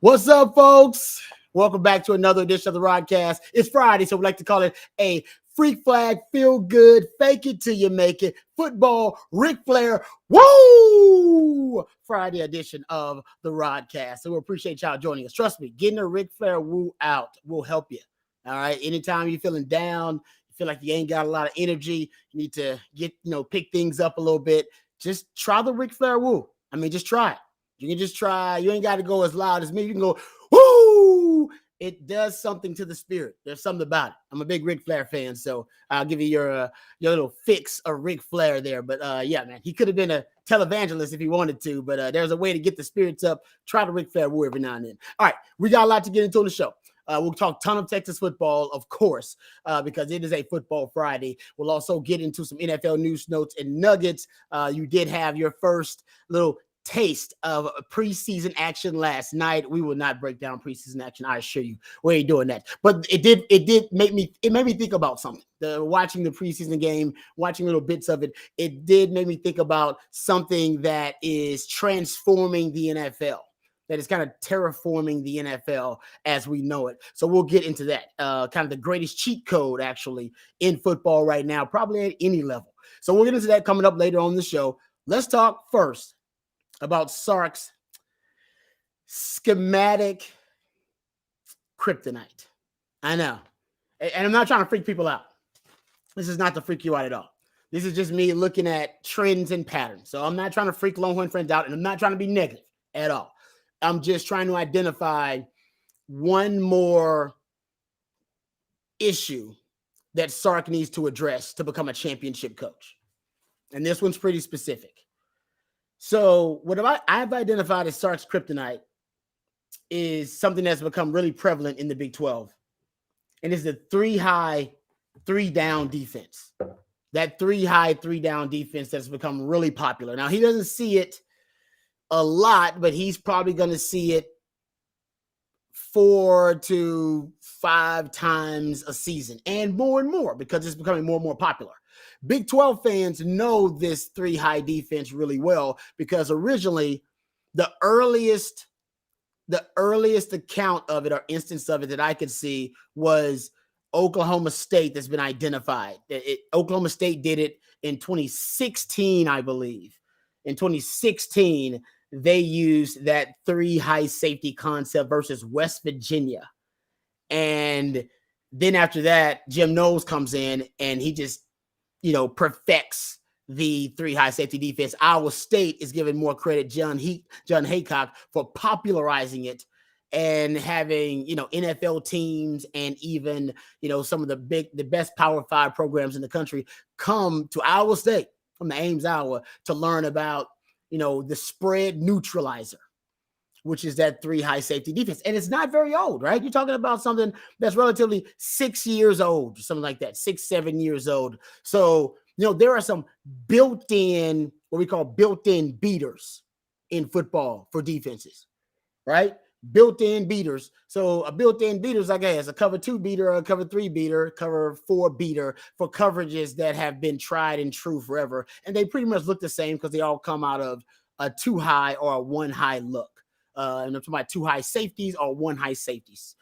What's up, folks? Welcome back to another edition of the Rodcast. It's Friday, so we like to call it a freak flag, feel good, fake it till you make it, football, Ric Flair, woo! Friday edition of the Rodcast. So we appreciate y'all joining us. Trust me, getting a Ric Flair woo out will help you. All right. Anytime you're feeling down, you feel like you ain't got a lot of energy, you need to pick things up a little bit. Just try the Ric Flair woo. Just try it. You can just try. You ain't got to go as loud as me. You can go, woo! It does something to the spirit. There's something about it. I'm a big Ric Flair fan, so I'll give you your little fix of Ric Flair there. But yeah, man, he could have been a televangelist if he wanted to, but there's a way to get the spirits up. Try the Ric Flair woo every now and then. All right, we got a lot to get into on the show. We'll talk a ton of Texas football, of course, because it is a football Friday. We'll also get into some NFL news, notes, and nuggets. You did have your first little taste of preseason action last night. We will not break down preseason action, I assure you. We ain't doing that. But it made me think about something. Watching the preseason game, watching little bits of it, it did make me think about something that is transforming the NFL. That is kind of terraforming the NFL as we know it. So we'll get into that. Kind of the greatest cheat code, actually, in football right now, probably at any level. So we'll get into that coming up later on the show. Let's talk first about Sark's schematic Kryptonite. I know. And I'm not trying to freak people out. This is not to freak you out at all. This is just me looking at trends and patterns. So I'm not trying to freak Longhorn friends out, and I'm not trying to be negative at all. I'm just trying to identify one more issue that Sark needs to address to become a championship coach. And this one's pretty specific. So what I've identified as Sark's Kryptonite is something that's become really prevalent in the Big 12. And it's the 3-high, 3-down defense. That 3-high, 3-down defense that's become really popular. Now, he doesn't see it a lot, but he's probably going to see it 4 to 5 times a season and more because it's becoming more and more popular. Big 12 fans know this 3-high defense really well because originally the earliest account of it or instance of it that I could see was Oklahoma State that's been identified. Oklahoma State did it in 2016, I believe. In 2016, they used that 3-high safety concept versus West Virginia. And then after that, Jim Knowles comes in and he just, perfects the 3-high safety defense. Iowa State is giving more credit, John Haycock, for popularizing it and having, NFL teams and even, some of the best Power 5 programs in the country come to Iowa State from the Ames, Iowa, to learn about, the spread neutralizer, which is that 3-high safety defense. And it's not very old, right? You're talking about something that's relatively 6 years old, something like that, 6-7 years old. So, there are some built-in, what we call built-in beaters in football for defenses, right? Built-in beaters. So a built-in beater is like a cover 2 beater, a cover 3 beater, cover 4 beater for coverages that have been tried and true forever. And they pretty much look the same because they all come out of a 2-high or a 1-high look. And I'm talking about 2-high safeties or 1-high safeties,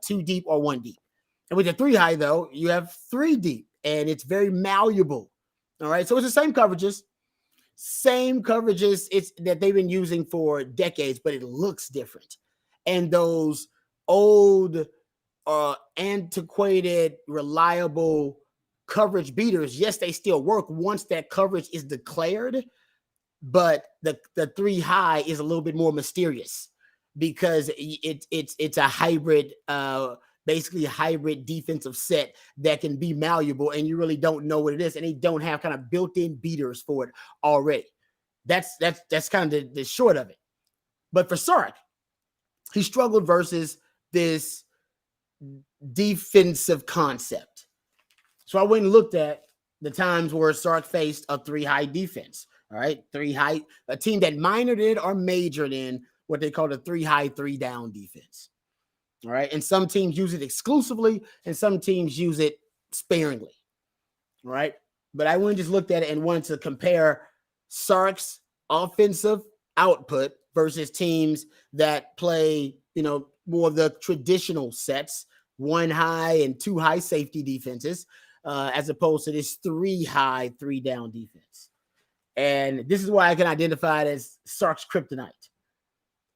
2 deep or 1 deep. And with the 3-high, though, you have 3 deep, and it's very malleable. All right, so it's the same coverages it's that they've been using for decades, but it looks different. And those old, antiquated, reliable coverage beaters, yes, they still work once that coverage is declared. But the 3-high is a little bit more mysterious because it's a hybrid, basically a hybrid defensive set that can be malleable, and you really don't know what it is, and they don't have kind of built-in beaters for it already. That's kind of the short of it. But for Sark, he struggled versus this defensive concept. So I went and looked at the times where Sark faced a 3-high defense. All right, 3-high, a team that minored in or majored in what they call the 3-high, 3-down defense. All right, and some teams use it exclusively, and some teams use it sparingly. All right, but I went and just looked at it and wanted to compare Sark's offensive output versus teams that play more of the traditional sets, 1 high and 2 high safety defenses, as opposed to this 3 high, 3 down defense. And this is why I can identify it as Sark's Kryptonite.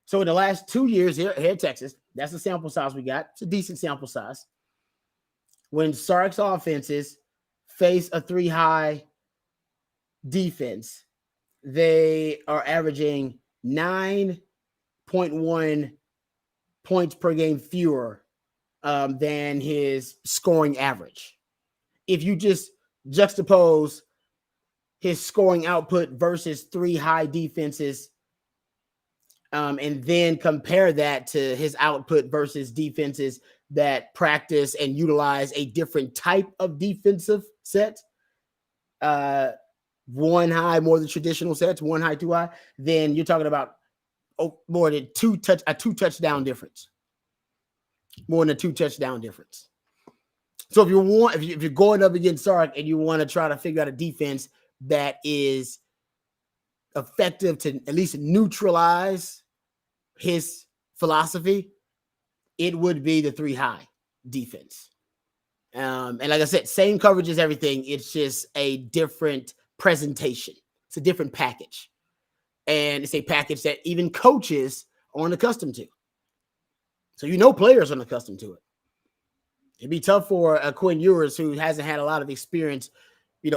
So in the last 2 years here in Texas, that's the sample size we got. It's a decent sample size. When Sark's offenses face a 3 high defense, they are averaging 9.1 points per game fewer than his scoring average. If you just juxtapose his scoring output versus 3 high defenses, and then compare that to his output versus defenses that practice and utilize a different type of defensive set, 1 high, more than traditional sets, 1 high, 2 high, then you're talking about more than a 2 touchdown difference. More than a 2 touchdown difference. So if you're going up against Sark and you want to try to figure out a defense that is effective to at least neutralize his philosophy, it would be the 3 high defense. And like I said, same coverage as everything. It's just a different presentation. It's a different package. And it's a package that even coaches aren't accustomed to. So players aren't accustomed to it. It'd be tough for Quinn Ewers, who hasn't had a lot of experience,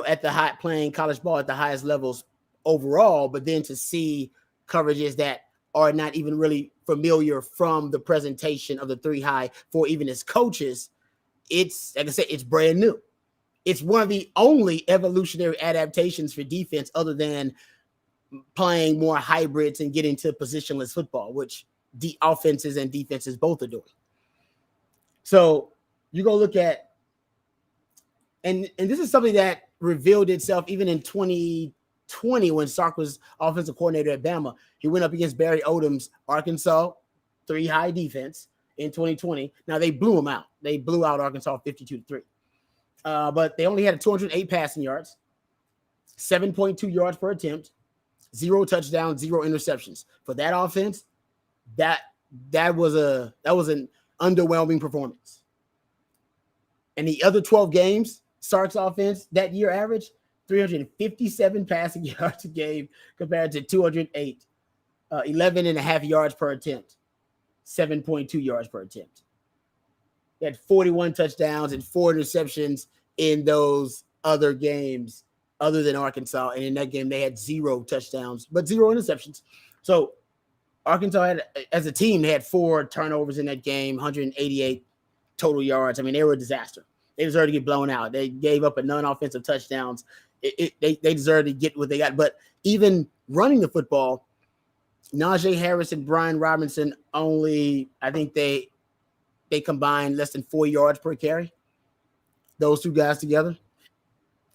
at the playing college ball at the highest levels overall, but then to see coverages that are not even really familiar from the presentation of the 3 high for even his coaches, it's, like I said, it's brand new. It's one of the only evolutionary adaptations for defense other than playing more hybrids and getting to positionless football, which the offenses and defenses both are doing. So you go look at, and this is something that revealed itself even in 2020 when Sark was offensive coordinator at Bama. He went up against Barry Odom's Arkansas 3 high defense in 2020. Now they blew him out. They blew out Arkansas 52-3. But they only had 208 passing yards, 7.2 yards per attempt, 0 touchdowns, 0 interceptions. For that offense, that was an underwhelming performance. And the other 12 games, Sark's offense that year averaged 357 passing yards a game compared to 208, 11.5 yards per attempt, 7.2 yards per attempt. They had 41 touchdowns and 4 interceptions in those other games other than Arkansas. And in that game, they had 0 touchdowns, but 0 interceptions. So Arkansas had, as a team, they had 4 turnovers in that game, 188 total yards. I mean, they were a disaster. They deserved to get blown out. They gave up a non-offensive touchdowns. They deserved to get what they got. But even running the football, Najee Harris and Brian Robinson only, I think they combined less than 4 yards per carry, those 2 guys together.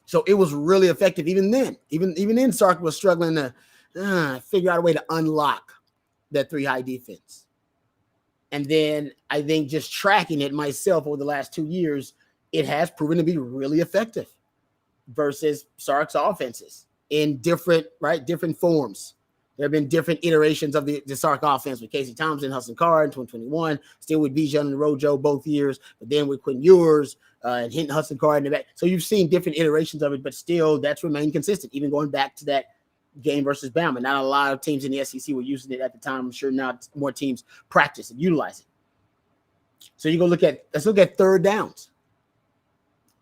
So it was really effective even then. Even then, Sark was struggling to figure out a way to unlock that 3 high defense. And then I think just tracking it myself over the last 2 years, it has proven to be really effective versus Sark's offenses in different forms. There have been different iterations of the Sark offense with Casey Thompson, Hudson Card in 2021, still with Bijan and Rojo both years, but then with Quinn Ewers and Hinton Hudson Card in the back. So you've seen different iterations of it, but still that's remained consistent, even going back to that game versus Bama. Not a lot of teams in the SEC were using it at the time. I'm sure now more teams practice and utilize it. So let's look at third downs.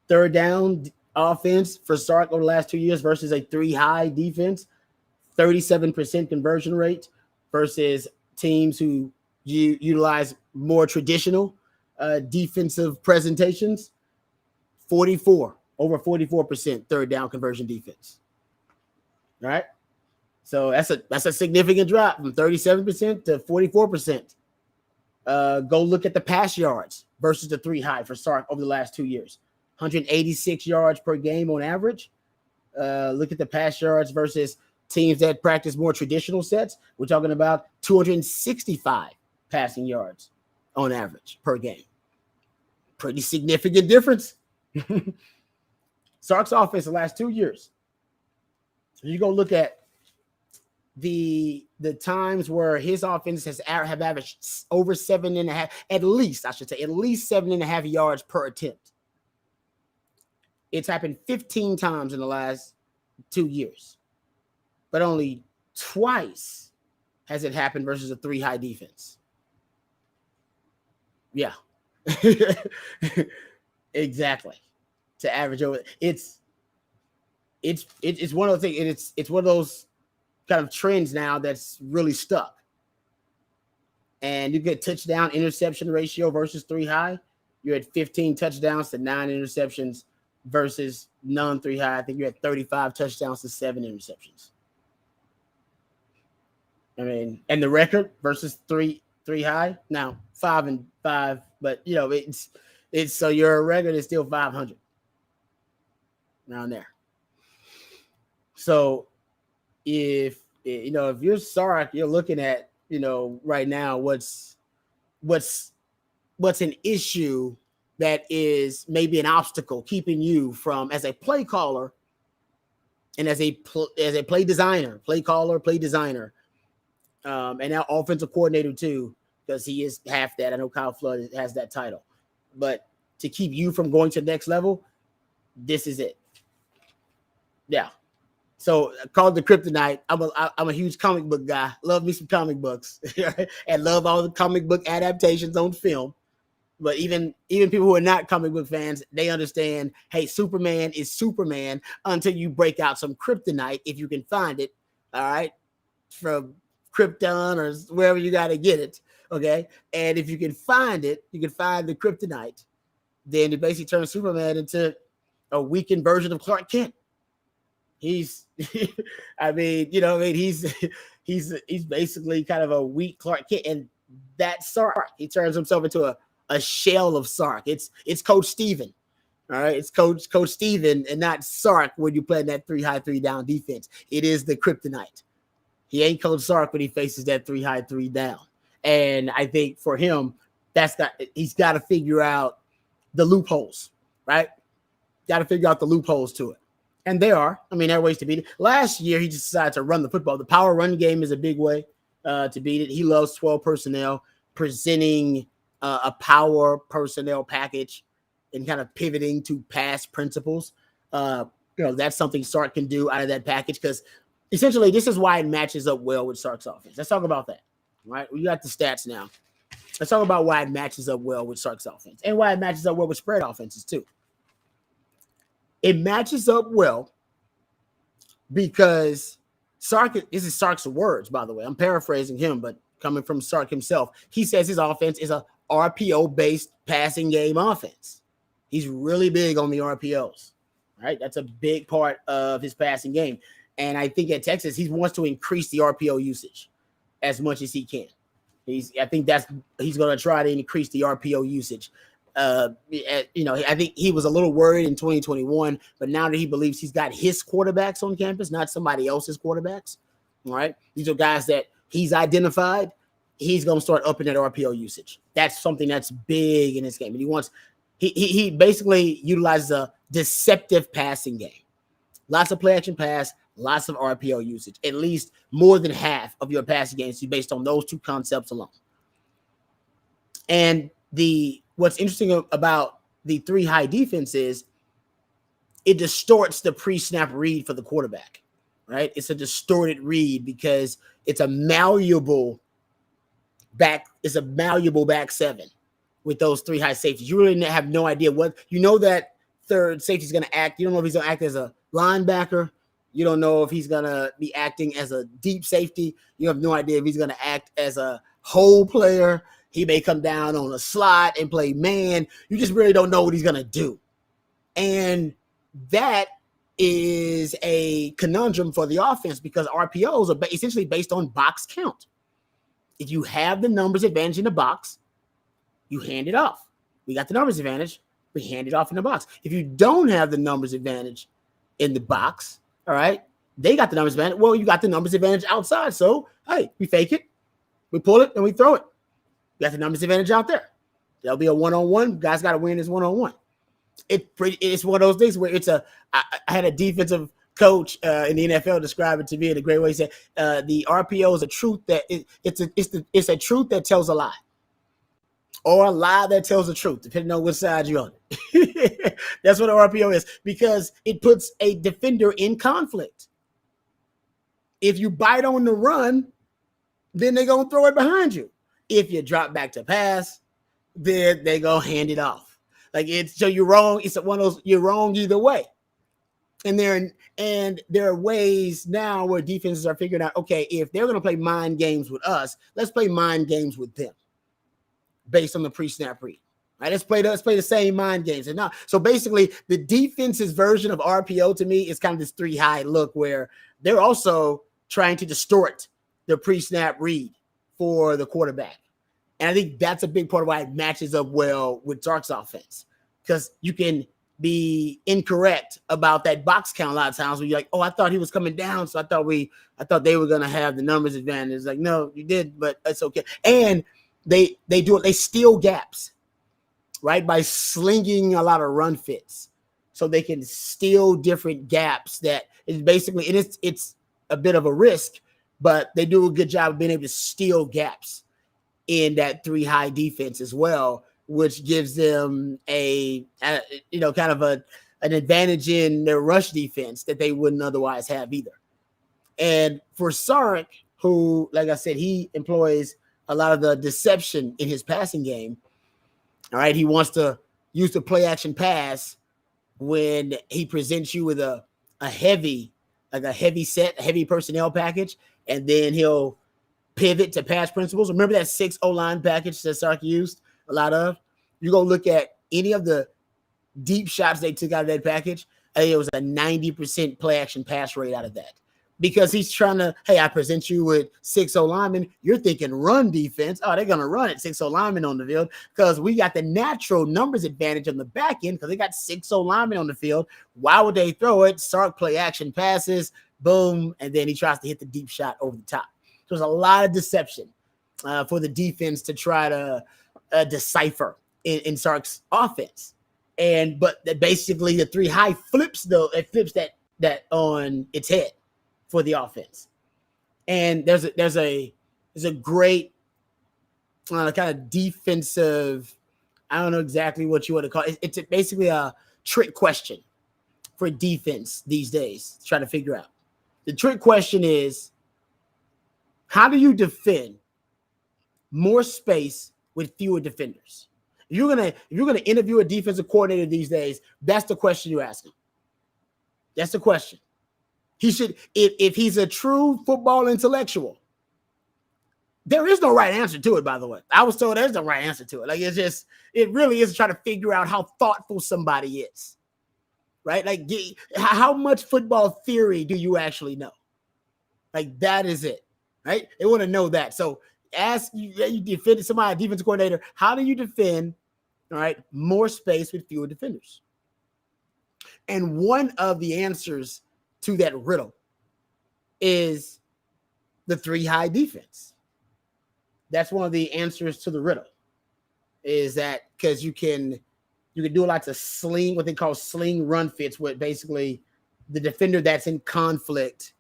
Third down offense for Sark over the last 2 years versus a 3 high defense, 37% conversion rate versus teams who utilize more traditional defensive presentations, over 44% third down conversion defense. All right. So that's a significant drop from 37% to 44%. Go look at the pass yards versus the 3 high for Sark over the last 2 years. 186 yards per game on average. Look at the pass yards versus teams that practice more traditional sets. We're talking about 265 passing yards on average per game. Pretty significant difference. Sark's offense the last 2 years. You go look at the times where his offense have averaged over 7.5, at least 7.5 yards per attempt. It's happened 15 times in the last 2 years, but only twice has it happened versus a 3-high defense. Yeah, exactly. To average over, it's one of those things. It's one of those kind of trends now that's really stuck. And you get touchdown interception ratio versus 3-high. You're at 15 touchdowns to 9 interceptions versus none 3-high. I think you're at 35 touchdowns to 7 interceptions. I mean, and the record versus 3-high now 5-5, but you know it's so your record is still 500 around there. So if you're Sark, you're looking at right now what's an issue that is maybe an obstacle keeping you from, as a play caller and as a play designer, and now offensive coordinator too, because he is half that. I know Kyle Flood has that title, but to keep you from going to the next level, this is it. Yeah. So called the Kryptonite. I'm a huge comic book guy. Love me some comic books, and love all the comic book adaptations on film. But even people who are not comic book fans, they understand, hey, Superman is Superman until you break out some kryptonite, if you can find it, all right, from Krypton or wherever you got to get it, okay? And if you can find it, you can find the kryptonite, then it basically turns Superman into a weakened version of Clark Kent. He's he's basically kind of a weak Clark Kent, and that's Sark. He turns himself into a shell of Sark. It's Coach Steven. All right. It's Coach Steven and not Sark when you play that 3-high, 3-down defense. It is the Kryptonite. He ain't Coach Sark when he faces that 3-high, 3-down. And I think for him, he's got to figure out the loopholes, right? Got to figure out the loopholes to it. And there are ways to beat it. Last year, he just decided to run the football. The power run game is a big way to beat it. He loves 12 personnel, presenting a power personnel package and kind of pivoting to pass principles. That's something Sark can do out of that package, because essentially this is why it matches up well with Sark's offense. Let's talk about that, right? We got the stats now. Let's talk about why it matches up well with Sark's offense and why it matches up well with spread offenses too. It matches up well because Sark, this is Sark's words, by the way. I'm paraphrasing him, but coming from Sark himself, he says his offense is a RPO-based passing game offense. He's really big on the RPOs, right? That's a big part of his passing game. And I think at Texas, he wants to increase the RPO usage as much as he can. I think he's going to try to increase the RPO usage. I think he was a little worried in 2021, but now that he believes he's got his quarterbacks on campus, not somebody else's quarterbacks, all right? These are guys that he's identified. He's going to start upping that RPO usage. That's something that's big in this game. And he basically utilizes a deceptive passing game. Lots of play action pass, lots of RPO usage. At least more than half of your passing games is based on those two concepts alone. And what's interesting about the 3-high defense is it distorts the pre-snap read for the quarterback, right? It's a distorted read because it's a malleable back seven with those 3-high safeties. You really have no idea that third safety is going to act. You don't know if he's going to act as a linebacker. You don't know if he's going to be acting as a deep safety. You have no idea if he's going to act as a hole player. He may come down on a slot and play man. You just really don't know what he's going to do. And that is a conundrum for the offense because RPOs are essentially based on box count. If you have the numbers advantage in the box, you hand it off. We got the numbers advantage. We hand it off in the box. If you don't have the numbers advantage in the box, all right, they got the numbers advantage. Well, you got the numbers advantage outside. So, hey, we fake it, we pull it, and we throw it. You got the numbers advantage out there. There'll be a one-on-one. Guys got to win this one-on-one. It's one of those things where I had a defensive coach in the NFL described it to me in a great way. He said the RPO is a truth that it's a truth that tells a lie, or a lie that tells the truth, depending on which side you're on. That's what an RPO is, because it puts a defender in conflict. If you bite on the run, then they're going to throw it behind you. If you drop back to pass, then they go hand it off. Like it's so you're wrong. It's one of those, you're wrong either way. And there are ways now where defenses are figuring out, okay, if they're going to play mind games with us, let's play mind games with them based on the pre-snap read. Right? Let's play the same mind games. And now, so basically the defense's version of RPO to me is kind of this 3-high look where they're also trying to distort the pre-snap read for the quarterback. And I think that's a big part of why it matches up well with Sark's offense, because you can be incorrect about that box count a lot of times where you're like, oh, I thought he was coming down, so I thought they were going to have the numbers advantage. It's like, no, you did, but it's okay. And they do it. They steal gaps, right, by slinging a lot of run fits, so they can steal different gaps. That is basically it's a bit of a risk, but they do a good job of being able to steal gaps in that 3-high defense as well, which gives them kind of an advantage in their rush defense that they wouldn't otherwise have either. And for Sark, who, like I said, he employs a lot of the deception in his passing game. All right, he wants to use the play action pass when he presents you with a heavy personnel package, and then he'll pivot to pass principles. Remember that 6 O-line package that Sark used a lot of? You go look at any of the deep shots they took out of that package, I think it was a 90% play action pass rate out of that. Because he's trying to, hey, I present you with 6 O-linemen. You're thinking run defense. Oh, they're going to run it, 6 O-linemen on the field, because we got the natural numbers advantage on the back end because they got 6 O-linemen on the field. Why would they throw it? Sark play action passes, boom, and then he tries to hit the deep shot over the top. So there's a lot of deception for the defense to try to decipher in Sark's offense. But basically the 3-high flips, though, it flips that on its head for the offense. And there's a great kind of defensive, I don't know exactly what you want to call it. It's basically a trick question for defense these days to try to figure out. The trick question is, how do you defend more space with fewer defenders? If you're gonna interview a defensive coordinator these days, that's the question you ask him. That's the question. He should, if he's a true football intellectual, there is no right answer to it, by the way. I was told there's no right answer to it. Like, it really is trying to figure out how thoughtful somebody is, right? Like, how much football theory do you actually know? Like, that is it, right? They want to know that. So ask you defend somebody, defensive coordinator, how do you defend, all right, more space with fewer defenders? And one of the answers to that riddle is the 3-high defense. That's one of the answers to the riddle, is that because you can do lots of sling, what they call sling run fits, with basically the defender that's in conflict.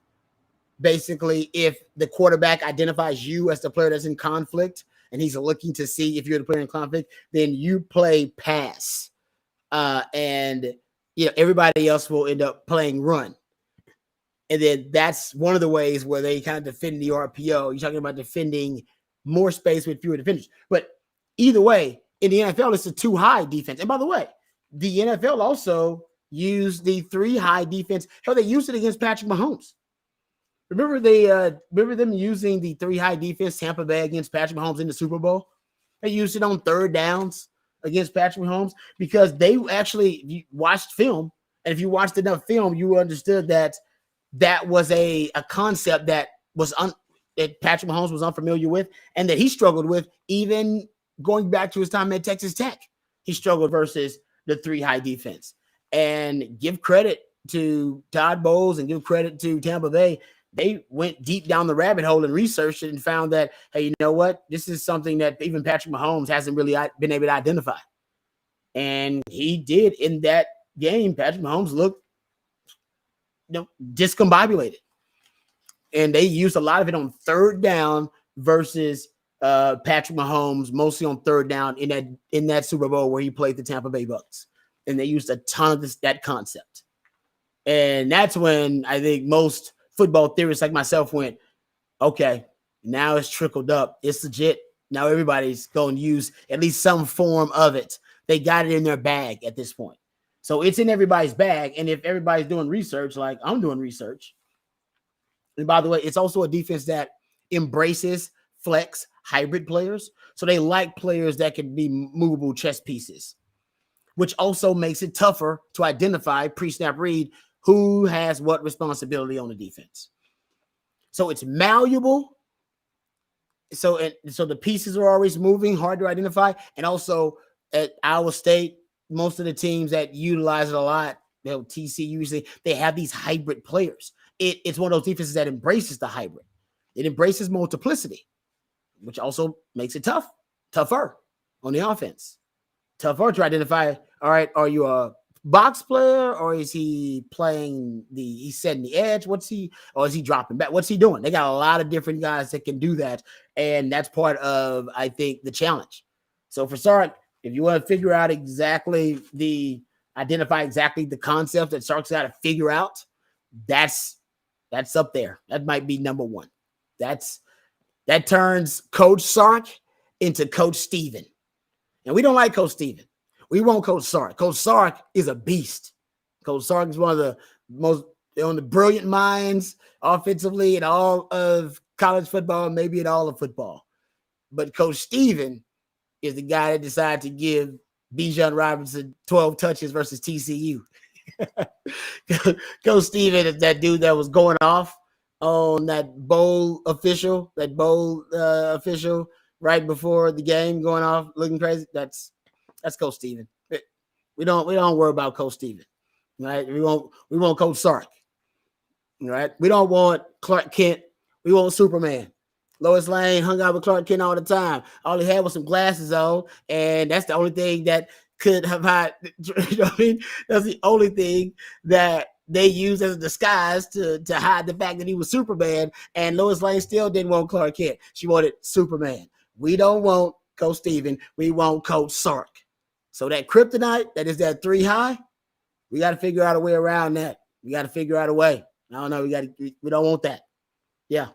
Basically, if the quarterback identifies you as the player that's in conflict and he's looking to see if you're the player in conflict, then you play pass, and everybody else will end up playing run. And then that's one of the ways where they kind of defend the RPO. You're talking about defending more space with fewer defenders. But either way, in the NFL, it's a 2-high defense. And by the way, the NFL also used the 3-high defense. Hell, they used it against Patrick Mahomes. Remember them using the 3-high defense, Tampa Bay, against Patrick Mahomes in the Super Bowl? They used it on 3rd downs against Patrick Mahomes because they actually watched film. And if you watched enough film, you understood that was a concept that that Patrick Mahomes was unfamiliar with and that he struggled with even going back to his time at Texas Tech. He struggled versus the 3-high defense. And give credit to Todd Bowles and give credit to Tampa Bay. They went deep down the rabbit hole and researched it and found that, hey, you know what? This is something that even Patrick Mahomes hasn't really been able to identify. And he did in that game. Patrick Mahomes looked discombobulated. And they used a lot of it on third down versus Patrick Mahomes, mostly on third down in that Super Bowl where he played the Tampa Bay Bucks. And they used a ton of that concept. And that's when I think most football theorists like myself went, okay, now it's trickled up. It's legit. Now everybody's going to use at least some form of it. They got it in their bag at this point. So it's in everybody's bag. And if everybody's doing research, like I'm doing research. And by the way, it's also a defense that embraces flex hybrid players. So they like players that can be movable chess pieces, which also makes it tougher to identify pre-snap read who has what responsibility on the defense. So it's malleable. So the pieces are always moving, hard to identify. And also at Iowa State, most of the teams that utilize it a lot, TC usually, they have these hybrid players. It's one of those defenses that embraces the hybrid. It embraces multiplicity, which also makes it tougher on the offense. Tougher to identify, all right, are you a box player or is he playing he's setting the edge? Or is he dropping back? What's he doing? They got a lot of different guys that can do that. And that's part of, I think, the challenge. So for Sark, if you want to figure out identify exactly the concept that Sark's got to figure out, that's up there. That might be number one. That turns Coach Sark into Coach Steven. And we don't like Coach Steven. We want Coach Sark. Coach Sark is a beast. Coach Sark is one of the most brilliant minds offensively in all of college football, maybe in all of football. But Coach Steven is the guy that decided to give Bijan Robinson 12 touches versus TCU. Coach Steven is that dude that was going off on that bowl official right before the game, going off looking crazy. That's Coach Steven. We don't worry about Coach Steven, right? We want Coach Sark, right? We don't want Clark Kent. We want Superman. Lois Lane hung out with Clark Kent all the time. All he had was some glasses on, and that's the only thing that could have had. You know what I mean? That's the only thing that they used as a disguise to hide the fact that he was Superman. And Lois Lane still didn't want Clark Kent. She wanted Superman. We don't want Coach Steven. We want Coach Sark. So that Kryptonite, that is that 3 high, we got to figure out a way around that. We got to figure out a way. I don't know. We don't want that. Yeah.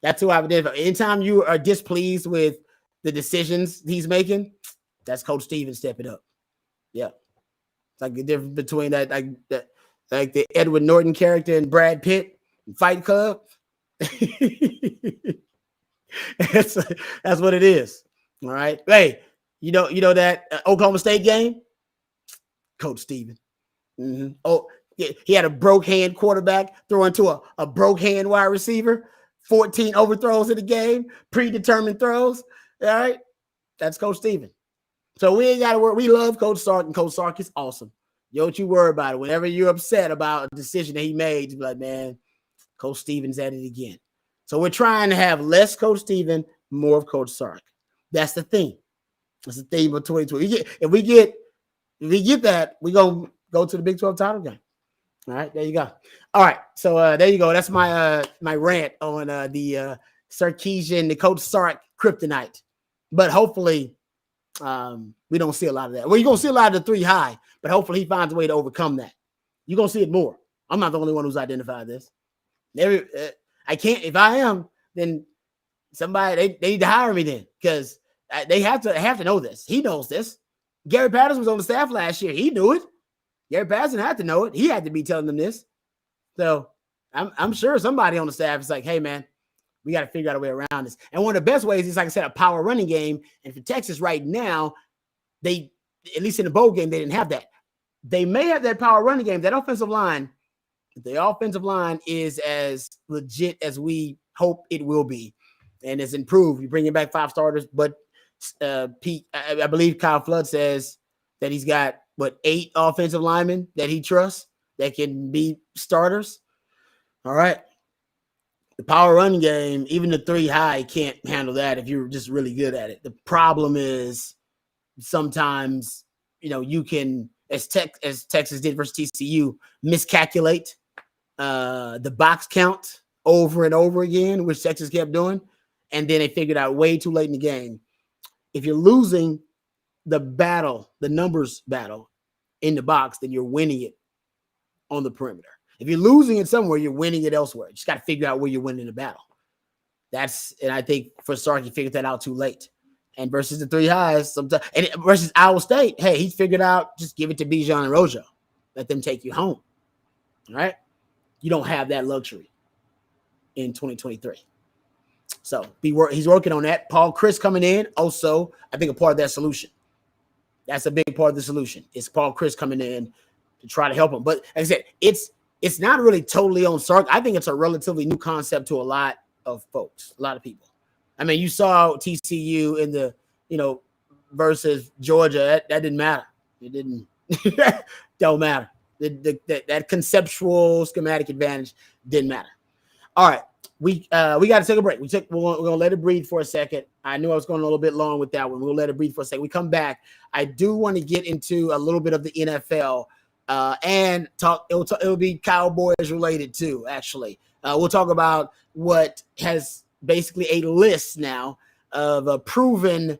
That's who I would identify. Anytime you are displeased with the decisions he's making, that's Coach Steven stepping up. Yeah. It's like the difference between that, like the Edward Norton character in Brad Pitt in Fight Club. That's what it is. All right. Hey, you know that Oklahoma State game? Coach Steven. Mm-hmm. Oh, he had a broke hand quarterback throwing to a broke hand wide receiver. 14 overthrows in the game, predetermined throws. All right. That's Coach Steven. So we ain't got to worry. We love Coach Sark, and Coach Sark is awesome. Don't you worry about it. Whenever you're upset about a decision that he made, you're like, man, Coach Steven's at it again. So we're trying to have less Coach Steven, more of Coach Sark. That's the theme. That's the theme of 2020. If we get that, we're going to go to the Big 12 title game. All right, there you go. All right, so there you go. That's my rant on the Sarkisian, the Coach Sark Kryptonite. But hopefully we don't see a lot of that. Well, you're going to see a lot of the 3 high, but hopefully he finds a way to overcome that. You're going to see it more. I'm not the only one who's identified this. I can't. If I am, then somebody, they need to hire me then, because they have to know this. He knows this. Gary Patterson was on the staff last year. He knew it. Gary Patterson had to know it. He had to be telling them this. So I'm sure somebody on the staff is like, hey, man, we got to figure out a way around this. And one of the best ways is, like I said, a power running game. And for Texas right now, they, at least in the bowl game, they didn't have that. They may have that power running game. That offensive line, the offensive line is as legit as we hope it will be. And it's improved. You're bringing back 5 starters, but Pete, I believe Kyle Flood says that he's got, 8 offensive linemen that he trusts that can be starters. All right. The power running game, even the 3 high, can't handle that if you're just really good at it. The problem is sometimes, you can, as Texas did versus TCU, miscalculate the box count over and over again, which Texas kept doing. And then they figured out way too late in the game. If you're losing the battle, the numbers battle in the box, then you're winning it on the perimeter. If you're losing it somewhere, you're winning it elsewhere. You just got to figure out where you're winning the battle. And I think for Sark, he figured that out too late. And versus the three highs, sometimes, and versus Iowa State, hey, he's figured out just give it to Bijan and Rojo. Let them take you home. All right? You don't have that luxury in 2023. So he's working on that. Paul Chris coming in, also, I think a part of that solution. That's a big part of the solution. It's Paul Chris coming in to try to help him. But like I said, it's not really totally on Sark. I think it's a relatively new concept to a lot of folks, a lot of people. I mean, you saw TCU in the, versus Georgia. That didn't matter. It didn't. Don't matter. That conceptual schematic advantage didn't matter. All right. We got to take a break. We're going to let it breathe for a second. I knew I was going a little bit long with that one. We'll let it breathe for a second. We come back. I do want to get into a little bit of the NFL and talk. It'll be Cowboys related too, actually. We'll talk about what has basically a list now of proven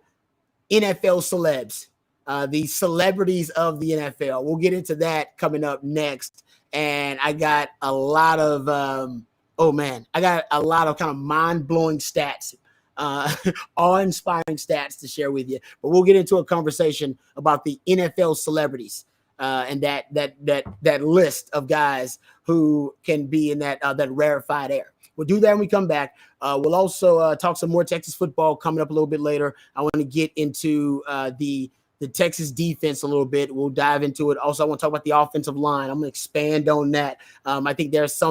NFL celebs, the celebrities of the NFL. We'll get into that coming up next. And I got a lot of kind of mind-blowing stats, awe-inspiring stats to share with you. But we'll get into a conversation about the NFL celebrities and that list of guys who can be in that rarefied air. We'll do that when we come back. We'll also talk some more Texas football coming up a little bit later. I want to get into the Texas defense a little bit. We'll dive into it. Also, I want to talk about the offensive line. I'm going to expand on that. I think there's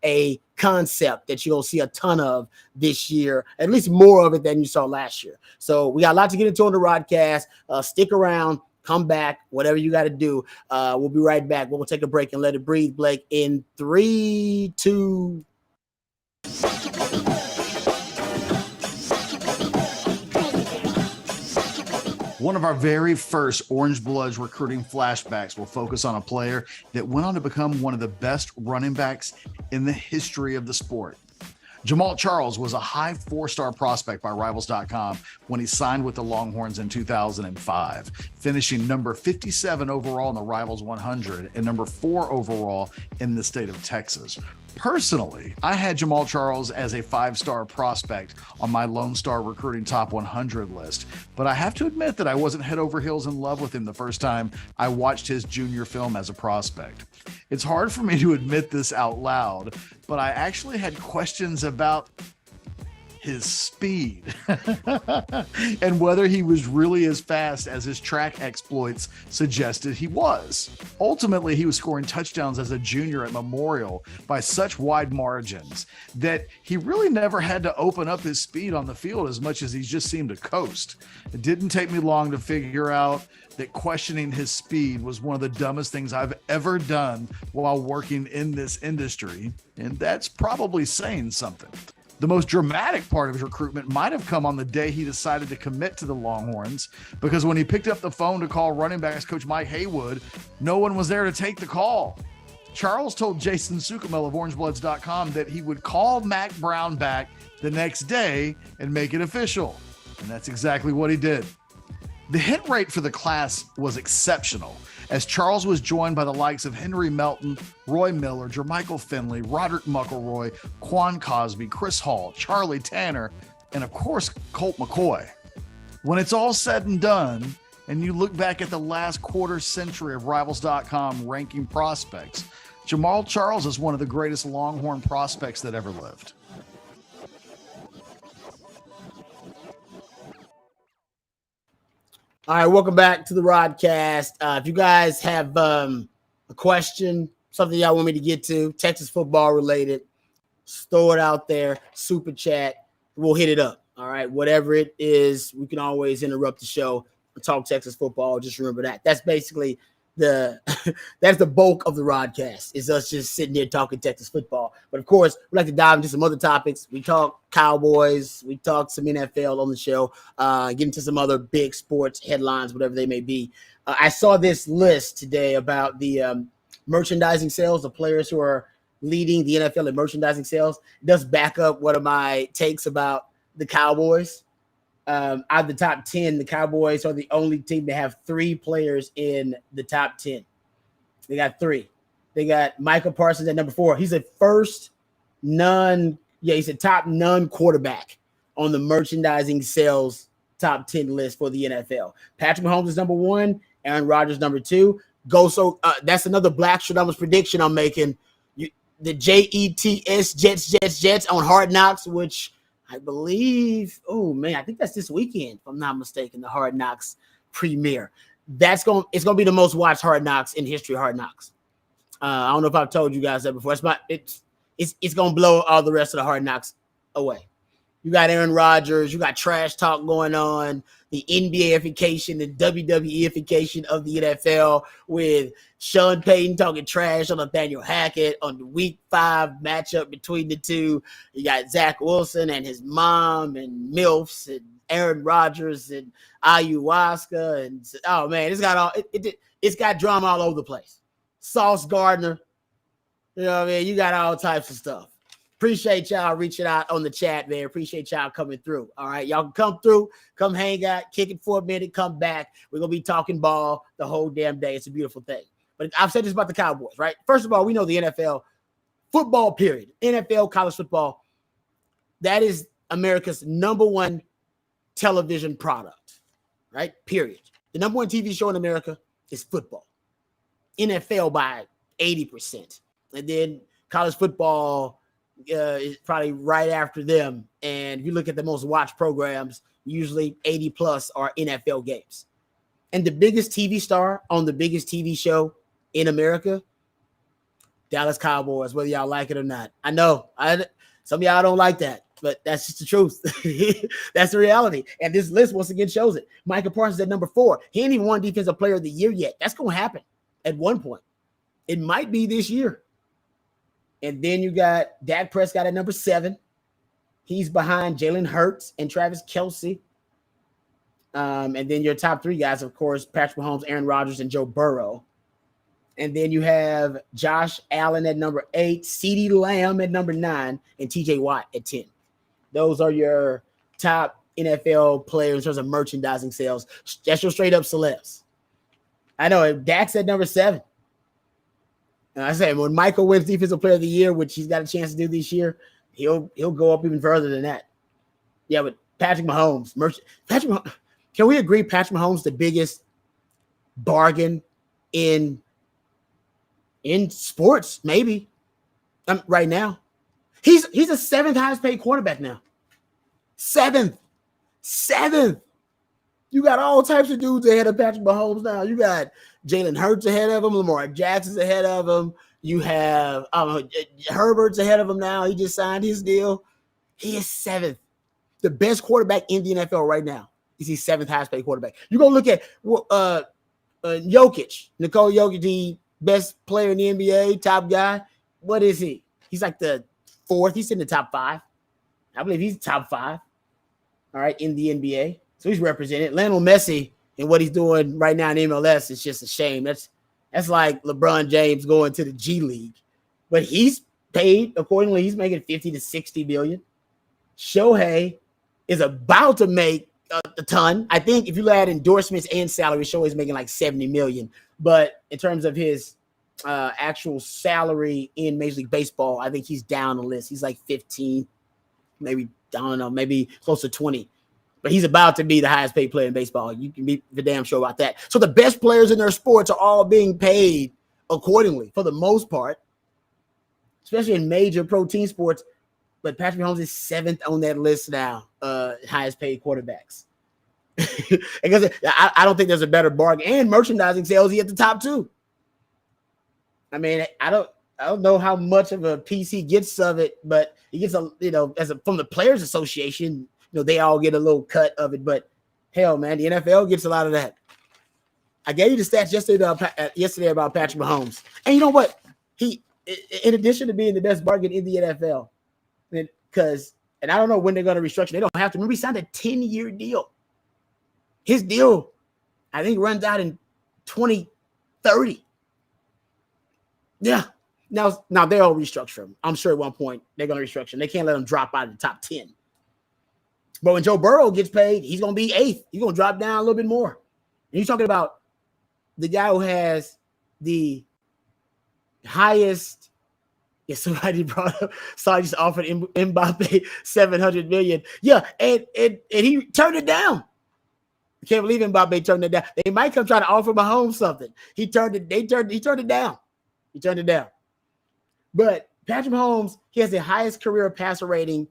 a concept that you'll see a ton of this year, at least more of it than you saw last year. So we got a lot to get into on the Rodcast. Stick around, come back, whatever you got to do. We'll be right back. We'll take a break and let it breathe, Blake, in 3, 2. One of our very first Orangebloods recruiting flashbacks will focus on a player that went on to become one of the best running backs in the history of the sport. Jamal Charles was a high 4-star prospect by Rivals.com when he signed with the Longhorns in 2005, finishing number 57 overall in the Rivals 100 and number 4 overall in the state of Texas. Personally, I had Jamal Charles as a 5-star prospect on my Lone Star Recruiting Top 100 list, but I have to admit that I wasn't head over heels in love with him the first time I watched his junior film as a prospect. It's hard for me to admit this out loud, but I actually had questions about his speed and whether he was really as fast as his track exploits suggested he was. Ultimately, he was scoring touchdowns as a junior at Memorial by such wide margins that he really never had to open up his speed on the field as much as he just seemed to coast. It didn't take me long to figure out that questioning his speed was one of the dumbest things I've ever done while working in this industry, and that's probably saying something. The most dramatic part of his recruitment might have come on the day he decided to commit to the Longhorns, because when he picked up the phone to call running backs coach Mike Haywood, no one was there to take the call. Charles told Jason Sukamel of Orangebloods.com that he would call Mac Brown back the next day and make it official. And that's exactly what he did. The hit rate for the class was exceptional, as Charles was joined by the likes of Henry Melton, Roy Miller, Jermichael Finley, Roderick Muckleroy, Quan Cosby, Chris Hall, Charlie Tanner, and of course, Colt McCoy. When it's all said and done, and you look back at the last quarter century of Rivals.com ranking prospects, Jamal Charles is one of the greatest Longhorn prospects that ever lived. All right, welcome back to the Rodcast. If you guys have a question, something y'all want me to get to, Texas football related, just throw it out there, super chat, we'll hit it up. All right, whatever it is, we can always interrupt the show and talk Texas football. Just remember that. That's basically that's the bulk of the Rodcast, is us just sitting here talking Texas football. But of course, we like to dive into some other topics. We talk Cowboys, we talk some NFL on the show, get into some other big sports headlines, whatever they may be. I saw this list today about the merchandising sales of players who are leading the NFL in merchandising sales. It does back up one of my takes about the Cowboys. Out of the top 10, the Cowboys are the only team to have 3 players in the top 10. They got 3. They got Michael Parsons at number 4. He's a he's a top non-quarterback on the merchandising sales top 10 list for the NFL. Patrick Mahomes is number 1, Aaron Rodgers number 2. That's another Black Stradamus prediction I'm making. The Jets, Jets on Hard Knocks, which I believe, I think that's this weekend, if I'm not mistaken, the Hard Knocks premiere. It's gonna be the most watched Hard Knocks in history of Hard Knocks. I don't know if I've told you guys that before. It's gonna blow all the rest of the Hard Knocks away. You got Aaron Rodgers, you got trash talk going on, the NBA-ification, the WWE-ification of the NFL, with Sean Payton talking trash on Nathaniel Hackett on the Week 5 matchup between the two. You got Zach Wilson and his mom and MILFs and Aaron Rodgers and ayahuasca, and oh man, it's got drama all over the place. Sauce Gardner, you know what I mean? You got all types of stuff. Appreciate y'all reaching out on the chat, man. Appreciate y'all coming through. All right, y'all can come through, come hang out, kick it for a minute, come back. We're gonna be talking ball the whole damn day. It's a beautiful thing. But I've said this about the Cowboys, right? First of all, we know the NFL football, period. NFL, college football, that is America's number 1 television product, right? Period. The number 1 TV show in America is football. NFL by 80%. And then college football is probably right after them. And if you look at the most watched programs, usually 80 plus are NFL games. And the biggest TV star on the biggest TV show in America, Dallas Cowboys, whether y'all like it or not. I know some of y'all don't like that, but that's just the truth. That's the reality. And this list once again shows it. Michael Parsons at number 4. He ain't even won Defensive Player of the Year yet. That's going to happen at one point. It might be this year. And then you got Dak Prescott at number 7. He's behind Jalen Hurts and Travis Kelce. And then your top 3 guys, of course, Patrick Mahomes, Aaron Rodgers, and Joe Burrow. And then you have Josh Allen at number 8, CeeDee Lamb at number 9, and TJ Watt at 10. Those are your top NFL players in terms of merchandising sales. That's your straight up celebs. I know Dak's at number 7. And I said, when Michael wins Defensive Player of the Year, which he's got a chance to do this year, he'll go up even further than that. Yeah, but Patrick Mahomes, can we agree Patrick Mahomes the biggest bargain in sports? Maybe right now. He's the 7th highest paid quarterback now. 7th. You got all types of dudes ahead of Patrick Mahomes now. You got Jalen Hurts ahead of him. Lamar Jackson's ahead of him. You have Herbert's ahead of him now. He just signed his deal. He is 7th. The best quarterback in the NFL right now is the 7th highest paid quarterback. You're going to look at Jokic, Nikola Jokic, the best player in the NBA, top guy. What is he? He's like the 4th. He's in the top 5. I believe he's top 5. All right, in the NBA. So he's represented. Lionel Messi and what he's doing right now in MLS is just a shame. That's like LeBron James going to the G League. But he's paid accordingly. He's making 50 to 60 million. Shohei is about to make a ton. I think if you add endorsements and salary, Shohei's making like 70 million. But in terms of his actual salary in Major League Baseball, I think he's down the list. He's like 15, maybe, I don't know, maybe close to 20. But he's about to be the highest paid player in baseball. You can be the damn sure about that. So the best players in their sports are all being paid accordingly for the most part, especially in major pro team sports. But Patrick Mahomes is 7th on that list now, highest paid quarterbacks. Because I don't think there's a better bargain. And merchandising sales, he at the top 2. I mean, I don't know how much of a piece he gets of it, but he gets from the Players Association. They all get a little cut of it, but hell, man, the NFL gets a lot of that. I gave you the stats yesterday about Patrick Mahomes. And you know what? He, in addition to being the best bargain in the NFL, and I don't know when they're going to restructure. They don't have to. Remember, he signed a 10-year deal. His deal, I think, runs out in 2030. Yeah. Now they'll restructure him. I'm sure at one point they're going to restructure him. They can't let him drop out of the top 10. But when Joe Burrow gets paid, he's going to be 8th. He's going to drop down a little bit more. And you're talking about the guy who has the highest. Yeah, somebody brought up. Saudi just offered Mbappe $700 million. Yeah, and he turned it down. I can't believe Mbappe turned it down. They might come try to offer Mahomes something. He turned it down. He turned it down. But Patrick Mahomes, he has the highest career passer rating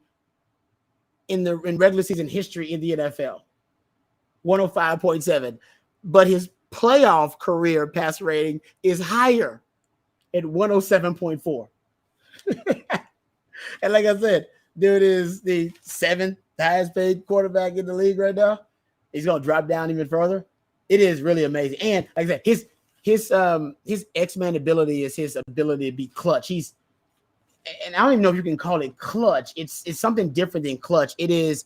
in regular season history in the NFL, 105.7. But his playoff career passer rating is higher at 107.4. And like I said, dude is the 7th highest paid quarterback in the league right now. He's going to drop down even further. It is really amazing. And like I said, his X-Man ability is his ability to be clutch. And I don't even know if you can call it clutch. It's something different than clutch. It is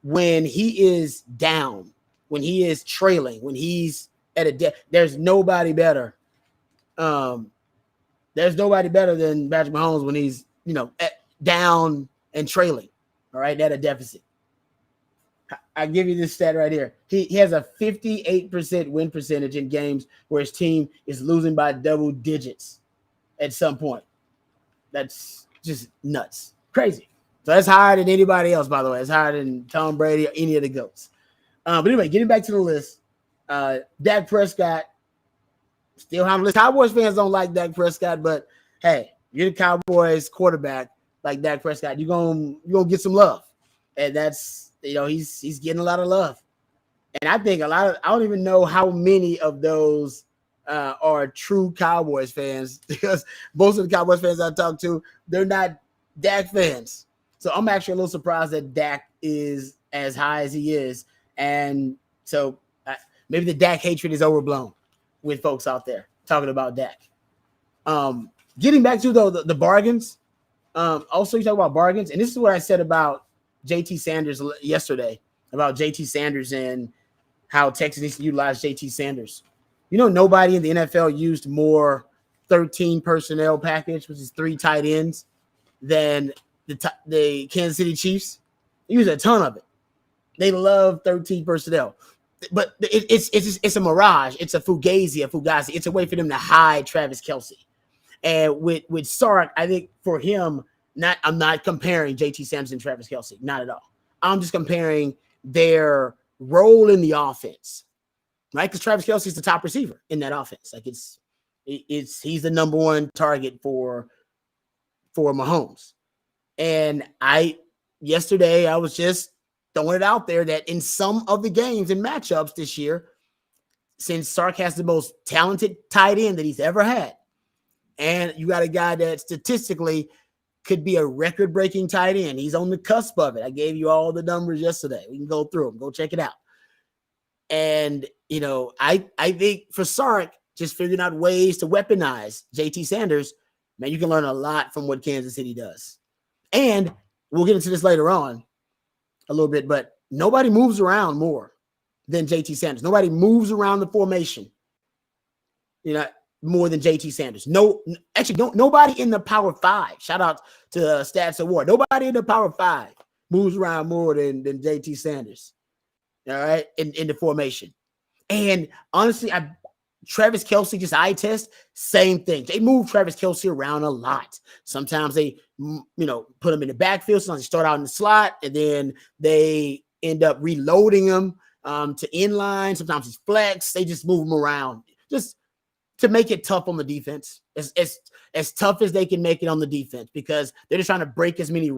when he is down, when he is trailing, when he's at a there's nobody better. There's nobody better than Patrick Mahomes when he's, down and trailing, all right, at a deficit. I give you this stat right here. He has a 58% win percentage in games where his team is losing by double digits at some point. That's just nuts. Crazy. So that's higher than anybody else, by the way. It's higher than Tom Brady or any of the GOATs. But anyway, getting back to the list, Dak Prescott still on the list. Cowboys fans don't like Dak Prescott, but hey, you're the Cowboys quarterback like Dak Prescott. You're gonna get some love. And that's, he's getting a lot of love. And I think I don't even know how many of those are true Cowboys fans, because most of the Cowboys fans I talk to, they're not Dak fans. So I'm actually a little surprised that Dak is as high as he is. And so maybe the Dak hatred is overblown with folks out there talking about Dak. Getting back to the bargains. Also, you talk about bargains, and this is what I said about JT Sanders yesterday, about JT Sanders and how Texas needs to utilize JT Sanders. Nobody in the NFL used more 13 personnel package, which is 3 tight ends, than the Kansas City Chiefs. They use a ton of it. They love 13 personnel. But it's a mirage. It's a fugazi. It's a way for them to hide Travis Kelce. And with Sark, I think for him, I'm not comparing JT Sanders and Travis Kelce, not at all. I'm just comparing their role in the offense, right? Because Travis Kelce is the top receiver in that offense. Like he's the number one target for Mahomes. And yesterday I was just throwing it out there that in some of the games and matchups this year, since Sark has the most talented tight end that he's ever had, and you got a guy that statistically could be a record-breaking tight end. He's on the cusp of it. I gave you all the numbers yesterday. We can go through them. Go check it out. And, I think for Sark, just figuring out ways to weaponize JT Sanders, man, you can learn a lot from what Kansas City does. And we'll get into this later on a little bit, but nobody moves around more than JT Sanders. Nobody moves around the formation, more than JT Sanders. Nobody in the Power 5. Shout out to Stats Award. Nobody in the Power 5 moves around more than JT Sanders. All right, in the formation. And honestly, Travis Kelce, just eye test, same thing. They move Travis Kelce around a lot. Sometimes they, put him in the backfield. Sometimes they start out in the slot, and then they end up reloading him to inline. Sometimes he's flex. They just move him around, just to make it tough on the defense, as tough as they can make it on the defense, because they're just trying to break as many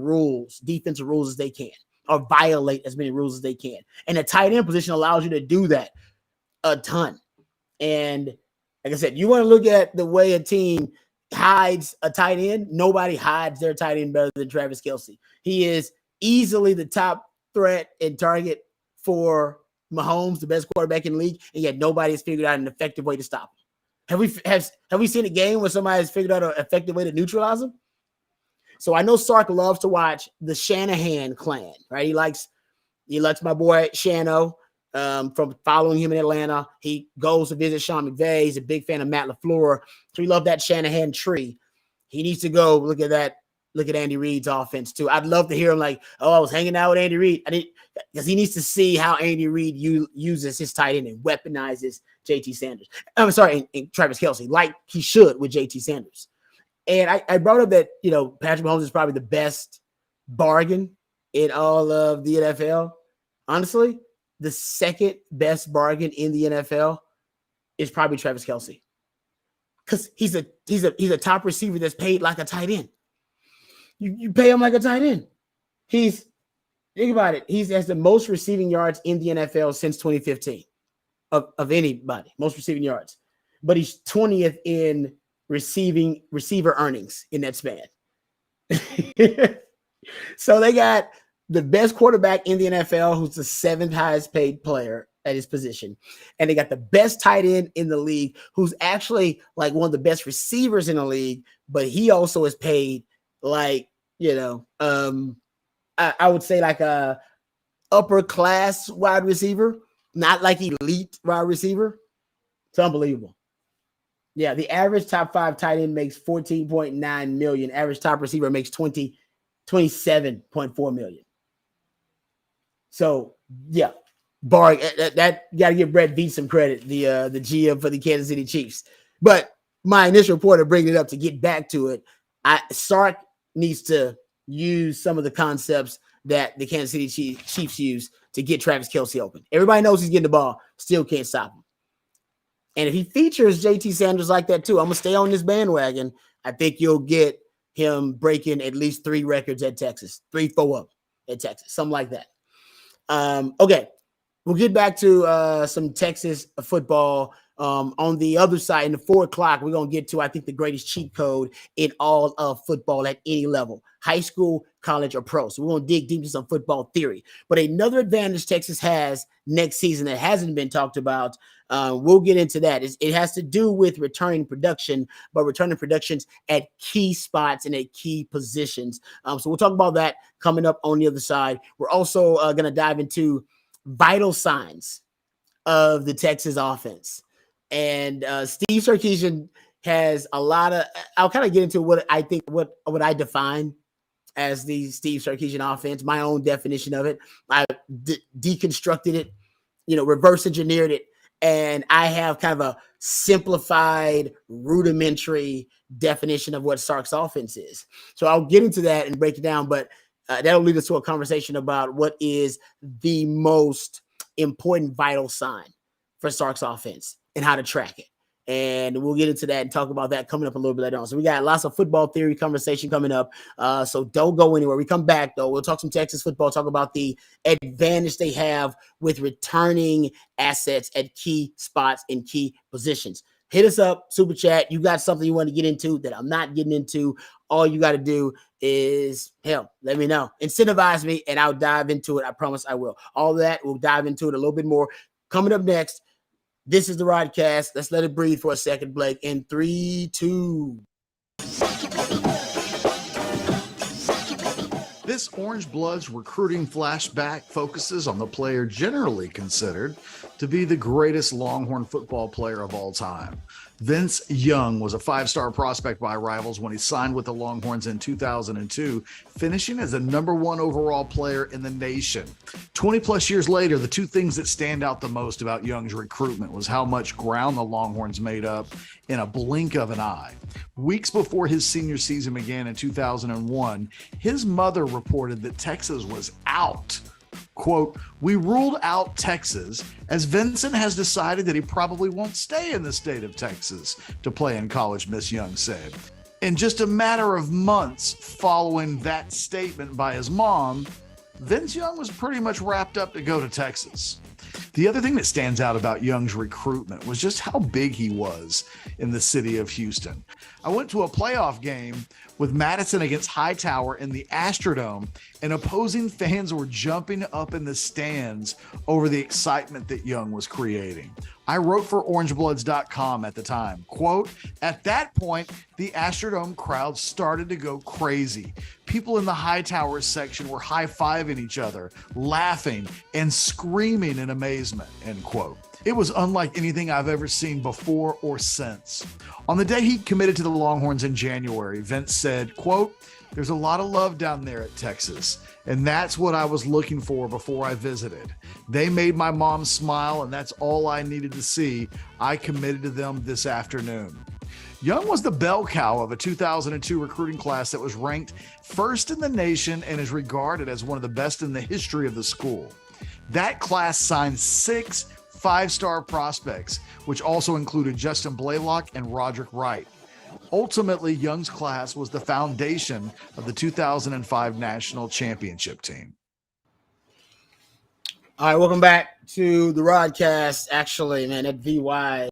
defensive rules as they can, or violate as many rules as they can. And the tight end position allows you to do that a ton. And like I said, you want to look at the way a team hides a tight end. Nobody hides their tight end better than Travis Kelce. He is easily the top threat and target for Mahomes, the best quarterback in the league, and yet nobody has figured out an effective way to stop him. Have we seen a game where somebody has figured out an effective way to neutralize him? So I know Sark loves to watch the Shanahan clan, right? He likes my boy Shano from following him in Atlanta. He goes to visit Sean McVay. He's a big fan of Matt LaFleur. So we love that Shanahan tree. he needs to go look at that. Look at Andy Reid's offense too. I'd love to hear him like, oh, I was hanging out with Andy Reid. Because he needs to see how Andy Reid uses his tight end and weaponizes JT Sanders. I'm sorry, and Travis Kelce, like he should with JT Sanders. And I brought up that, Patrick Mahomes is probably the best bargain in all of the NFL. Honestly, the second best bargain in the NFL is probably Travis Kelce. Because he's a top receiver that's paid like a tight end. You pay him like a tight end. Think about it. He has the most receiving yards in the NFL since 2015 of anybody, most receiving yards. But he's 20th in receiver earnings in that span. So they got the best quarterback in the NFL, who's the 7th highest paid player at his position. And they got the best tight end in the league, who's actually like one of the best receivers in the league, but he also is paid like, I would say like a upper class wide receiver, not like elite wide receiver. It's unbelievable. Yeah, the average top 5 tight end makes $14.9 million. Average top receiver makes $27.4 million. So yeah, that got to give Brett Veach some credit, the GM for the Kansas City Chiefs. But my initial point of bringing it up, to get back to it, Sark needs to use some of the concepts that the Kansas City Chiefs use to get Travis Kelce open. Everybody knows he's getting the ball, still can't stop him. And if he features JT Sanders like that too, I'm going to stay on this bandwagon. I think you'll get him breaking at least 3 records at Texas, 3-4 up at Texas, something like that. Okay, we'll get back to some Texas football. On the other side, in the 4 o'clock, we're going to get to, I think, the greatest cheat code in all of football at any level, high school, college, or pro. So we're going to dig deep into some football theory. But another advantage Texas has next season that hasn't been talked about, we'll get into that. It has to do with returning production, but returning productions at key spots and at key positions. So we'll talk about that coming up on the other side. We're also going to dive into vital signs of the Texas offense. And Steve Sarkisian has a lot of, I'll kind of get into what I think, what I define as the Steve Sarkisian offense, my own definition of it. I deconstructed it, reverse engineered it. And I have kind of a simplified, rudimentary definition of what Sark's offense is. So I'll get into that and break it down, but that'll lead us to a conversation about what is the most important vital sign for Sark's offense and how to track it. And we'll get into that and talk about that coming up a little bit later on. So we got lots of football theory conversation coming up. So don't go anywhere. We come back, though. We'll talk some Texas football, talk about the advantage they have with returning assets at key spots and key positions. Hit us up, Super Chat. You got something you want to get into that I'm not getting into. All you got to do is, let me know. Incentivize me, and I'll dive into it. I promise I will. All that, we'll dive into it a little bit more. Coming up next, this is the Rodcast. Let's let it breathe for a second, Blake. In 3, 2. This Orangebloods recruiting flashback focuses on the player generally considered to be the greatest Longhorn football player of all time. Vince Young was a 5-star prospect by rivals when he signed with the Longhorns in 2002, finishing as the #1 overall player in the nation. 20 plus years later, the 2 things that stand out the most about Young's recruitment was how much ground the Longhorns made up in a blink of an eye. Weeks before his senior season began in 2001, his mother reported that Texas was out. Quote, "We ruled out Texas as Vincent has decided that he probably won't stay in the state of Texas to play in college," Miss Young said. In just a matter of months following that statement by his mom, Vince Young was pretty much wrapped up to go to Texas. The other thing that stands out about Young's recruitment was just how big he was in the city of Houston. I went to a playoff game with Madison against Hightower in the Astrodome, and opposing fans were jumping up in the stands over the excitement that Young was creating. I wrote for Orangebloods.com at the time, quote, "At that point, the Astrodome crowd started to go crazy. People in the Hightower section were high-fiving each other, laughing and screaming in a amazement, end quote. It was unlike anything I've ever seen before or since. On the day he committed to the Longhorns in January, Vince said, quote, "There's a lot of love down there at Texas, and that's what I was looking for before I visited. They made my mom smile, and that's all I needed to see. I committed to them this afternoon." Young was the bell cow of a 2002 recruiting class that was ranked first in the nation and is regarded as one of the best in the history of the school. That class signed 6 5-star prospects, which also included Justin Blaylock and Roderick Wright. Ultimately, Young's class was the foundation of the 2005 national championship team. All right, welcome back to the Rodcast. Actually, man, that VY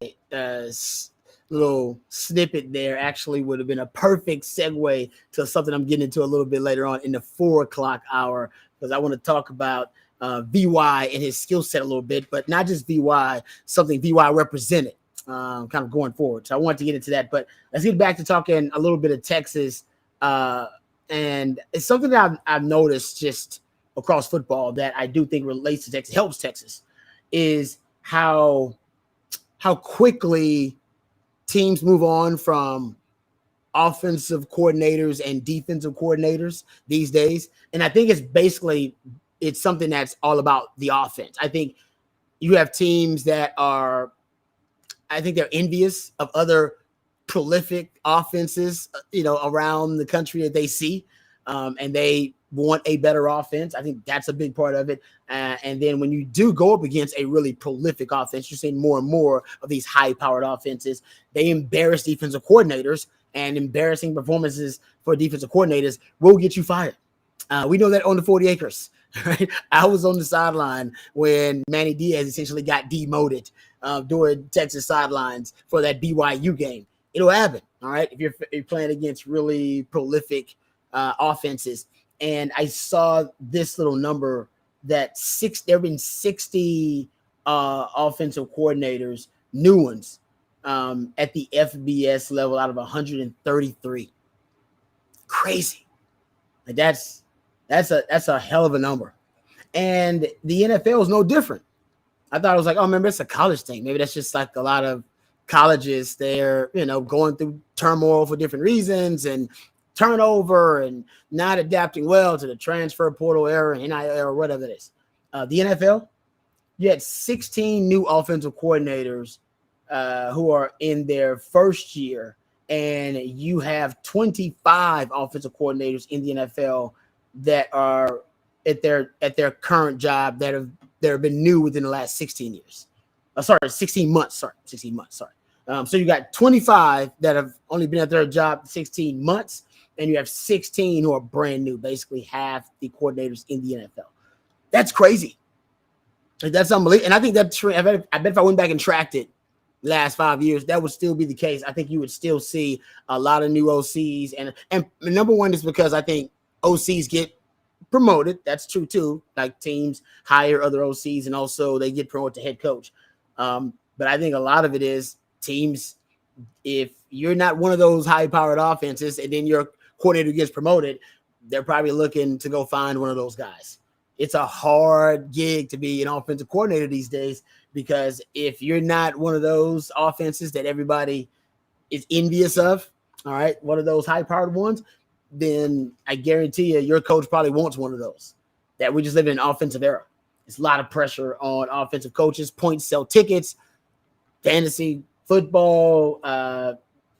little snippet there actually would have been a perfect segue to something I'm getting into a little bit later on in the 4 o'clock hour, because I want to talk about VY and his skill set a little bit, but not just VY, something VY represented kind of going forward. So I want to get into that, but let's get back to talking a little bit of Texas. And it's something that I've noticed just across football that I do think relates to Texas, helps Texas, is how quickly teams move on from offensive coordinators and defensive coordinators these days. And I think it's something that's all about the offense. I think you have teams that they're envious of other prolific offenses, around the country that they see, and they want a better offense. I think that's a big part of it. And then when you do go up against a really prolific offense, you're seeing more and more of these high-powered offenses. They embarrass defensive coordinators, and embarrassing performances for defensive coordinators will get you fired. We know that on the 40 acres. Right? I was on the sideline when Manny Diaz essentially got demoted during Texas sidelines for that BYU game. It'll happen, all right, if you're playing against really prolific offenses. And I saw this little number that there have been 60 offensive coordinators, new ones, at the FBS level out of 133. Crazy. Like that's a hell of a number. And the NFL is no different. I thought it was like, oh, remember, it's a college thing. Maybe that's just like a lot of colleges. They're, going through turmoil for different reasons and turnover and not adapting well to the transfer portal era and NIL or whatever it is. The NFL, you had 16 new offensive coordinators who are in their first year, and you have 25 offensive coordinators in the NFL that are at their current job that have been new within the last 16 years. 16 months. 16 months. So you got 25 that have only been at their job 16 months, and you have 16 who are brand new, basically half the coordinators in the NFL. That's crazy. Like, that's unbelievable. And I think I bet if I went back and tracked it last 5 years, that would still be the case. I think you would still see a lot of new OCs. And number one is because I think OCs get promoted. That's true too. Like, teams hire other OCs and also they get promoted to head coach. But I think a lot of it is teams, if you're not one of those high-powered offenses and then your coordinator gets promoted, they're probably looking to go find one of those guys. It's a hard gig to be an offensive coordinator these days, because if you're not one of those offenses that everybody is envious of, all right, one of those high-powered ones, then I guarantee you your coach probably wants one of those. That we just live in an offensive era. It's a lot of pressure on offensive coaches. Points sell tickets, fantasy football,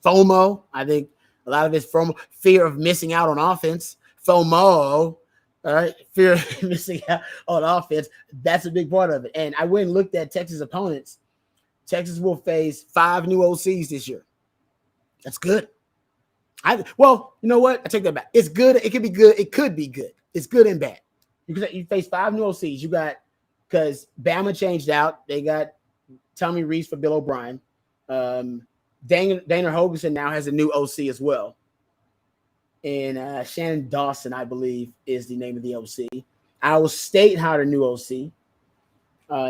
FOMO. I think a lot of it's from fear of missing out on offense. FOMO, all right, fear of missing out on offense. That's a big part of it. And I went and looked at Texas opponents. Texas will face 5 new OCs this year. That's good. Well, you know what? I take that back. It's good. It could be good. It could be good. It's good and bad. You face 5 new OCs. You got, because Bama changed out. They got Tommy Rees for Bill O'Brien. Dana Hoganson now has a new OC as well. And Shannon Dawson, I believe, is the name of the OC. Iowa State hired a new OC.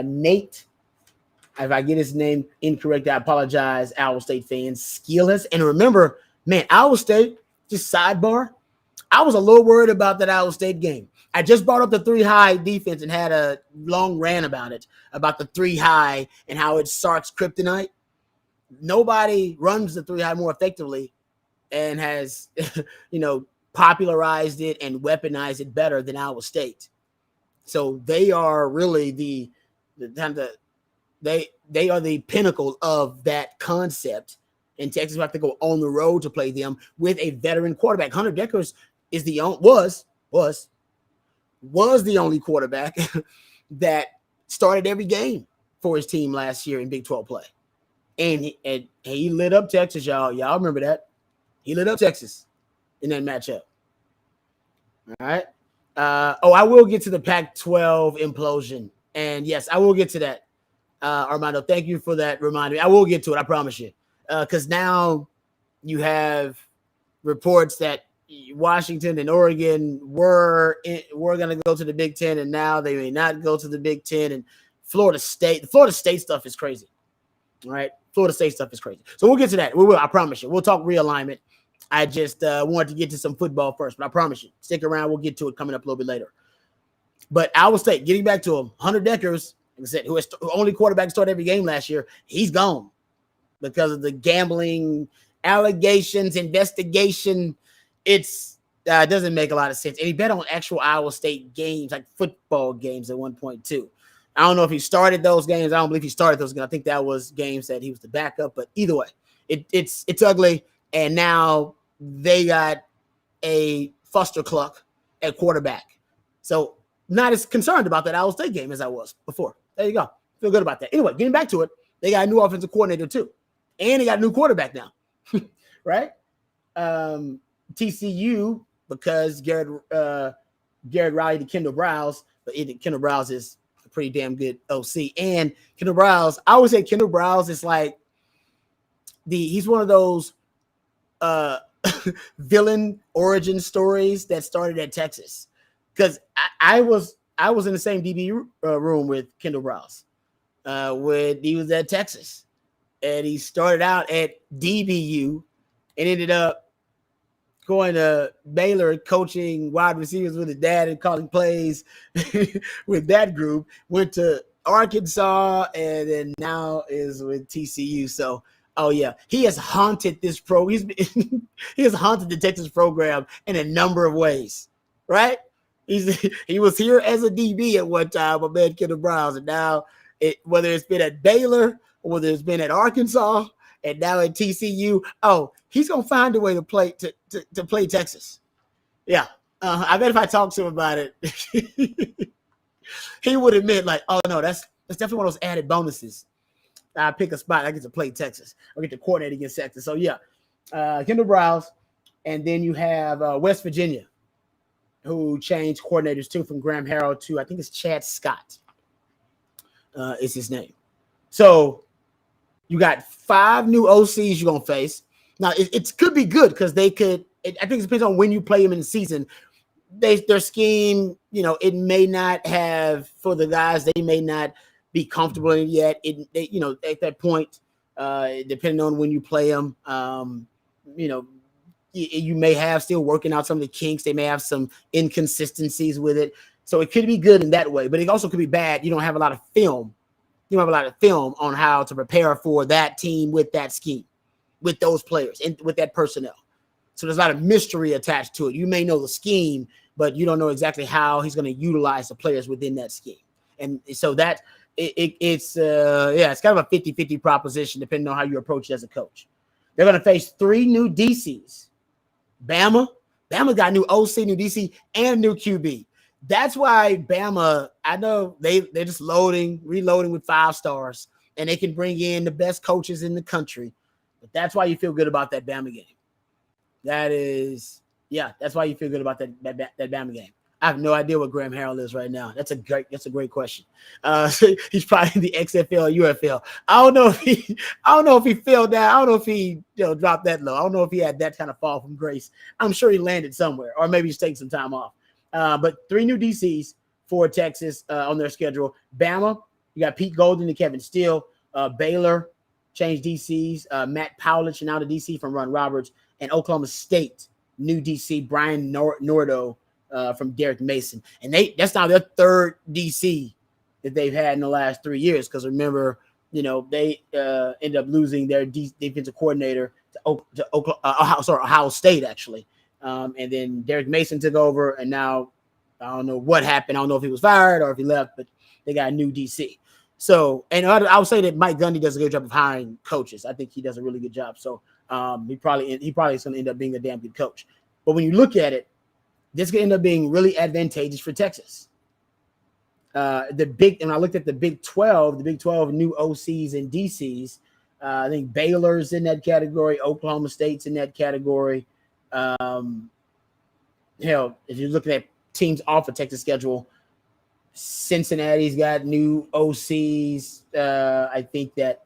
Nate, if I get his name incorrect, I apologize, Iowa State fans. Skillis. And remember, man, Iowa State, just sidebar, I was a little worried about that Iowa State game. I just brought up the 3-high defense and had a long rant about it, about the 3-high and how it's Sark's kryptonite. Nobody runs the 3-high more effectively and has, popularized it and weaponized it better than Iowa State. So they are really they are the pinnacle of that concept. And Texas will have to go on the road to play them with a veteran quarterback. Hunter Dekkers is was the only quarterback that started every game for his team last year in Big 12 play. And he lit up Texas, y'all. Y'all remember that? He lit up Texas in that matchup. All right. I will get to the Pac-12 implosion. And yes, I will get to that. Armando, thank you for that reminder. I will get to it, I promise you. Because now you have reports that Washington and Oregon were going to go to the Big Ten, and now they may not go to the Big Ten. And Florida State stuff is crazy. All right, Florida State stuff is crazy. So we'll get to that. We will. I promise you. We'll talk realignment. I just wanted to get to some football first, but I promise you, stick around. We'll get to it coming up a little bit later. But Iowa State, getting back to him, Hunter Dekkers, like I said, who only quarterback started every game last year, he's gone because of the gambling allegations, investigation. It doesn't make a lot of sense. And he bet on actual Iowa State games, like football games at one point too. I don't know if he started those games. I don't believe he started those games. I think that was games that he was the backup. But either way, it's ugly. And now they got a Fustercluck at quarterback. So not as concerned about that Iowa State game as I was before. There you go. Feel good about that. Anyway, getting back to it, they got a new offensive coordinator too. And they got a new quarterback now. Right? TCU, because Garrett Riley to Kendall Browse, but Kendall Browse is a pretty damn good OC. And Kendall Browse, I would say Kendall Browse is like he's one of those villain origin stories that started at Texas. Because I was in the same DB room with Kendall Browse when he was at Texas. And he started out at DBU and ended up going to Baylor, coaching wide receivers with his dad and calling plays with that group. Went to Arkansas and then now is with TCU. So, oh yeah, he has haunted this he has haunted the Texas program in a number of ways, right? He was here as a DB at one time, my man Kendall Browse, and now whether it's been at Baylor or whether it's been at Arkansas and now at TCU, he's gonna find a way to play to play Texas. Yeah, I bet if I talked to him about it, he would admit like, oh no, that's definitely one of those added bonuses. I pick a spot, I get to play Texas. I get to coordinate against Texas. So yeah, Kendall Browse, and then you have West Virginia, who changed coordinators too from Graham Harrell to I think it's Chad Scott. Is his name. So you got 5 new OCs you're going to face. Now, it could be good because they could – I think it depends on when you play them in the season. Their scheme, it may not have – for the guys, they may not be comfortable in it yet. At that point, depending on when you play them, you may have still working out some of the kinks. They may have some inconsistencies with it. So it could be good in that way, but it also could be bad. You don't have a lot of film. You don't have a lot of film on how to prepare for that team with that scheme, with those players, and with that personnel. So there's a lot of mystery attached to it. You may know the scheme, but you don't know exactly how he's going to utilize the players within that scheme. And so that it's kind of a 50-50 proposition depending on how you approach it as a coach. They're going to face 3 new DCs. Bama got new OC, new DC, and new QB. That's why Bama, I know they're just reloading with 5 stars, and they can bring in the best coaches in the country. But that's why you feel good about that Bama game. That's why you feel good about that Bama game. I have no idea what Graham Harrell is right now. That's a great question. He's probably the XFL or UFL. I don't know if he fell down. I don't know if he dropped that low. I don't know if he had that kind of fall from grace. I'm sure he landed somewhere, or maybe he's taking some time off. But 3 new DCs for Texas on their schedule. Bama, you got Pete Golden and Kevin Steele. Baylor changed DCs. Matt Powlich, now the DC from Ron Roberts. And Oklahoma State, new DC, Brian Nordo from Derek Mason. And that's now their third DC that they've had in the last 3 years. Because remember, they ended up losing their defensive coordinator to Ohio State, actually. And then Derek Mason took over, and now I don't know what happened. I don't know if he was fired or if he left, but they got a new DC. So, and I would say that Mike Gundy does a good job of hiring coaches. I think he does a really good job. So he probably is going to end up being a damn good coach. But when you look at it, this could end up being really advantageous for Texas. And I looked at the Big 12 new OCs and DCs. I think Baylor's in that category. Oklahoma State's in that category. Hell, if you're looking at teams off of Texas schedule, Cincinnati's got new OCs. I think that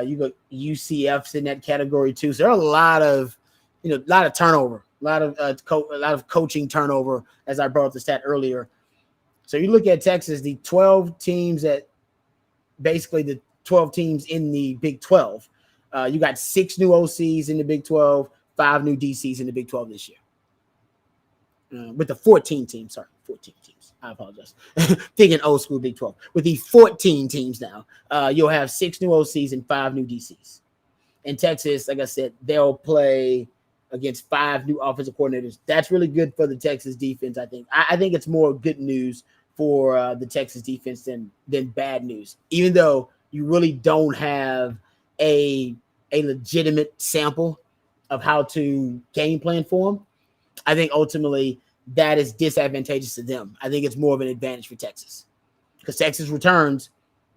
you got UCF's in that category too. So there are a lot of turnover, a lot of coaching turnover, as I brought up the stat earlier. So you look at Texas, the 12 teams basically the 12 teams in the Big 12. You got 6 new OCs in the Big 12, 5 new DCs in the Big 12 this year. With the 14 teams. I apologize. Thinking old school Big 12. With the 14 teams now, you'll have 6 new OCs and 5 new DCs. In Texas, like I said, they'll play against 5 new offensive coordinators. That's really good for the Texas defense, I think. I think it's more good news for the Texas defense than bad news, even though you really don't have a legitimate sample of how to game plan for them. I think ultimately that is disadvantageous to them. I think it's more of an advantage for Texas because Texas returns.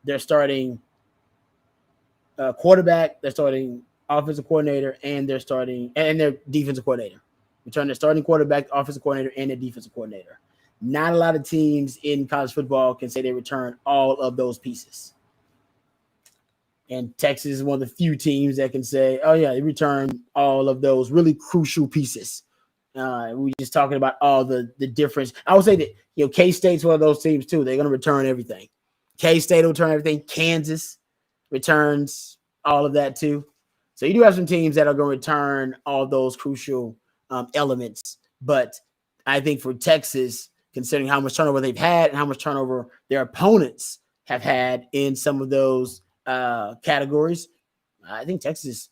They're starting quarterback, they're starting offensive coordinator, and their defensive coordinator. Return their starting quarterback, offensive coordinator, and their defensive coordinator. Not a lot of teams in college football can say they return all of those pieces. And Texas is one of the few teams that can say, oh, yeah, they returned all of those really crucial pieces. We're just talking about all the difference. I would say that, K-State's one of those teams, too. They're going to return everything. K-State will return everything. Kansas returns all of that, too. So you do have some teams that are going to return all those crucial elements. But I think for Texas, considering how much turnover they've had and how much turnover their opponents have had in some of those categories, I think Texas is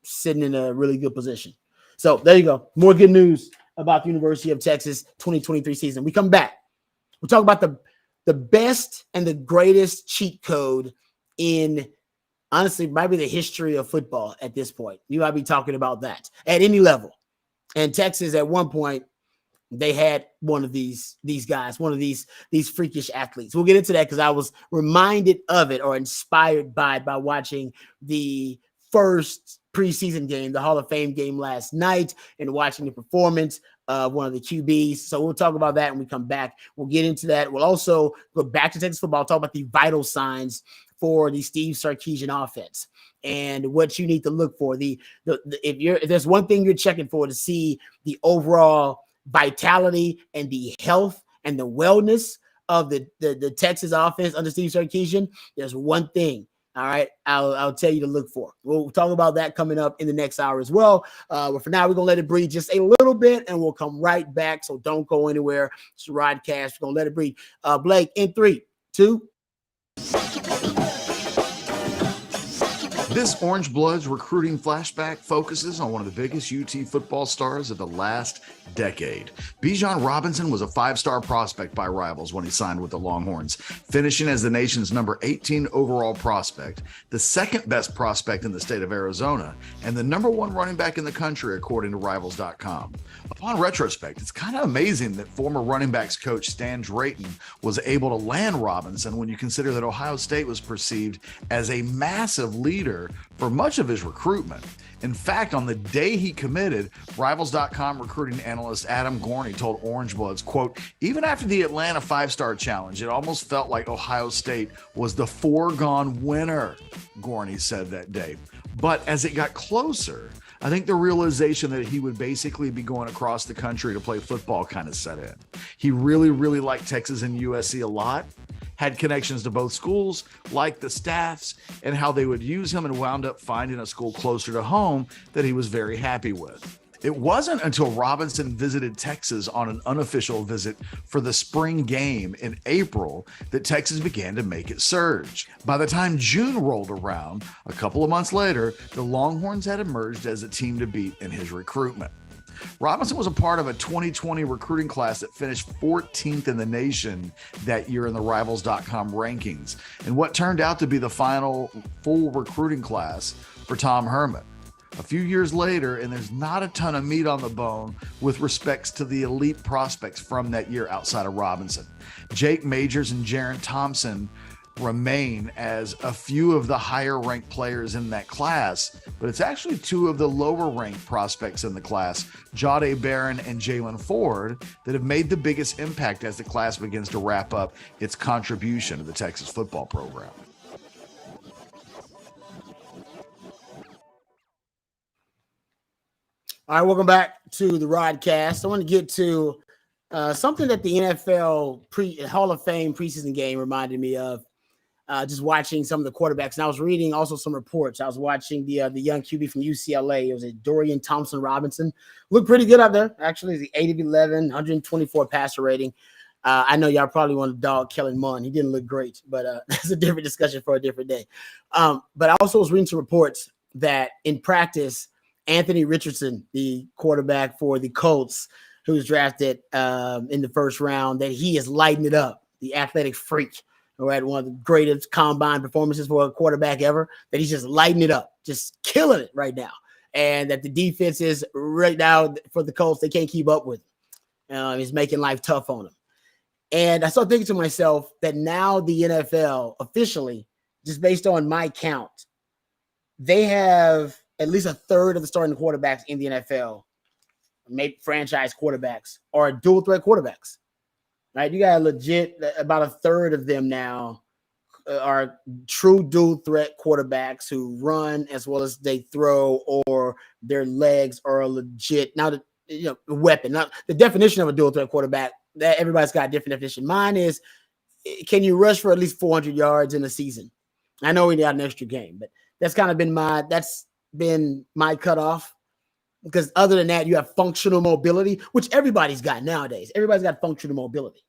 sitting in a really good position. So there you go. More good news about the University of Texas 2023 season. We come back. We'll talk about the best and the greatest cheat code in, honestly, might be the history of football at this point. You might be talking about that at any level. And Texas, at one point, they had one of these guys, one of these freakish athletes. We'll get into that because I was reminded of it or inspired by watching the first preseason game, the Hall of Fame game last night, and watching the performance of one of the QBs. So we'll talk about that when we come back. We'll get into that. We'll also go back to Texas football, talk about the vital signs for the Steve Sarkisian offense and what you need to look for. If there's one thing you're checking for to see the overall vitality and the health and the wellness of the Texas offense under Steve Sarkisian, there's one thing. All right, I'll tell you to look for. We'll talk about that coming up in the next hour as well. But for now, we're going to let it breathe just a little bit, and we'll come right back. So don't go anywhere. It's a Rodcast. We're going to let it breathe. Blake, in 3, 2. This Orangebloods recruiting flashback focuses on one of the biggest UT football stars of the last decade. Bijan Robinson was a 5-star prospect by Rivals when he signed with the Longhorns, finishing as the nation's number 18 overall prospect, the second best prospect in the state of Arizona, and the number 1 running back in the country, according to Rivals.com. Upon retrospect, it's kind of amazing that former running backs coach Stan Drayton was able to land Robinson when you consider that Ohio State was perceived as a massive leader for much of his recruitment. In fact, on the day he committed, Rivals.com recruiting analyst Adam Gorney told Orangebloods, quote, even after the Atlanta 5-star challenge, it almost felt like Ohio State was the foregone winner, Gorney said that day. But as it got closer, I think the realization that he would basically be going across the country to play football kind of set in. He really, really liked Texas and USC a lot, had connections to both schools, liked the staffs, and how they would use him, and wound up finding a school closer to home that he was very happy with. It wasn't until Robinson visited Texas on an unofficial visit for the spring game in April that Texas began to make it surge. By the time June rolled around, a couple of months later, the Longhorns had emerged as a team to beat in his recruitment. Robinson was a part of a 2020 recruiting class that finished 14th in the nation that year in the Rivals.com rankings, and what turned out to be the final full recruiting class for Tom Herman. A few years later, and there's not a ton of meat on the bone with respects to the elite prospects from that year outside of Robinson. Jake Majors and Jaron Thompson remain as a few of the higher ranked players in that class, but it's actually two of the lower ranked prospects in the class, Jahdae Barron and Jalen Ford, that have made the biggest impact as the class begins to wrap up its contribution to the Texas football program. All right, welcome back to the Rodcast. I want to get to something that the NFL Hall of Fame preseason game reminded me of. Just watching some of the quarterbacks, and I was reading also some reports. I was watching the young QB from UCLA. It was a Dorian Thompson-Robinson. Looked pretty good out there, actually. The 8 of 11, 124 passer rating. I know y'all probably want to dog Kellen Mond. He didn't look great, but that's a different discussion for a different day. But I also was reading some reports that in practice, Anthony Richardson, the quarterback for the Colts, who was drafted in the first round, that he is lighting it up, the athletic freak, who had one of the greatest combine performances for a quarterback ever, that he's just lighting it up, just killing it right now. And that the defense is right now for the Colts, they can't keep up with him. He's making life tough on them. And I started thinking to myself that now the NFL officially, just based on my count, they have at least a third of the starting quarterbacks in the NFL, maybe franchise quarterbacks, are dual threat quarterbacks. Right? You got legit about a third of them now are true dual threat quarterbacks who run as well as they throw, or their legs are a legit weapon. Now, the definition of a dual threat quarterback, that everybody's got a different definition. Mine is, can you rush for at least 400 yards in a season? I know we got an extra game, but that's kind of been my cutoff. Because other than that, you have functional mobility, which everybody's got nowadays. Everybody's got functional mobility.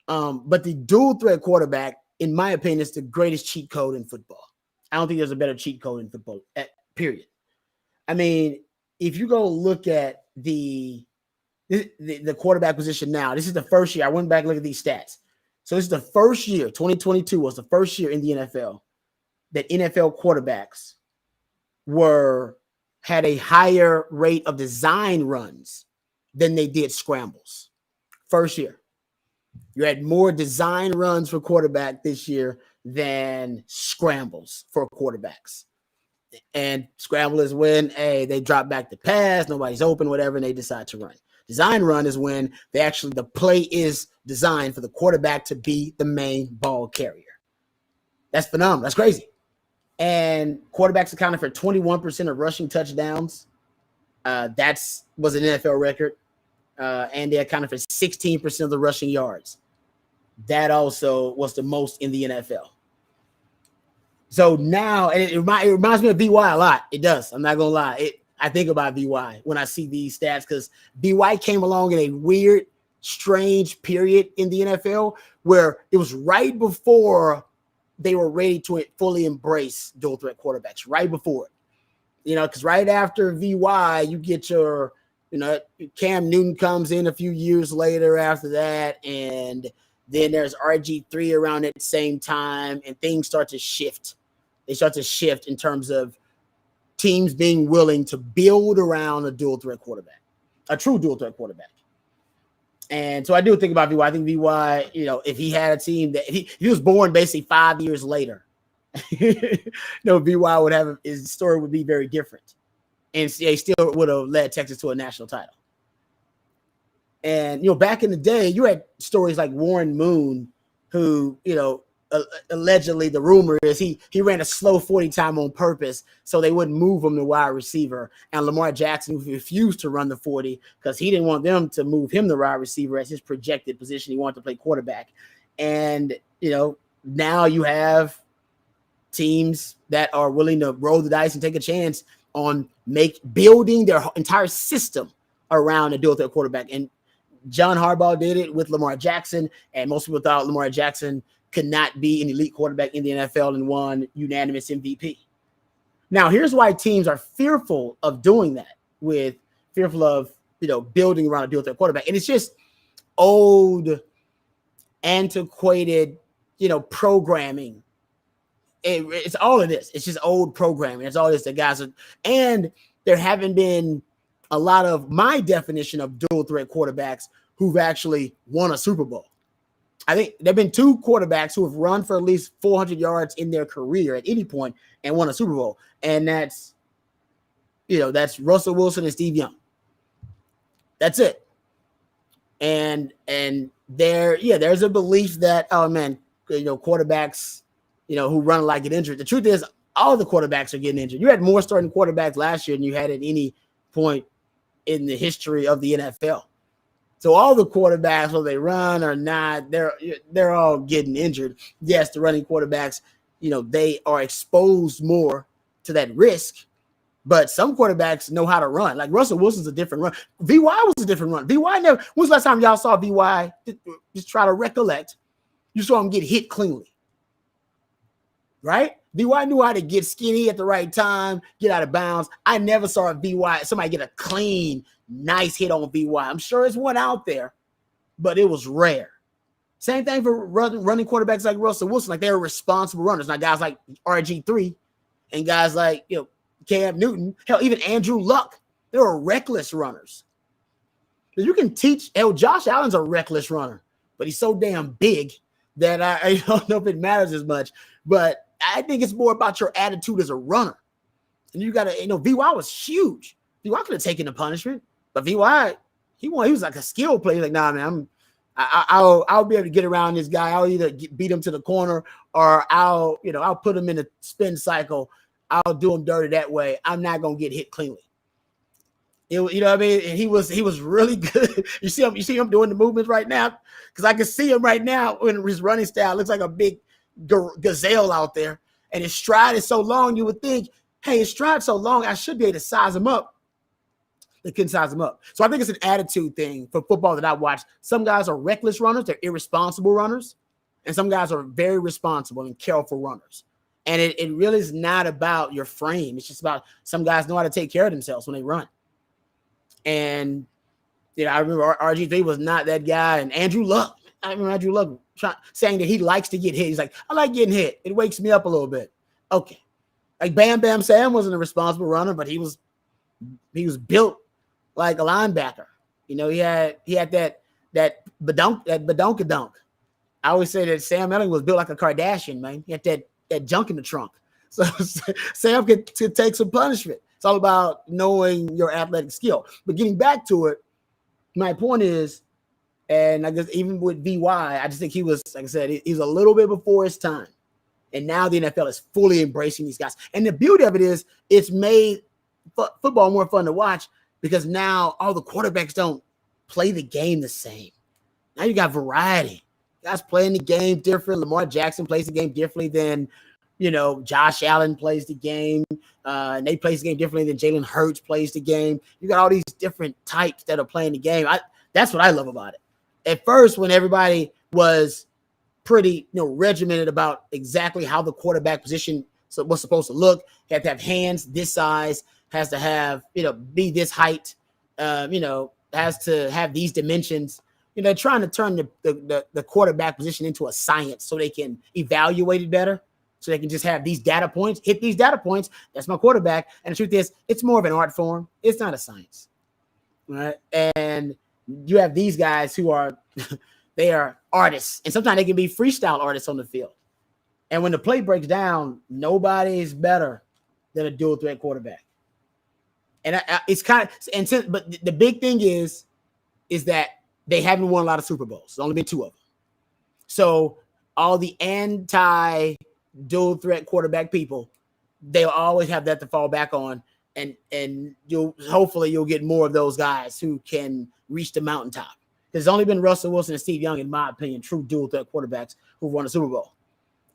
But the dual threat quarterback, in my opinion, is the greatest cheat code in football. I don't think there's a better cheat code in football, period. I mean, if you go look at the quarterback position now, this is the first year. I went back and looked at these stats. So this is the first year, 2022 was the first year in the NFL that NFL quarterbacks had a higher rate of design runs than they did scrambles. First year. You had more design runs for quarterback this year than scrambles for quarterbacks. And scramble is when, they drop back to pass, nobody's open, whatever, and they decide to run. Design run is when the play is designed for the quarterback to be the main ball carrier. That's phenomenal. That's crazy. And quarterbacks accounted for 21% of rushing touchdowns. That was an NFL record. And they accounted for 16% of the rushing yards. That also was the most in the NFL. So now, and it reminds me of BY a lot. It does. I'm not going to lie. I think about BY when I see these stats, because BY came along in a weird, strange period in the NFL where it was right before they were ready to fully embrace dual threat quarterbacks, right before it. Because right after VY, you get your, Cam Newton comes in a few years later after that, and then there's RG3 around at the same time, and things start to shift. They start to shift in terms of teams being willing to build around a dual threat quarterback, a true dual threat quarterback. And so I do think about VY. I think VY, if he had a team that he was born basically 5 years later, VY would have his story would be very different, and he still would have led Texas to a national title. And back in the day, you had stories like Warren Moon, who allegedly the rumor is he ran a slow 40 time on purpose so they wouldn't move him to wide receiver. And Lamar Jackson refused to run the 40 because he didn't want them to move him to wide receiver as his projected position. He wanted to play quarterback. And, now you have teams that are willing to roll the dice and take a chance on building their entire system around a dual threat quarterback. And John Harbaugh did it with Lamar Jackson, and most people thought Lamar Jackson could not be an elite quarterback in the NFL and won unanimous MVP. Now, here's why teams are fearful of doing that, fearful of building around a dual threat quarterback. And it's just old, antiquated, programming. It's all of this. It's just old programming. It's all this that guys are, and there haven't been a lot of my definition of dual threat quarterbacks who've actually won a Super Bowl. I think there have been 2 quarterbacks who have run for at least 400 yards in their career at any point and won a Super Bowl. And that's Russell Wilson and Steve Young. That's it. And there's a belief that, oh man, quarterbacks, who run like get injured. The truth is all the quarterbacks are getting injured. You had more starting quarterbacks last year than you had at any point in the history of the NFL. So all the quarterbacks, whether they run or not, they're all getting injured. Yes, the running quarterbacks, they are exposed more to that risk, but some quarterbacks know how to run. Like Russell Wilson's a different run. VY was a different run. VY never. When's the last time y'all saw VY? Just try to recollect. You saw him get hit cleanly, right? VY knew how to get skinny at the right time, get out of bounds. I never saw somebody get a clean, nice hit on VY. I'm sure it's one out there, but it was rare. Same thing for running quarterbacks like Russell Wilson. Like they're responsible runners. Now guys like RG3 and guys like Cam Newton, hell, even Andrew Luck, they were reckless runners. You can teach. Josh Allen's a reckless runner, but he's so damn big that I don't know if it matters as much. But I think it's more about your attitude as a runner. And you got to, VY was huge. VY could have taken the punishment, but VY, he was like a skill player. Like, nah, man, I'll be able to get around this guy. I'll either beat him to the corner or I'll put him in a spin cycle. I'll do him dirty that way. I'm not going to get hit cleanly. You know what I mean? And he was really good. You see him doing the movements right now? Because I can see him right now in his running style. Looks like a big gazelle out there. And his stride is so long, you would think, hey, his stride's so long, I should be able to size him up. They couldn't size him up. So I think it's an attitude thing for football that I watch. Some guys are reckless runners. They're irresponsible runners. And some guys are very responsible and careful runners. And it really is not about your frame. It's just about some guys know how to take care of themselves when they run. And, I remember RG3 was not that guy. And Andrew Luck, saying that he likes to get hit. He's like, I like getting hit. It wakes me up a little bit. Okay. Like Bam Bam Sam wasn't a responsible runner, but he was built like a linebacker. He had that badonkadonk. I always say that Sam Elling was built like a Kardashian, man. He had that junk in the trunk. So Sam could take some punishment. It's all about knowing your athletic skill. But getting back to it, my point is, and I guess even with VY, I just think he was, like I said, he's a little bit before his time. And now the NFL is fully embracing these guys. And the beauty of it is it's made football more fun to watch because now all the quarterbacks don't play the game the same. Now you got variety. Guys playing the game different. Lamar Jackson plays the game differently than, Josh Allen plays the game. And they play the game differently than Jalen Hurts plays the game. You got all these different types that are playing the game. That's what I love about it. At first, when everybody was pretty, regimented about exactly how the quarterback position was supposed to look, had to have hands this size, has to have, be this height, has to have these dimensions. They're trying to turn the quarterback position into a science so they can evaluate it better. So they can just have these data points, hit these data points. That's my quarterback. And the truth is, it's more of an art form. It's not a science. Right? And you have these guys who are, they are artists. And sometimes they can be freestyle artists on the field. And when the play breaks down, nobody's better than a dual threat quarterback. And it's kind of, but the big thing is that they haven't won a lot of Super Bowls. There's only been 2 of them. So all the anti-dual threat quarterback people, they'll always have that to fall back on. And you'll get more of those guys who can reach the mountaintop. There's only been Russell Wilson and Steve Young, in my opinion, true dual threat quarterbacks who won a Super Bowl.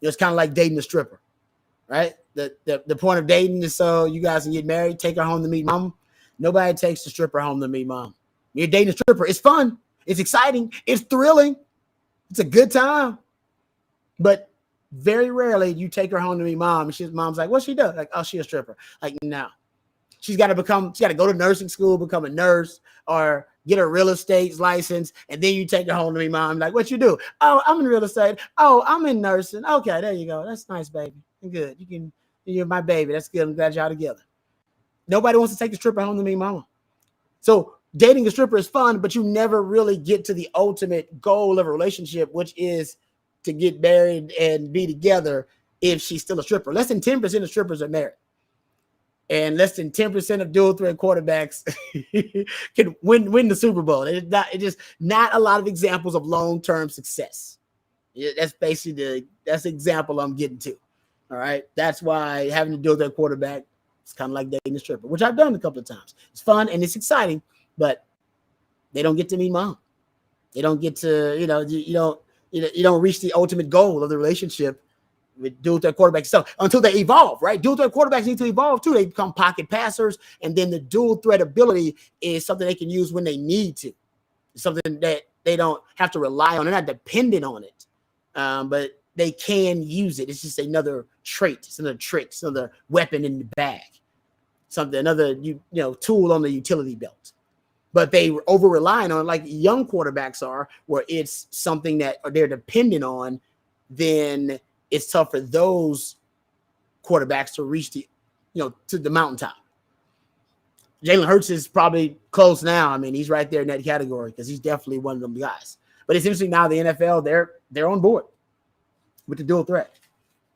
It's kind of like dating a stripper. right? The point of dating is so you guys can get married, take her home to meet mom. Nobody takes the stripper home to meet mom. You're dating a stripper. It's fun. It's exciting. It's thrilling. It's a good time. But very rarely you take her home to meet mom. And mom's like, what's she do? Like, oh, she's a stripper. Like, no. She's got to go to nursing school, become a nurse, or get a real estate license, and then you take her home to meet mom. Like, what you do? Oh, I'm in real estate. Oh, I'm in nursing. Okay, there you go. That's nice, baby. Good. You're my baby. That's good. I'm glad y'all together. Nobody wants to take the stripper home to meet mama. So dating a stripper is fun, but you never really get to the ultimate goal of a relationship, which is to get married and be together if she's still a stripper. Less than 10% of strippers are married. And less than 10% of dual threat quarterbacks can win the Super Bowl. It's just not a lot of examples of long-term success. That's basically that's the example I'm getting to. All right. That's why having to dual threat quarterback is kind of like dating a stripper, which I've done a couple of times. It's fun and it's exciting, but they don't get to meet mom. They don't get to, you don't reach the ultimate goal of the relationship with dual threat quarterbacks. So until they evolve, right? Dual threat quarterbacks need to evolve too. They become pocket passers, and then the dual threat ability is something they can use when they need to. It's something that they don't have to rely on. They're not dependent on it, but they can use it. It's just another trait. It's another trick. It's another weapon in the bag. Another tool on the utility belt. But they over relying on it like young quarterbacks are, where it's something that they're dependent on. Then it's tough for those quarterbacks to reach to the mountaintop. Jalen Hurts is probably close now. I mean, he's right there in that category because he's definitely one of them guys. But it's interesting now the NFL, they're on board with the dual threat.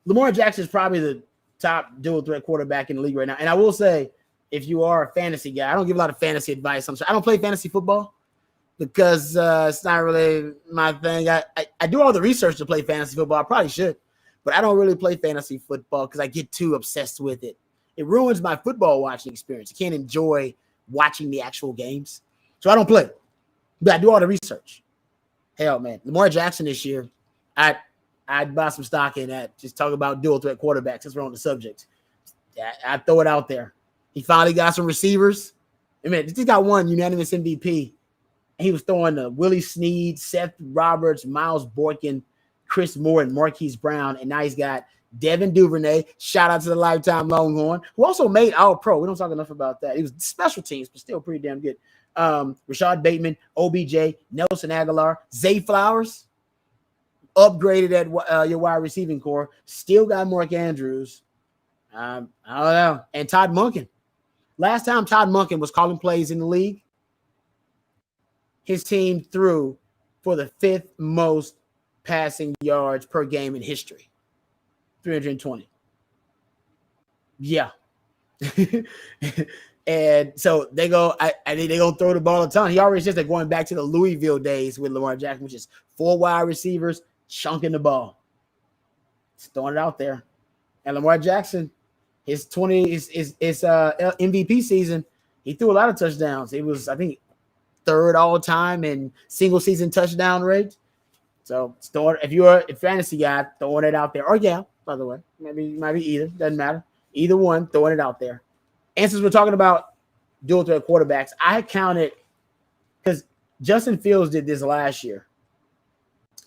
Lamar Jackson is probably the top dual threat quarterback in the league right now. And I will say, if you are a fantasy guy, I don't give a lot of fantasy advice. I don't play fantasy football because it's not really my thing. I do all the research to play fantasy football. I probably should. But I don't really play fantasy football because I get too obsessed with it. It ruins my football watching experience. I can't enjoy watching the actual games. So I don't play. But I do all the research. Hell, man. Lamar Jackson this year, I'd buy some stock in that. Just talk about dual threat quarterbacks since we're on the subject. I'd throw it out there. He finally got some receivers. I mean, he got one unanimous MVP. And he was throwing to Willie Snead, Seth Roberts, Miles Boykin, Chris Moore, and Marquise Brown, and now he's got Devin Duvernay. Shout out to the lifetime Longhorn, who also made All-Pro. We don't talk enough about that. He was special teams, but still pretty damn good. Rashad Bateman, OBJ, Nelson Aguilar, Zay Flowers, upgraded at your wide receiving core. Still got Mark Andrews. I don't know. And Todd Monken. Last time Todd Monken was calling plays in the league, his team threw for the 5th most passing yards per game in history. 320. Yeah. And so they go, I think they're going to throw the ball a ton. He already says they're going back to the Louisville days with Lamar Jackson, which is 4 wide receivers chunking the ball. Just throwing it out there. And Lamar Jackson, his MVP season, he threw a lot of touchdowns. He was, I think, 3rd all time in single season touchdown rate. So if you're a fantasy guy, throwing it out there. Or by the way, maybe either. Doesn't matter. Either one, throwing it out there. And since we're talking about dual threat quarterbacks, I counted because Justin Fields did this last year.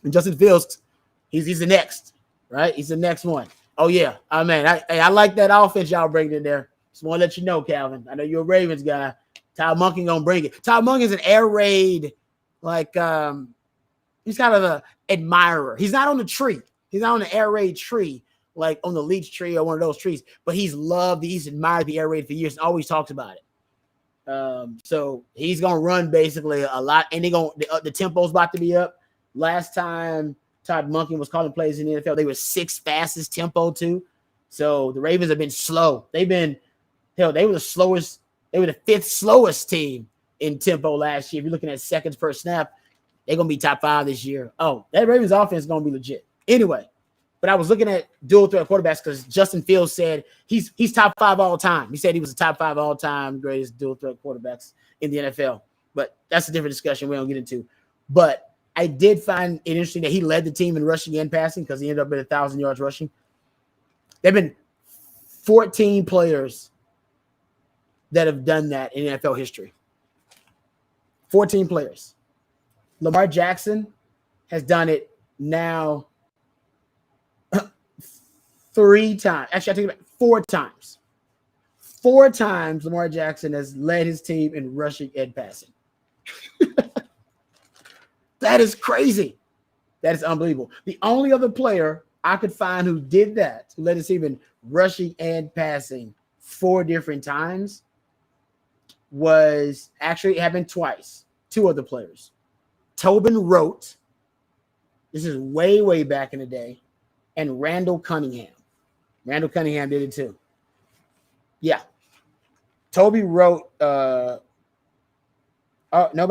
And Justin Fields, he's the next, right? He's the next one. Oh, yeah. I mean, I like that offense y'all bringing in there. Just want to let you know, Calvin. I know you're a Ravens guy. Todd Monken going to bring it. Todd Monken's an air raid, like he's kind of an admirer. He's not on the tree. He's not on the air raid tree, like on the Leech tree or one of those trees. But he's admired the air raid for years and always talks about it. So he's going to run basically a lot. And the tempo's about to be up. Last time Todd Monken was calling plays in the NFL, they were 6th fastest tempo too. So the Ravens have been slow. They were the slowest. They were the 5th slowest team in tempo last year. If you're looking at seconds per snap, they're going to be top 5 this year. Oh, that Ravens offense is going to be legit. Anyway, but I was looking at dual threat quarterbacks because Justin Fields said he's top 5 all time. He said he was the top 5 all time greatest dual threat quarterbacks in the NFL. But that's a different discussion we don't get into. But I did find it interesting that he led the team in rushing and passing because he ended up with 1,000 yards rushing. They've been 14 players that have done that in NFL history. 14 players. Lamar Jackson has done it now 3 times. Actually, I take it back 4 times. 4 times Lamar Jackson has led his team in rushing and passing. That is crazy. That is unbelievable. The only other player I could find who did that, who led his team in rushing and passing 4 different times, was actually, it happened twice. 2 other players. Tobin Rote, this is way, way back in the day, and Randall Cunningham. Randall Cunningham did it too. Yeah. Toby wrote, nobody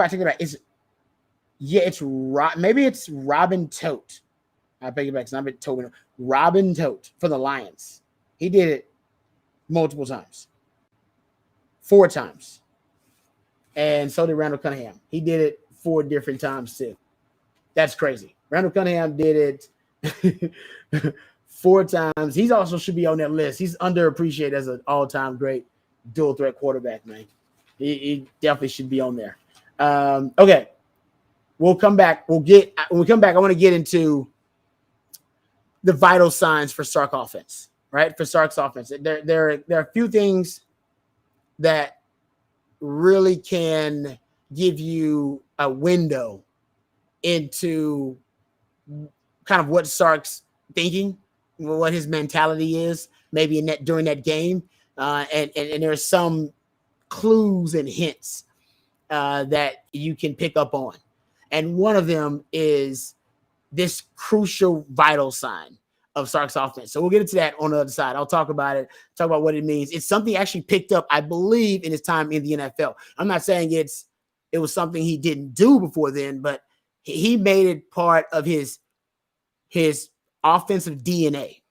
take it back. Maybe it's Robin Tote. I take it back. It's not Tobin. Robin Tote for the Lions. He did it multiple times. 4 times. And so did Randall Cunningham. He did it 4 different times too. That's crazy. Randall Cunningham did it 4 times. He also should be on that list. He's underappreciated as an all-time great dual threat quarterback, man. He definitely should be on there. Okay. We'll come back. When we come back, I want to get into the vital signs for Sark offense, right? For Sark's offense. There are a few things that really can give you a window into kind of what Sark's thinking, what his mentality is, maybe during that game. And there's some clues and hints that you can pick up on. And one of them is this crucial vital sign of Sark's offense. So we'll get into that on the other side. I'll talk about it, talk about what it means. It's something he actually picked up, I believe, in his time in the NFL. I'm not saying it was something he didn't do before then, but he made it part of his offensive DNA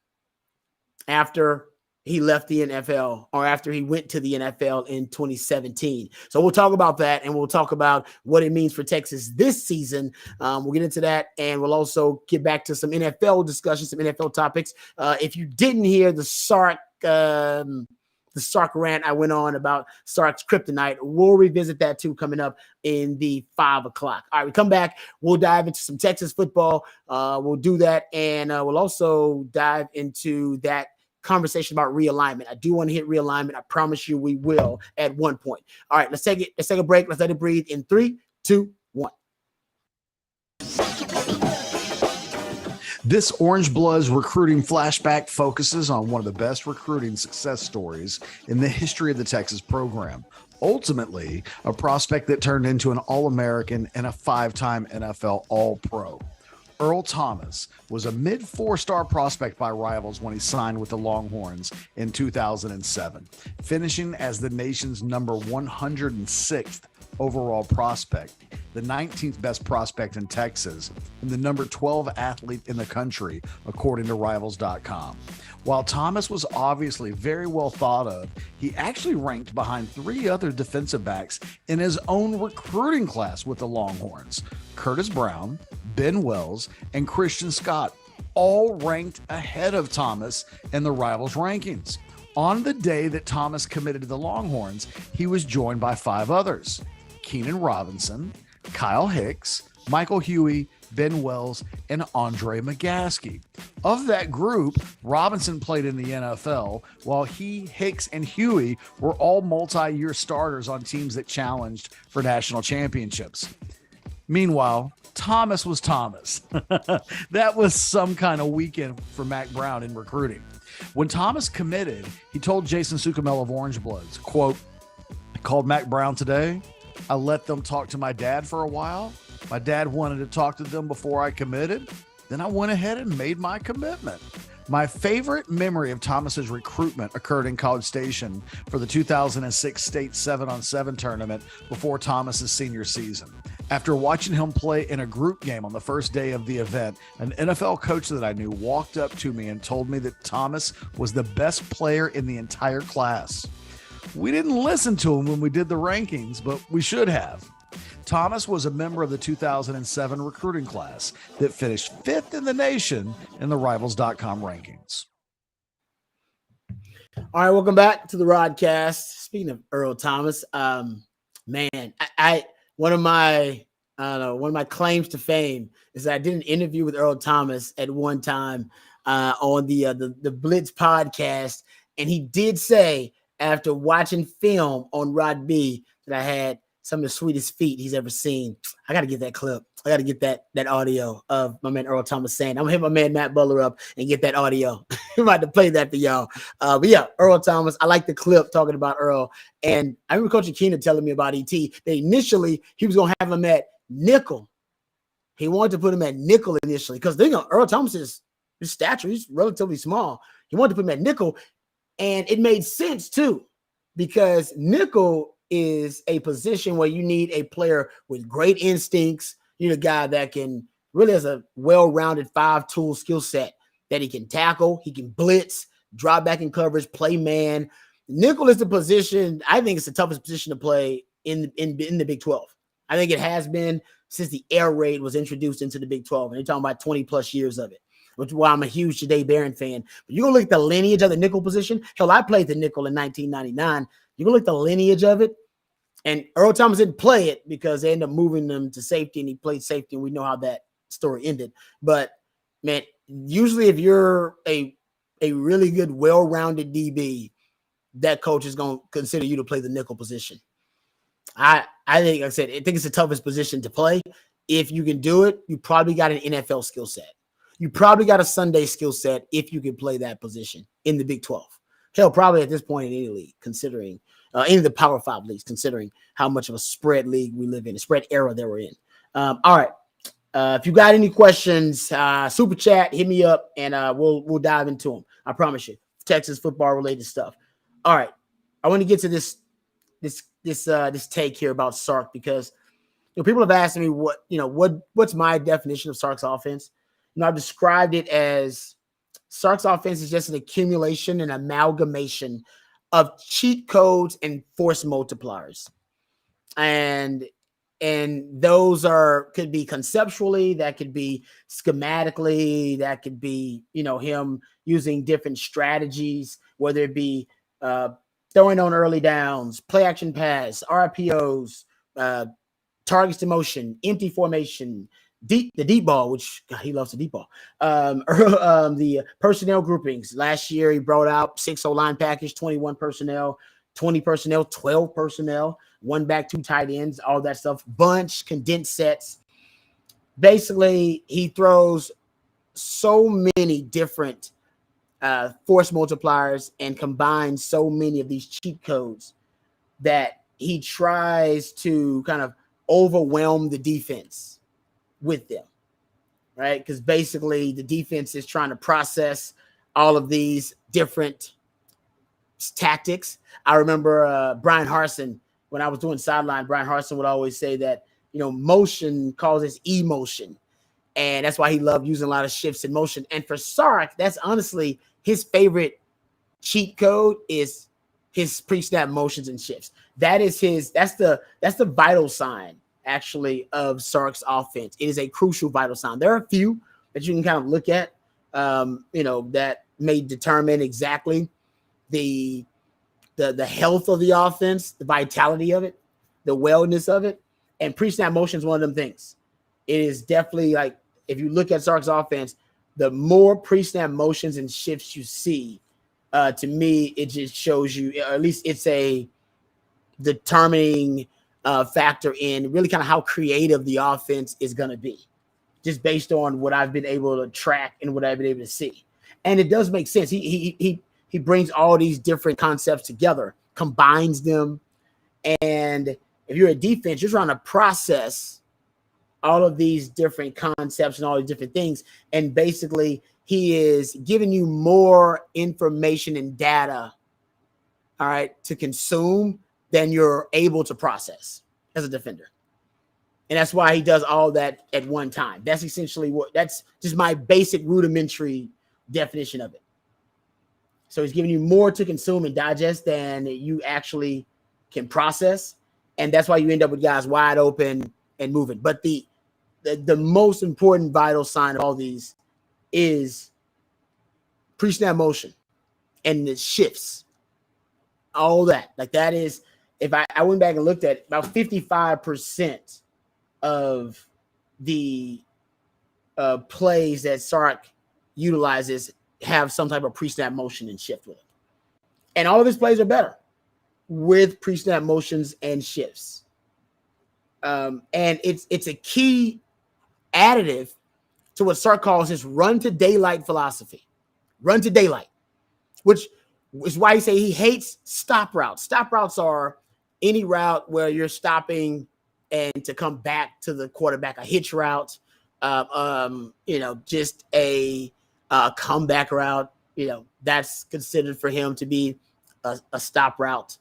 after he left the NFL, or after he went to the NFL in 2017. So we'll talk about that, and we'll talk about what it means for Texas this season. We'll get into that, and we'll also get back to some NFL discussion, some NFL topics. If you didn't hear the Sark rant I went on about Sark's Kryptonite, we'll revisit that too coming up in the 5 o'clock. All right, we come back. We'll dive into some Texas football. We'll do that, and we'll also dive into that conversation about realignment. I do want to hit realignment. I promise you we will at one point. All right, let's take a break. Let's let it breathe in 3, 2, 1. This Orangebloods recruiting flashback focuses on one of the best recruiting success stories in the history of the Texas program. Ultimately, a prospect that turned into an All-American and a 5-time NFL All-Pro. Earl Thomas was a mid-4-star prospect by rivals when he signed with the Longhorns in 2007, finishing as the nation's number 106th overall prospect, the 19th best prospect in Texas, and the number 12 athlete in the country, according to Rivals.com. While Thomas was obviously very well thought of, he actually ranked behind 3 other defensive backs in his own recruiting class with the Longhorns: Curtis Brown, Ben Wells, and Christian Scott, all ranked ahead of Thomas in the Rivals rankings. On the day that Thomas committed to the Longhorns, he was joined by 5 others: Keenan Robinson, Kyle Hicks, Michael Huey, Ben Wells, and Andre McGaskey. Of that group, Robinson played in the NFL, while he, Hicks, and Huey were all multi-year starters on teams that challenged for national championships. Meanwhile, Thomas was Thomas. That was some kind of weekend for Mac Brown in recruiting. When Thomas committed, he told Jason Sucamel of Orangebloods, quote, "I called Mac Brown today. I let them talk to my dad for a while. My dad wanted to talk to them before I committed. Then I went ahead and made my commitment." My favorite memory of Thomas's recruitment occurred in College Station for the 2006 state 7-on-7 tournament before Thomas's senior season. After watching him play in a group game on the first day of the event, an NFL coach that I knew walked up to me and told me that Thomas was the best player in the entire class. We didn't listen to him when we did the rankings, but we should have. Thomas was a member of the 2007 recruiting class that finished 5th in the nation in the Rivals.com rankings. All right, welcome back to the Rodcast. Speaking of Earl Thomas, man, I one of my I don't know, one of my claims to fame is that I did an interview with Earl Thomas at one time on the Blitz podcast, and he did say after watching film on Rod B that I had some of the sweetest feet he's ever seen. I got to get that clip. I got to get that audio of my man Earl Thomas saying. I'm gonna hit my man Matt Butler up and get that audio. I'm about to play that for y'all. But yeah, Earl Thomas. I like the clip talking about Earl. And I remember Coach Akina telling me about ET that initially he was gonna have him at nickel. He wanted to put him at nickel initially because Earl Thomas is his stature, he's relatively small. He wanted to put him at nickel, and it made sense too, because nickel is a position where you need a player with great instincts. You need a guy that can really has a well-rounded 5-tool skill set that he can tackle, he can blitz, drop back in coverage, play man. Nickel is the position, I think it's the toughest position to play in the Big 12. I think it has been since the air raid was introduced into the Big 12. And you're talking about 20 plus years of it, which is why I'm a huge Jadae Barron fan. But you're going to look at the lineage of the nickel position. Hell, I played the nickel in 1999. You're going to look at the lineage of it. And Earl Thomas didn't play it because they ended up moving them to safety, and he played safety, and we know how that story ended. But, man, usually if you're a really good, well-rounded DB, that coach is going to consider you to play the nickel position. I think, like I said, I think it's the toughest position to play. If you can do it, you probably got an NFL skill set. You probably got a Sunday skill set if you can play that position in the Big 12. Hell, probably at this point in any league, considering any of the Power 5 leagues, considering how much of a spread league we live in, a spread era that we're in. All right. If you got any questions, super chat, hit me up, and we'll dive into them. I promise you, Texas football related stuff. All right, I want to get to this take here about Sark, because people have asked me what's my definition of Sark's offense. I've described it as Sark's offense is just an accumulation and amalgamation of cheat codes and force multipliers, and those could be conceptually, that could be schematically, that could be him using different strategies, whether it be throwing on early downs, play action pass, RPOs, targets to motion, empty formation, the deep ball, which God, he loves the deep ball. The personnel groupings. Last year he brought out 6 O-line package, 21 personnel, 20 personnel, 12 personnel, 1 back, 2 tight ends, all that stuff, bunch, condensed sets. Basically, he throws so many different force multipliers and combines so many of these cheat codes that he tries to kind of overwhelm the defense with them, right? Because basically the defense is trying to process all of these different tactics. I remember Brian Harsin, when I was doing sideline, Brian Harsin would always say that, motion causes emotion. And that's why he loved using a lot of shifts in motion. And for Sark, that's honestly his favorite cheat code is his pre-snap motions and shifts. That's the vital sign, actually, of Sark's offense. It is a crucial vital sign. There are a few that you can kind of look at, that may determine exactly the health of the offense, the vitality of it, the wellness of it. And pre-snap motion is one of them things. It is definitely, like, if you look at Sark's offense, the more pre-snap motions and shifts you see, to me, it just shows you, or at least it's a determining factor in really kind of how creative the offense is going to be, just based on what I've been able to track and what I've been able to see. And it does make sense. He brings all these different concepts together, combines them. And if you're a defense, you're trying to process all of these different concepts and all these different things. And basically, he is giving you more information and data, all right, to consume than you're able to process as a defender. And that's why he does all that at one time. That's essentially that's just my basic rudimentary definition of it. So he's giving you more to consume and digest than you actually can process. And that's why you end up with guys wide open and moving. But the most important vital sign of all these is pre-snap motion and the shifts. all that. Like that is, if I went back and looked at about 55% of the plays that Sark utilizes have some type of pre-snap motion and shift with it. And all of his plays are better with pre-snap motions and shifts. And it's a key additive to what Sark calls his run to daylight philosophy. Run to daylight, which is why he say he hates stop routes. Stop routes are any route where you're stopping and to come back to the quarterback, a hitch route, just a comeback route. That's considered for him to be a stop route.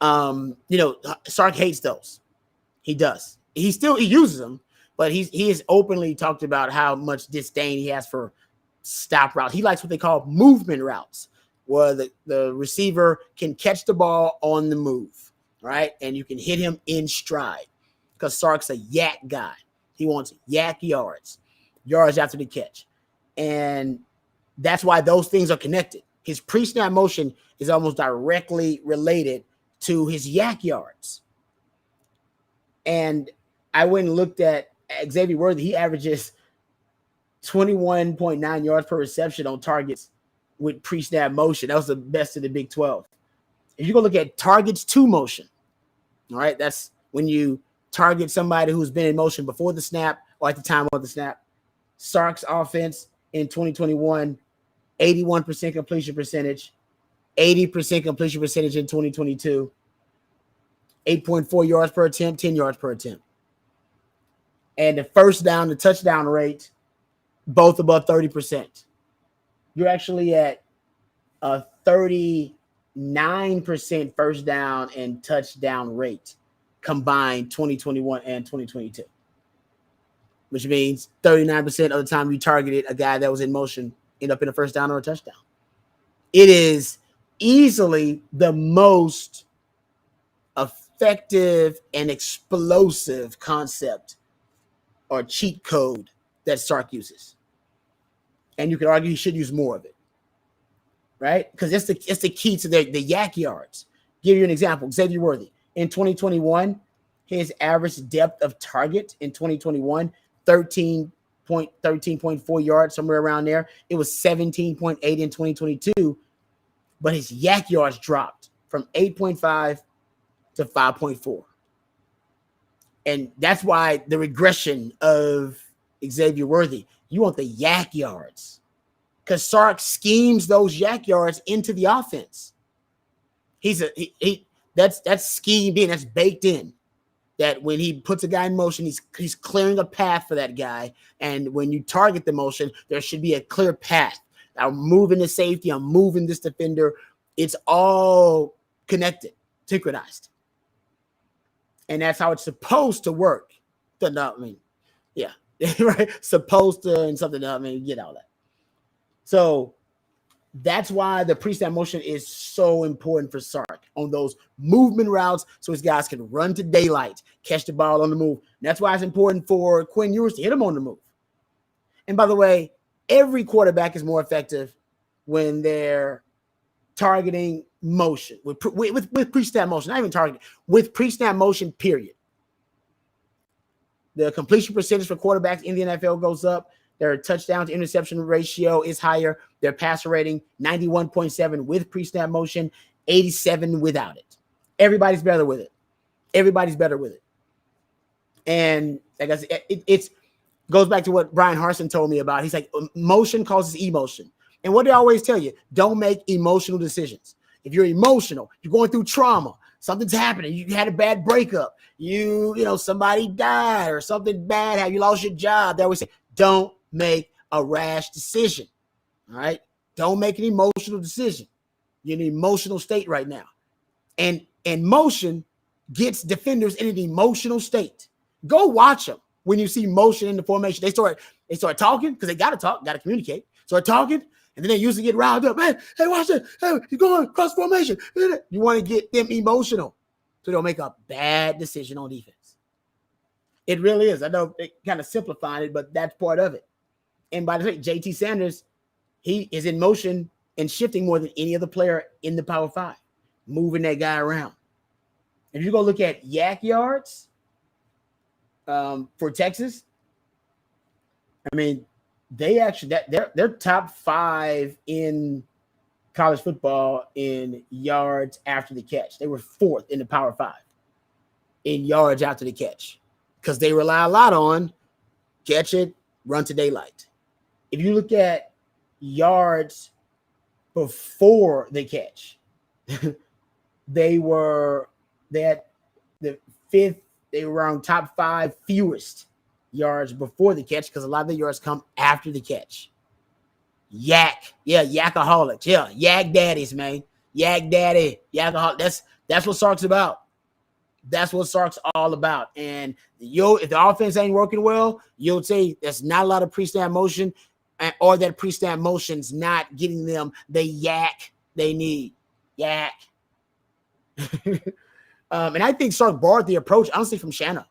Sark hates those. He does. He uses them, but he has openly talked about how much disdain he has for stop route. He likes what they call movement routes, where the receiver can catch the ball on the move, right? And you can hit him in stride, because Sark's a yak guy. He wants yak yards after the catch. And that's why those things are connected. His pre-snap motion is almost directly related to his yak yards. And I went and looked at Xavier Worthy. He averages 21.9 yards per reception on targets with pre-snap motion. That was the best of the Big 12. If you go look at targets to motion, all right, that's when you target somebody who's been in motion before the snap or at the time of the snap. Sark's offense in 2021, 81% completion percentage, 80% completion percentage in 2022, 8.4 yards per attempt, 10 yards per attempt. And the first down, the touchdown rate, both above 30%. You're actually at a 39% first down and touchdown rate combined 2021 and 2022, which means 39% of the time you targeted a guy that was in motion end up in a first down or a touchdown. It is easily the most effective and explosive concept or cheat code that Sark uses. And you could argue he should use more of it, right? Because it's the key to the yak yards. Give you an example, Xavier Worthy. In 2021, his average depth of target in 2021, 13.4 yards, somewhere around there. It was 17.8 in 2022, but his yak yards dropped from 8.5 to 5.4. And that's why the regression of Xavier Worthy, you want the yak yards, because Sark schemes those yak yards into the offense. That's schemed in, that's baked in. That when he puts a guy in motion, he's clearing a path for that guy. And when you target the motion, there should be a clear path. I'm moving the safety, I'm moving this defender. It's all connected, synchronized. And that's how it's supposed to work. Right? Supposed to and something else. Get all that. So that's why the pre-snap motion is so important for Sark on those movement routes, so his guys can run to daylight, catch the ball on the move. And that's why it's important for Quinn Ewers to hit him on the move. And by the way, every quarterback is more effective when they're targeting motion with pre-snap motion, not even targeting, with pre-snap motion, period. The completion percentage for quarterbacks in the NFL goes up. Their touchdown to interception ratio is higher. Their passer rating, 91.7 with pre-snap motion, 87 without it. Everybody's better with it. And like I said, it goes back to what Brian Harsin told me about. He's like, motion causes emotion. And what they always tell you, don't make emotional decisions. If you're emotional, you're going through trauma, something's happening, you had a bad breakup, somebody died or something bad, you lost your job. They always say, don't make a rash decision. All right. Don't make an emotional decision. You're in an emotional state right now. And motion gets defenders in an emotional state. Go watch them when you see motion in the formation. They start talking because they got to communicate. Start talking, and then they usually get riled up. Hey, watch it. Hey, you're going cross formation. You want to get them emotional so they'll make a bad decision on defense. It really is. I know it kind of simplified it, but that's part of it. And by the way, JT Sanders, he is in motion and shifting more than any other player in the Power Five. moving that guy around. If you go look at yak yards for Texas, I mean, they actually they're top 5 in college football in yards after the catch. They were 4th in the Power 5 in yards after the catch because they rely a lot on catch it, run to daylight. If you look at yards before the catch, they had the 5th. They were around top 5 fewest yards before the catch because a lot of the yards come after the catch. Yak, yeah, yakaholics, yeah, yak daddies, man, yak daddy, yakaholic. That's what Sark's about. That's what Sark's all about. And if the offense ain't working well, you'll say there's not a lot of pre-snap motion, or that pre-snap motion's not getting them the yak they need. Yak. And I think Sark borrowed the approach, honestly, from Shano.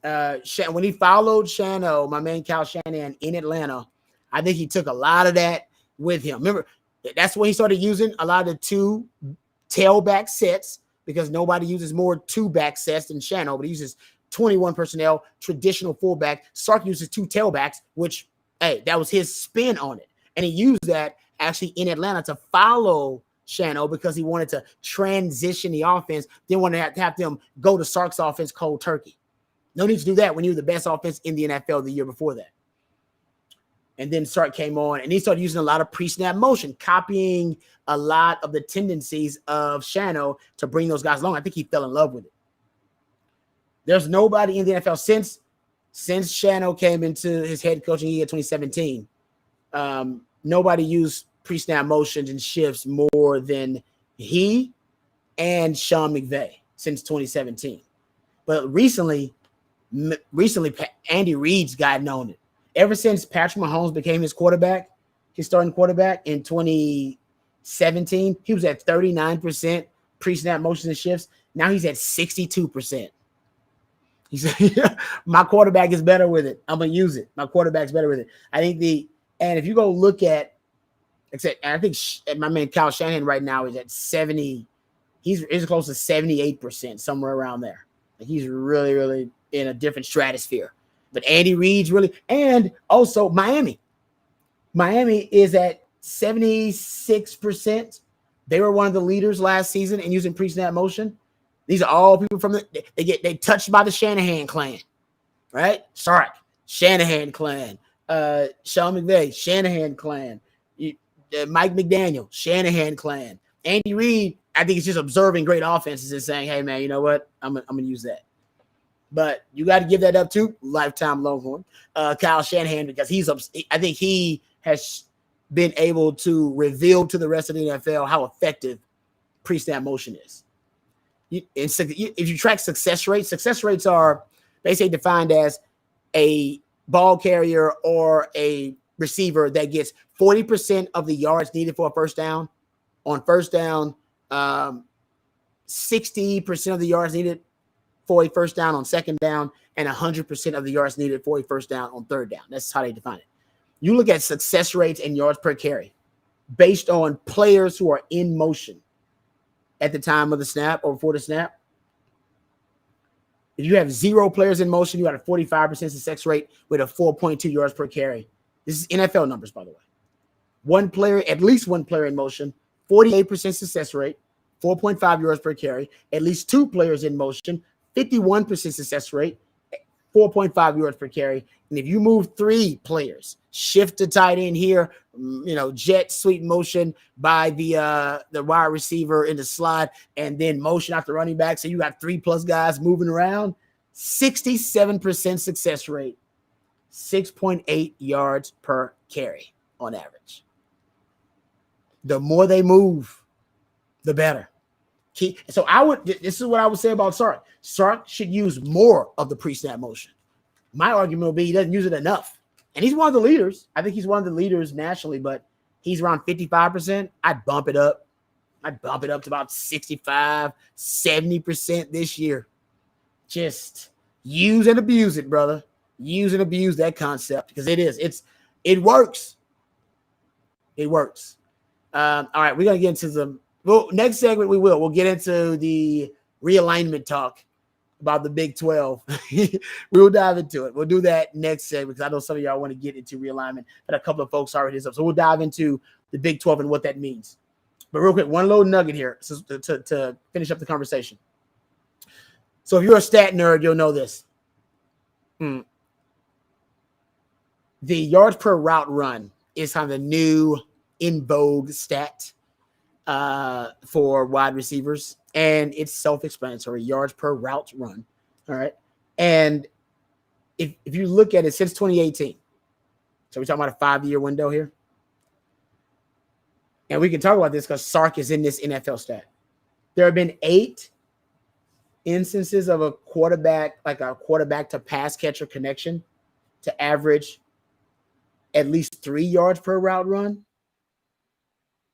When he followed Shano, my man Cal Shanahan in Atlanta, I think he took a lot of that with him. Remember, that's when he started using a lot of the 2 tailback sets because nobody uses more 2-back sets than Shano, but he uses 21 personnel, traditional fullback. Sark uses 2 tailbacks, which, hey, that was his spin on it. And he used that actually in Atlanta to follow Shano because he wanted to transition the offense. Didn't want to have them go to Sark's offense cold turkey. No need to do that when you were the best offense in the NFL the year before that. And then Sark came on, and he started using a lot of pre-snap motion, copying a lot of the tendencies of Shano to bring those guys along. I think he fell in love with it. There's nobody in the NFL since Shano came into his head coaching year 2017. Nobody used pre-snap motions and shifts more than he and Sean McVay since 2017. But recently, Andy Reid's gotten on it. Ever since Patrick Mahomes became his starting quarterback in 2017, he was at 39% pre-snap motions and shifts. Now he's at 62%. He said, my quarterback is better with it. I'm going to use it. My quarterback's better with it. I think and if you go look at, I think my man Kyle Shanahan right now is at 70. He's close to 78%, somewhere around there. Like he's really, really in a different stratosphere. But Andy Reid's really, and also Miami. Miami is at 76%. They were one of the leaders last season in using pre-snap motion. These are all people from they touched by the Shanahan clan, right? Sark, Shanahan clan, Sean McVay, Shanahan clan, Mike McDaniel, Shanahan clan. Andy Reid, I think it's just observing great offenses and saying, hey man, you know what? I'm gonna use that. But you got to give that up to lifetime Longhorn, Kyle Shanahan, because I think he has been able to reveal to the rest of the NFL how effective pre-snap motion is. If you track success rates are basically defined as a ball carrier or a receiver that gets 40% of the yards needed for a first down. On first down, 60% of the yards needed for a first down on second down, and 100% of the yards needed for a first down on third down. That's how they define it. You look at success rates and yards per carry based on players who are in motion at the time of the snap or before the snap. If you have 0 players in motion, you got a 45% success rate with a 4.2 yards per carry. This is NFL numbers, by the way. At least one player in motion, 48% success rate, 4.5 yards per carry. At least 2 players in motion, 51% success rate, 4.5 yards per carry. And if you move 3 players, shift to tight end here, jet sweep motion by the wide receiver in the slot, and then motion out the running back. So you got 3+ guys moving around, 67% success rate, 6.8 yards per carry on average. The more they move, the better. So this is what I would say about Sark. Sark should use more of the pre-snap motion. My argument will be he doesn't use it enough. And he's one of the leaders. I think he's one of the leaders nationally, but he's around 55%. I'd bump it up. I'd bump it up to about 65, 70% this year. Just use and abuse it, brother. Use and abuse that concept because it works. It works. All right, we're gonna get into Well, next segment we'll get into the realignment talk about the Big 12. We'll dive into it. We'll do that next segment because I know some of y'all want to get into realignment, but a couple of folks already hit this up. So we'll dive into the Big 12 and what that means. But real quick, one little nugget here to finish up the conversation. So if you're a stat nerd, you'll know this. The yards per route run is kind of the new in vogue stat for wide receivers, and it's self-explanatory. Yards per route run. All right. And if you look at it since 2018, so we're talking about a 5-year window here. And we can talk about this because Sark is in this NFL stat. There have been 8 instances of a quarterback to pass catcher connection to average at least 3 yards per route run.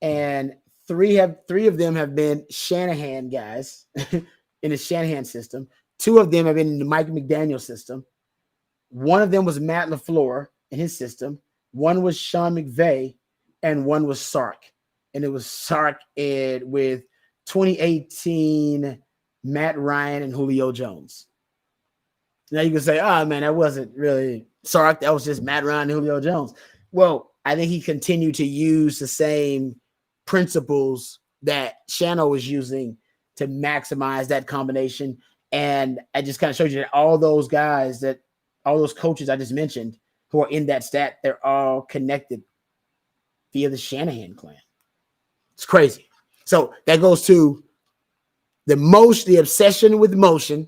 And three of them have been Shanahan guys in the Shanahan system. 2 of them have been in the Mike McDaniel system. 1 of them was Matt LaFleur in his system. 1 was Sean McVay, and 1 was Sark. And it was Sark with 2018 Matt Ryan and Julio Jones. Now you can say, oh, man, that wasn't really Sark. That was just Matt Ryan and Julio Jones. Well, I think he continued to use the same principles that Shano was using to maximize that combination. And I just kind of showed you that all those coaches I just mentioned who are in that stat, they're all connected via the Shanahan clan. It's crazy. So that goes to the obsession with motion,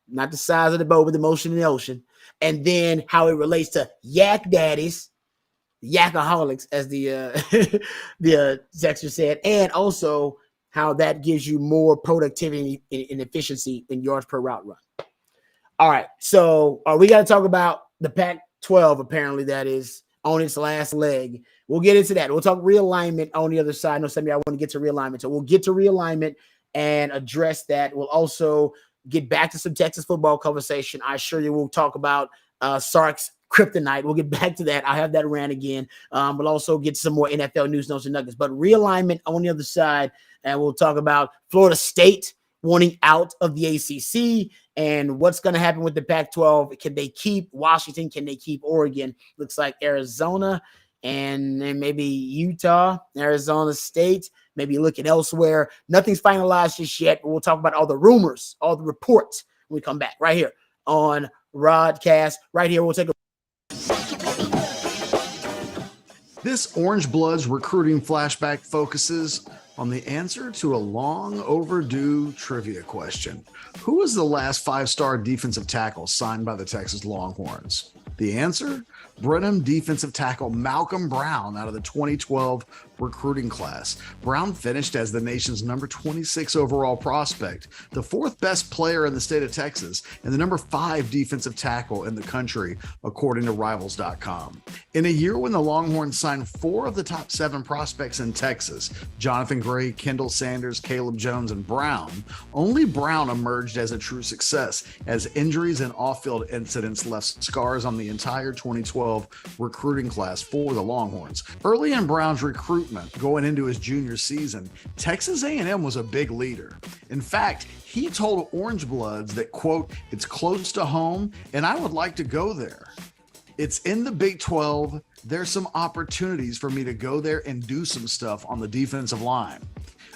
not the size of the boat, but the motion in the ocean. And then how it relates to yak daddies, yakaholics, as the texture said, and also how that gives you more productivity and efficiency in yards per route run. All right, so we got to talk about the Pac-12, apparently, that is on its last leg. We'll get into that. We'll talk realignment on the other side. I know some of y'all want to get to realignment, so we'll get to realignment and address that. We'll also get back to some Texas football conversation. I assure you we'll talk about Sark's Kryptonite. We'll get back to that. I'll have that rant again. We'll also get some more NFL news, notes, and nuggets. But realignment on the other side, and we'll talk about Florida State wanting out of the ACC and what's going to happen with the Pac-12. Can they keep Washington? Can they keep Oregon? Looks like Arizona and then maybe Utah, Arizona State, maybe looking elsewhere. Nothing's finalized just yet, but we'll talk about all the rumors, all the reports when we come back right here on Rodcast. Right here, we'll take a This Orangebloods recruiting flashback focuses on the answer to a long overdue trivia question. Who was the last 5-star defensive tackle signed by the Texas Longhorns? The answer? Brenham defensive tackle Malcolm Brown out of the 2012 recruiting class. Brown finished as the nation's number 26 overall prospect, the 4th best player in the state of Texas, and the number 5 defensive tackle in the country, according to Rivals.com. In a year when the Longhorns signed 4 of the top 7 prospects in Texas, Jonathan Gray, Kendall Sanders, Caleb Jones, and Brown, only Brown emerged as a true success, as injuries and off-field incidents left scars on the entire 2012 recruiting class for the Longhorns. Early in Brown's recruitment, going into his junior season, Texas A&M was a big leader. In fact, he told Orangebloods that, quote, "It's close to home and I would like to go there. It's in the Big 12. There's some opportunities for me to go there and do some stuff on the defensive line."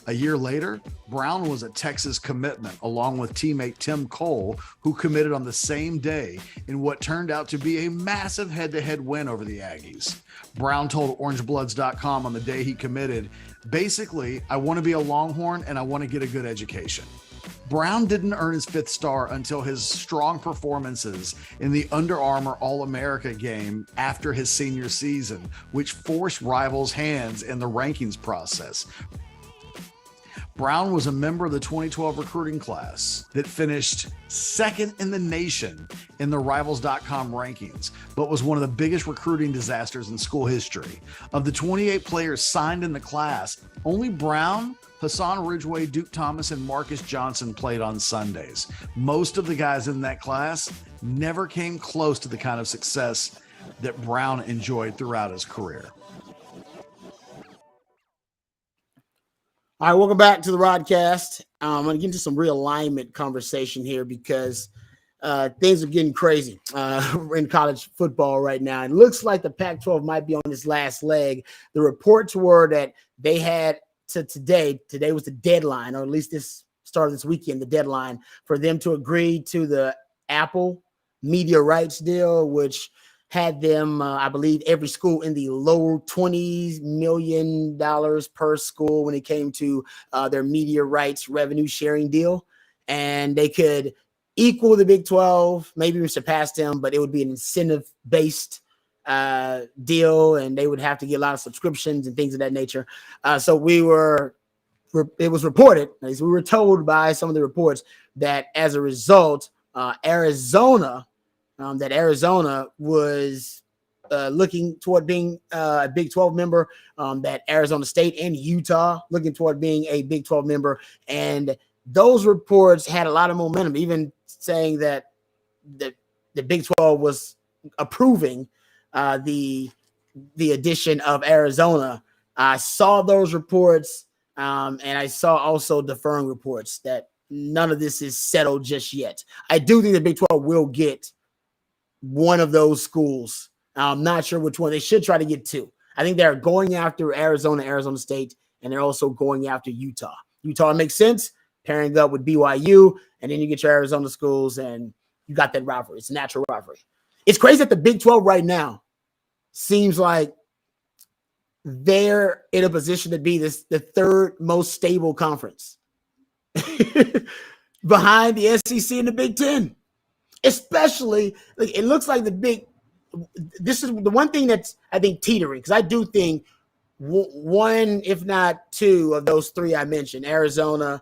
A year later, Brown was a Texas commitment, along with teammate Tim Cole, who committed on the same day in what turned out to be a massive head-to-head win over the Aggies. Brown told Orangebloods.com on the day he committed, "Basically, I want to be a Longhorn and I want to get a good education." Brown didn't earn his 5th star until his strong performances in the Under Armour All-America game after his senior season, which forced Rivals' hands in the rankings process. Brown was a member of the 2012 recruiting class that finished 2nd in the nation in the Rivals.com rankings, but was one of the biggest recruiting disasters in school history. Of the 28 players signed in the class, only Brown, Hassan Ridgeway, Duke Thomas, and Marcus Johnson played on Sundays. Most of the guys in that class never came close to the kind of success that Brown enjoyed throughout his career. All right, welcome back to the Rodcast. I'm going to get into some realignment conversation here because things are getting crazy in college football right now. It looks like the Pac-12 might be on its last leg. The reports were that they had today was the deadline, or at least this started this weekend, the deadline for them to agree to the Apple media rights deal, which had them, I believe, every school in the low $20 million per school when it came to their media rights revenue sharing deal. And they could equal the Big 12, maybe even surpass them, but it would be an incentive-based deal, and they would have to get a lot of subscriptions and things of that nature. So it was reported, as we were told by some of the reports, that as a result, Arizona was looking toward being a Big 12 member, that Arizona State and Utah looking toward being a Big 12 member. And those reports had a lot of momentum, even saying that the Big 12 was approving the addition of Arizona. I saw those reports, and I saw also deferring reports that none of this is settled just yet. I do think the Big 12 will get one of those schools. I'm not sure which one. They should try to get two. I think they're going after Arizona State, and they're also going after Utah. Utah makes sense, pairing up with BYU, and then you get your Arizona schools, and you got that rivalry. It's a natural rivalry. It's crazy that the Big 12 right now seems like they're in a position to be the third most stable conference behind the SEC and the Big 10. Especially, it looks like this is the one thing that's, I think, teetering, because I do think one, if not two, of those three I mentioned, Arizona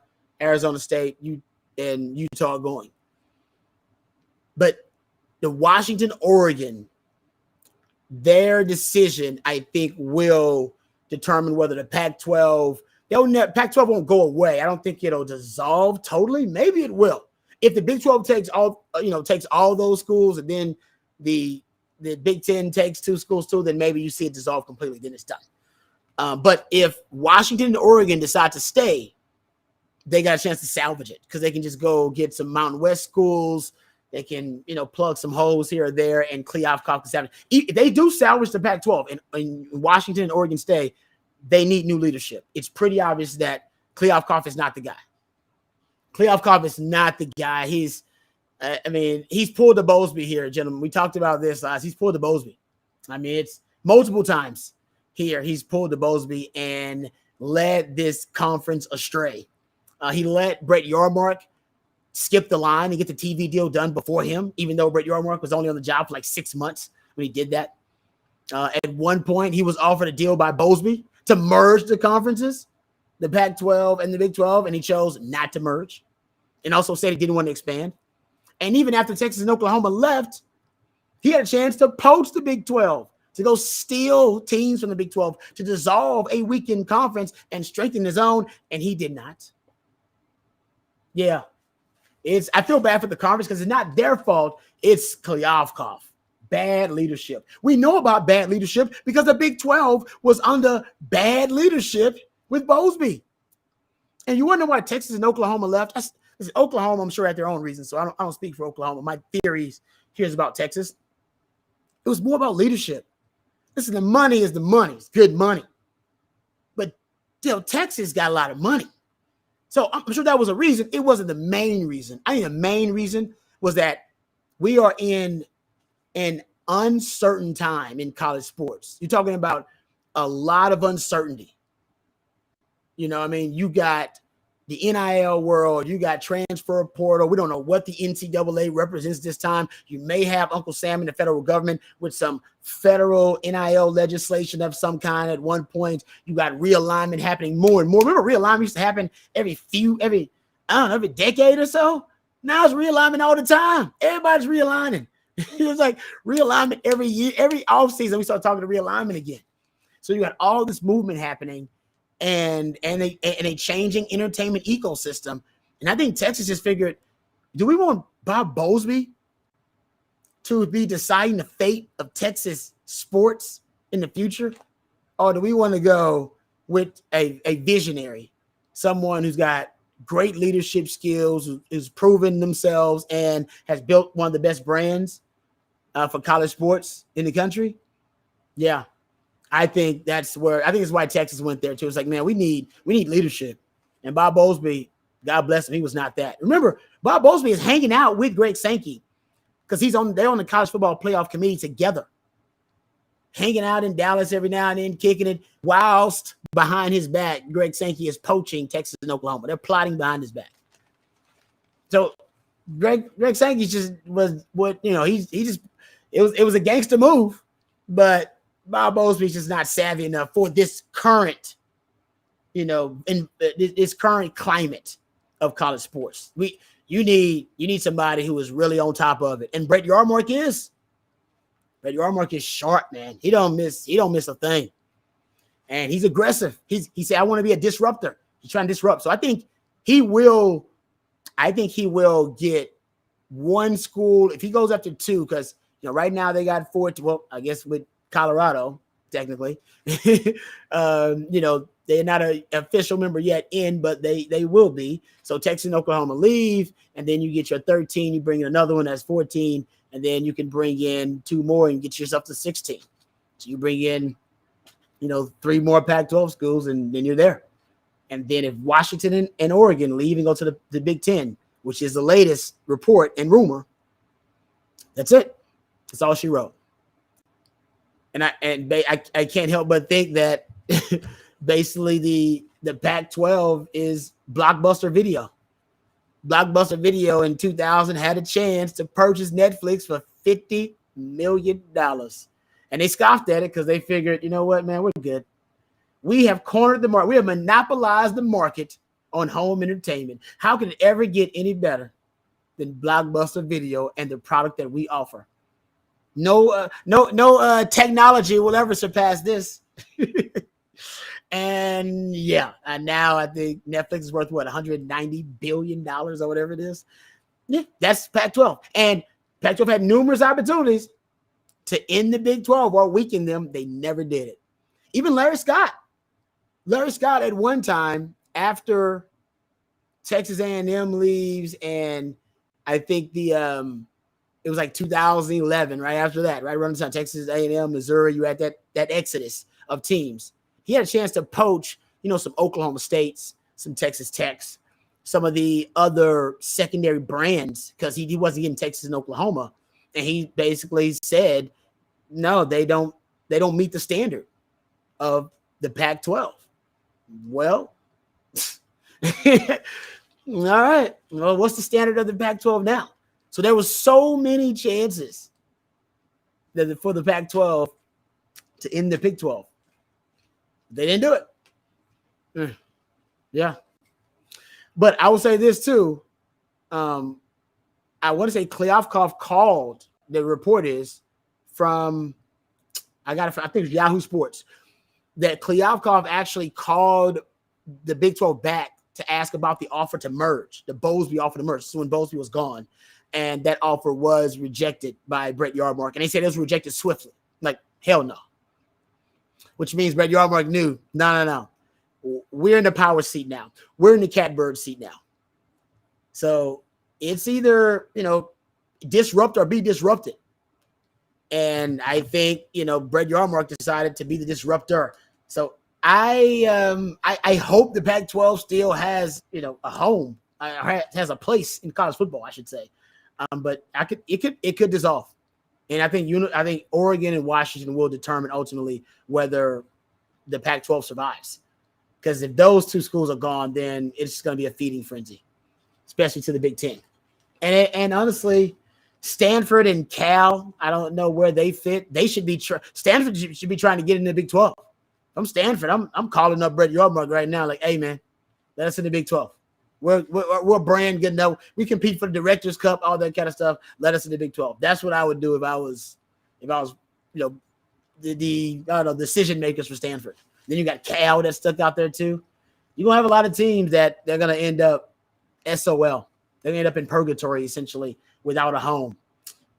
State, and Utah going. But the Washington, Oregon, their decision, I think, will determine whether the Pac-12, Pac-12 won't go away. I don't think it'll dissolve totally. Maybe it will. If the Big 12 takes all those schools, and then the Big 10 takes two schools too, then maybe you see it dissolve completely. Then it's done. But if Washington and Oregon decide to stay, they got a chance to salvage it, because they can just go get some Mountain West schools. They can, plug some holes here or there, and Kliavkoff can salvage. If they do salvage the Pac-12 and Washington and Oregon stay, they need new leadership. It's pretty obvious that Kliavkoff is not the guy. Kliavkoff is not the guy. He's pulled the Bowlesby here, gentlemen. We talked about this last. He's pulled the Bowlesby. It's multiple times here. He's pulled the Bowlesby and led this conference astray. He let Brett Yormark skip the line and get the TV deal done before him, even though Brett Yormark was only on the job for like 6 months when he did that. At one point, he was offered a deal by Bowlesby to merge the conferences, the Pac-12 and the Big 12, and he chose not to merge, and also said he didn't want to expand. And even after Texas and Oklahoma left, he had a chance to poach the Big 12, to go steal teams from the Big 12, to dissolve a weakened conference and strengthen his own, and he did not. Yeah. I feel bad for the conference, because it's not their fault. It's Kliavkoff. Bad leadership. We know about bad leadership because the Big 12 was under bad leadership with Bowlesby. And you wonder why Texas and Oklahoma left? Oklahoma, I'm sure, had their own reasons, so I don't speak for Oklahoma. My theories here is about Texas. It was more about leadership. Listen, the money is the money. It's good money. But Texas got a lot of money. So I'm sure that was a reason. It wasn't the main reason. I think the main reason was that we are in an uncertain time in college sports. You're talking about a lot of uncertainty. You got the NIL world, you got transfer portal. We don't know what the NCAA represents this time. You may have Uncle Sam in the federal government with some federal NIL legislation of some kind at one point. You got realignment happening more and more. Remember, realignment used to happen every decade or so? Now it's realignment all the time. Everybody's realigning. It's like realignment every year, every offseason, we start talking to realignment again. So you got all this movement happening, and a changing entertainment ecosystem. And I think Texas just figured, do we want Bob Bowlesby to be deciding the fate of Texas sports in the future? Or do we want to go with a visionary someone who's got great leadership skills, who's proven themselves and has built one of the best brands for college sports in the country. Yeah, I think it's why Texas went there too. It's like, man, we need leadership. And Bob Bowlesby, God bless him, he was not that. Remember, Bob Bowlesby is hanging out with Greg Sankey because they're on the college football playoff committee together, hanging out in Dallas every now and then, kicking it, whilst behind his back, Greg Sankey is poaching Texas and Oklahoma. They're plotting behind his back. So Greg Sankey just was what, it was a gangster move, but Bob Bowlesby's just not savvy enough for this current, in this current climate of college sports. You need somebody who is really on top of it. And Brett Yarmark is. Brett Yarmark is sharp, man. He don't miss a thing. And he's aggressive. He said, I want to be a disruptor. He's trying to disrupt. So I think he will get one school if he goes up to two, because right now they got 4. Well, I guess with Colorado, technically. They're not an official member yet but they will be. So Texas and Oklahoma leave, and then you get your 13, you bring in another one that's 14, and then you can bring in 2 more and get yourself to 16. So you bring in 3 more Pac-12 schools, and then you're there. And then if Washington and Oregon leave and go to the Big Ten, which is the latest report and rumor, that's it. That's all she wrote. And I can't help but think that basically the Pac-12 is Blockbuster Video. Blockbuster Video in 2000 had a chance to purchase Netflix for $50 million. And they scoffed at it because they figured, you know what, man, we're good. We have cornered the market. We have monopolized the market on home entertainment. How can it ever get any better than Blockbuster Video and the product that we offer? No technology will ever surpass this. And now I think Netflix is worth $190 billion or whatever it is. Yeah, that's Pac-12. And Pac-12 had numerous opportunities to end the Big 12 or weaken them. They never did it. Even Larry Scott at one time, after Texas A&M leaves, and I think it was like 2011, right after that, right around the time Texas A&M, Missouri, you had that exodus of teams. He had a chance to poach, some Oklahoma States, some Texas Techs, some of the other secondary brands, because he wasn't getting Texas and Oklahoma. And he basically said, no, they don't meet the standard of the Pac-12. Well, all right. Well, what's the standard of the Pac-12 now? So there was so many chances for the Pac-12 to end the Big 12. They didn't do it. Yeah. But I will say this too. I want to say Kleofkoff called, the report is from, I think it's Yahoo Sports, that Kleofkoff actually called the Big 12 back to ask about the offer to merge, the Bowlesby offer to merge. So when Bowlesby was gone, and that offer was rejected by Brett Yarmark. And they said it was rejected swiftly. Like, hell no. Which means Brett Yarmark knew, no. We're in the power seat now. We're in the catbird seat now. So it's either, disrupt or be disrupted. And I think, Brett Yarmark decided to be the disruptor. So I hope the Pac-12 still has, a home, has a place in college football, I should say. But it could dissolve. And I think Oregon and Washington will determine ultimately whether the Pac-12 survives. Because if those 2 schools are gone, then it's going to be a feeding frenzy, especially to the Big Ten. And honestly, Stanford and Cal, I don't know where they fit. They should be Stanford should be trying to get in the Big 12. I'm Stanford. I'm calling up Brett Yarmark right now. Like, hey man, let us in the Big 12. We're a brand good enough. We compete for the Directors Cup, all that kind of stuff. Let us in the Big 12. That's what I would do if I was the decision makers for Stanford. Then you got Cal that's stuck out there too. You're gonna have a lot of teams that they're gonna end up SOL. They're gonna end up in purgatory essentially without a home,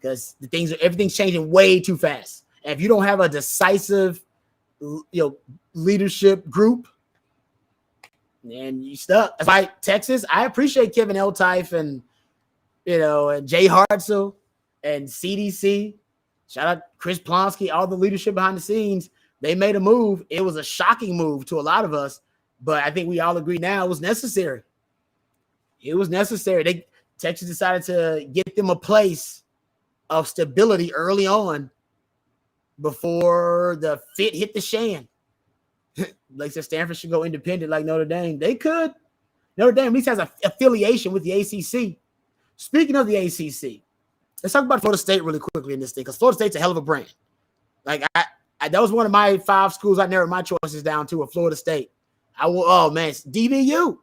because everything's changing way too fast. And if you don't have a decisive, leadership group, and you stuck. That's why Texas, I appreciate Kevin Eltife and Jay Hartzell and CDC. Shout out Chris Plonsky, all the leadership behind the scenes. They made a move. It was a shocking move to a lot of us, but I think we all agree now it was necessary. It was necessary. Texas decided to get them a place of stability early on before the fit hit the shan. Like said, Stanford should go independent like Notre Dame. They could. Notre Dame at least has an affiliation with the ACC. Speaking of the ACC, let's talk about Florida State really quickly in this thing, because Florida State's a hell of a brand. Like that was one of my 5 schools I narrowed my choices down to, Florida State. DBU.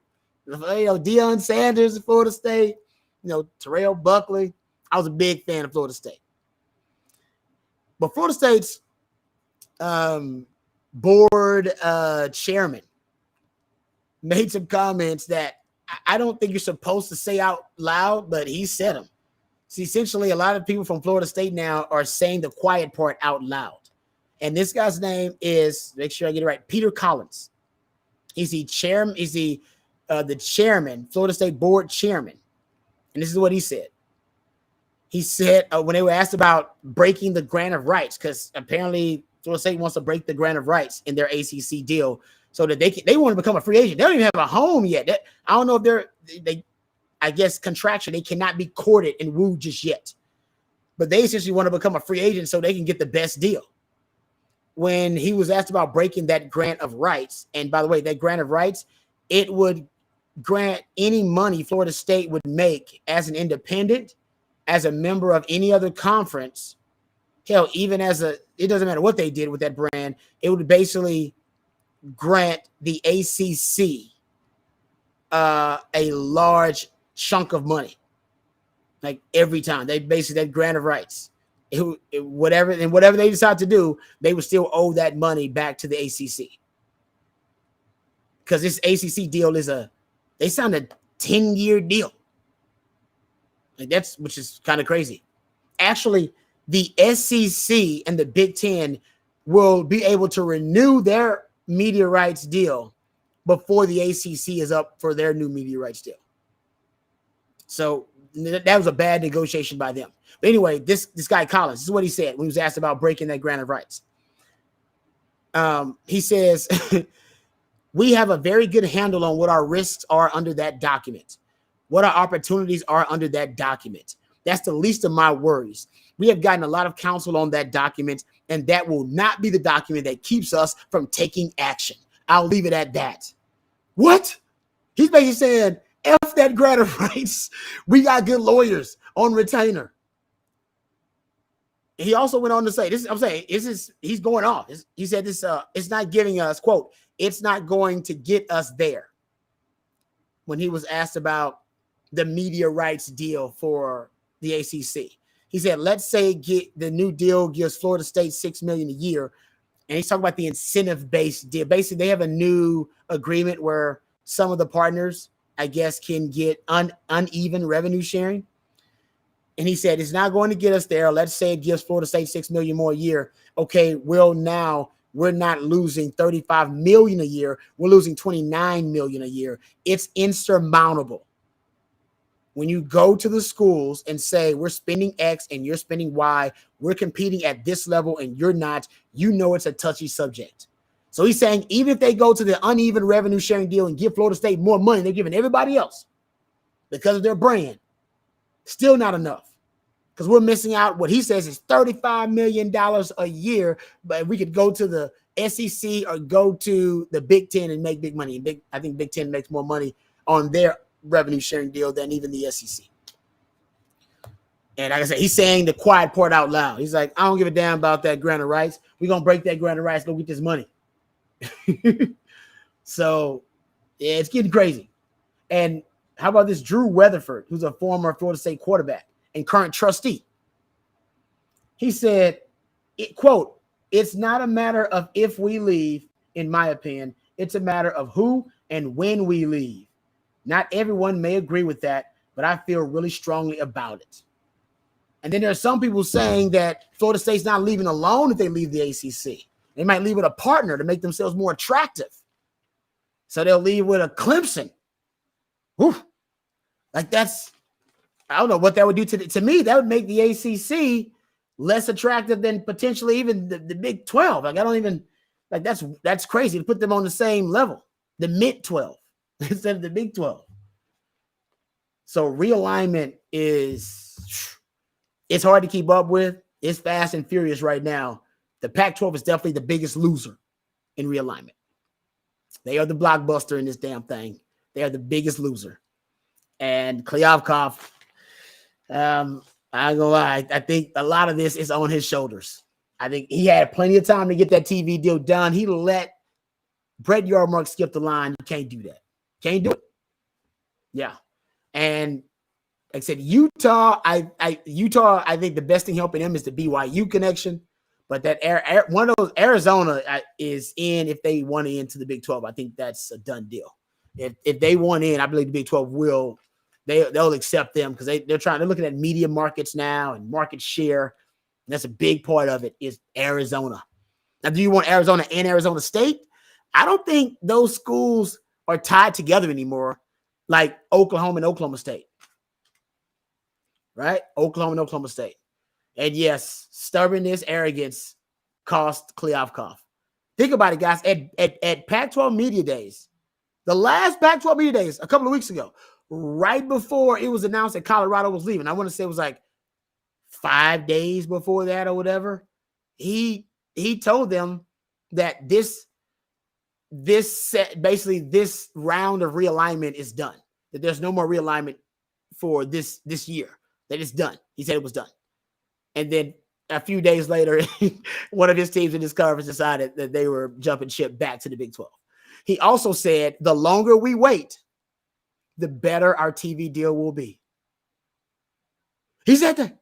Deion Sanders at Florida State. Terrell Buckley. I was a big fan of Florida State. But Florida State's board chairman made some comments that I don't think you're supposed to say out loud, but he said them. See, essentially, a lot of people from Florida State now are saying the quiet part out loud. And this guy's name is, make sure I get it right, Peter Collins. He's the chairman, the chairman, Florida State board chairman. And this is what he said. He said when they were asked about breaking the grant of rights, because apparently Florida State wants to break the grant of rights in their ACC deal so that they want to become a free agent. They don't even have a home yet. I don't know if I guess contraction, they cannot be courted and wooed just yet. But they essentially want to become a free agent so they can get the best deal. When he was asked about breaking that grant of rights, and by the way, that grant of rights, it would grant any money Florida State would make as an independent, as a member of any other conference, hell, even it doesn't matter what they did with that brand, it would basically grant the ACC a large chunk of money. Like every time. They basically, that grant of rights. Whatever they decide to do, they would still owe that money back to the ACC. Because this ACC deal they signed a 10-year deal. Which is kind of crazy. Actually, the SEC and the Big Ten will be able to renew their media rights deal before the ACC is up for their new media rights deal. So that was a bad negotiation by them. But anyway, this guy Collins, this is what he said when he was asked about breaking that grant of rights. He says, we have a very good handle on what our risks are under that document, what our opportunities are under that document. That's the least of my worries. We have gotten a lot of counsel on that document, and that will not be the document that keeps us from taking action. I'll leave it at that. What? He's basically saying, F that grant of rights. We got good lawyers on retainer. He also went on to say, he's going off. He said this, it's not giving us, quote, it's not going to get us there. When he was asked about the media rights deal for the ACC, he said, let's say the new deal gives Florida State $6 million a year. And he's talking about the incentive-based deal. Basically, they have a new agreement where some of the partners, I guess, can get uneven revenue sharing. And he said, it's not going to get us there. Let's say it gives Florida State $6 million more a year. Okay, we're not losing $35 million a year. We're losing $29 million a year. It's insurmountable. When you go to the schools and say, we're spending X and you're spending Y, we're competing at this level and you're not, it's a touchy subject. So he's saying, even if they go to the uneven revenue sharing deal and give Florida State more money, they're giving everybody else because of their brand, still not enough. Because we're missing out, what he says is $35 million a year, but we could go to the SEC or go to the Big Ten and make big money. I think Big Ten makes more money on their revenue sharing deal than even the SEC. And like I said, he's saying the quiet part out loud. He's like, I don't give a damn about that grant of rights. We're going to break that grant of rights, go get this money. So, yeah, it's getting crazy. And how about this Drew Weatherford, who's a former Florida State quarterback and current trustee? He said, quote, it's not a matter of if we leave, in my opinion. It's a matter of who and when we leave. Not everyone may agree with that, but I feel really strongly about it. And then there are some people saying that Florida State's not leaving alone if they leave the ACC. They might leave with a partner to make themselves more attractive. So they'll leave with a Clemson. Whew. Like that's, I don't know what that would do to me. That would make the ACC less attractive than potentially even the Big 12. Like I don't even like that's crazy to put them on the same level, the mid 12 instead of the Big 12. So realignment it's hard to keep up with. It's fast and furious right now. The Pac-12 is definitely the biggest loser in realignment. They are the blockbuster in this damn thing. They are the biggest loser. And Kliavkoff, I ain't gonna lie, I think a lot of this is on his shoulders. I think he had plenty of time to get that TV deal done. He let Brett Yarmark skip the line. You can't do that. Can't do it. Yeah. And like I said, Utah, I think the best thing helping him is the BYU connection. But that one of those Arizona is in if they want into the Big 12. I think that's a done deal. If they want in, I believe the Big 12 will. They'll accept them because they're looking at media markets now and market share. And that's a big part of it is Arizona. Now, do you want Arizona and Arizona State? I don't think those schools are tied together anymore, like Oklahoma and Oklahoma State. Right? Oklahoma and Oklahoma State. And yes, stubbornness, arrogance cost Kliavkoff. Think about it, guys. At Pac-12 Media Days, the last Pac-12 Media Days, a couple of weeks ago, right before it was announced that Colorado was leaving, I want to say it was like 5 days before that or whatever, he told them that this round of realignment is done, that there's no more realignment for this year, that it's done. He said it was done. And then a few days later, one of his teams in this conference decided that they were jumping ship back to the Big 12. He also said, the longer we wait, the better our TV deal will be. He said that.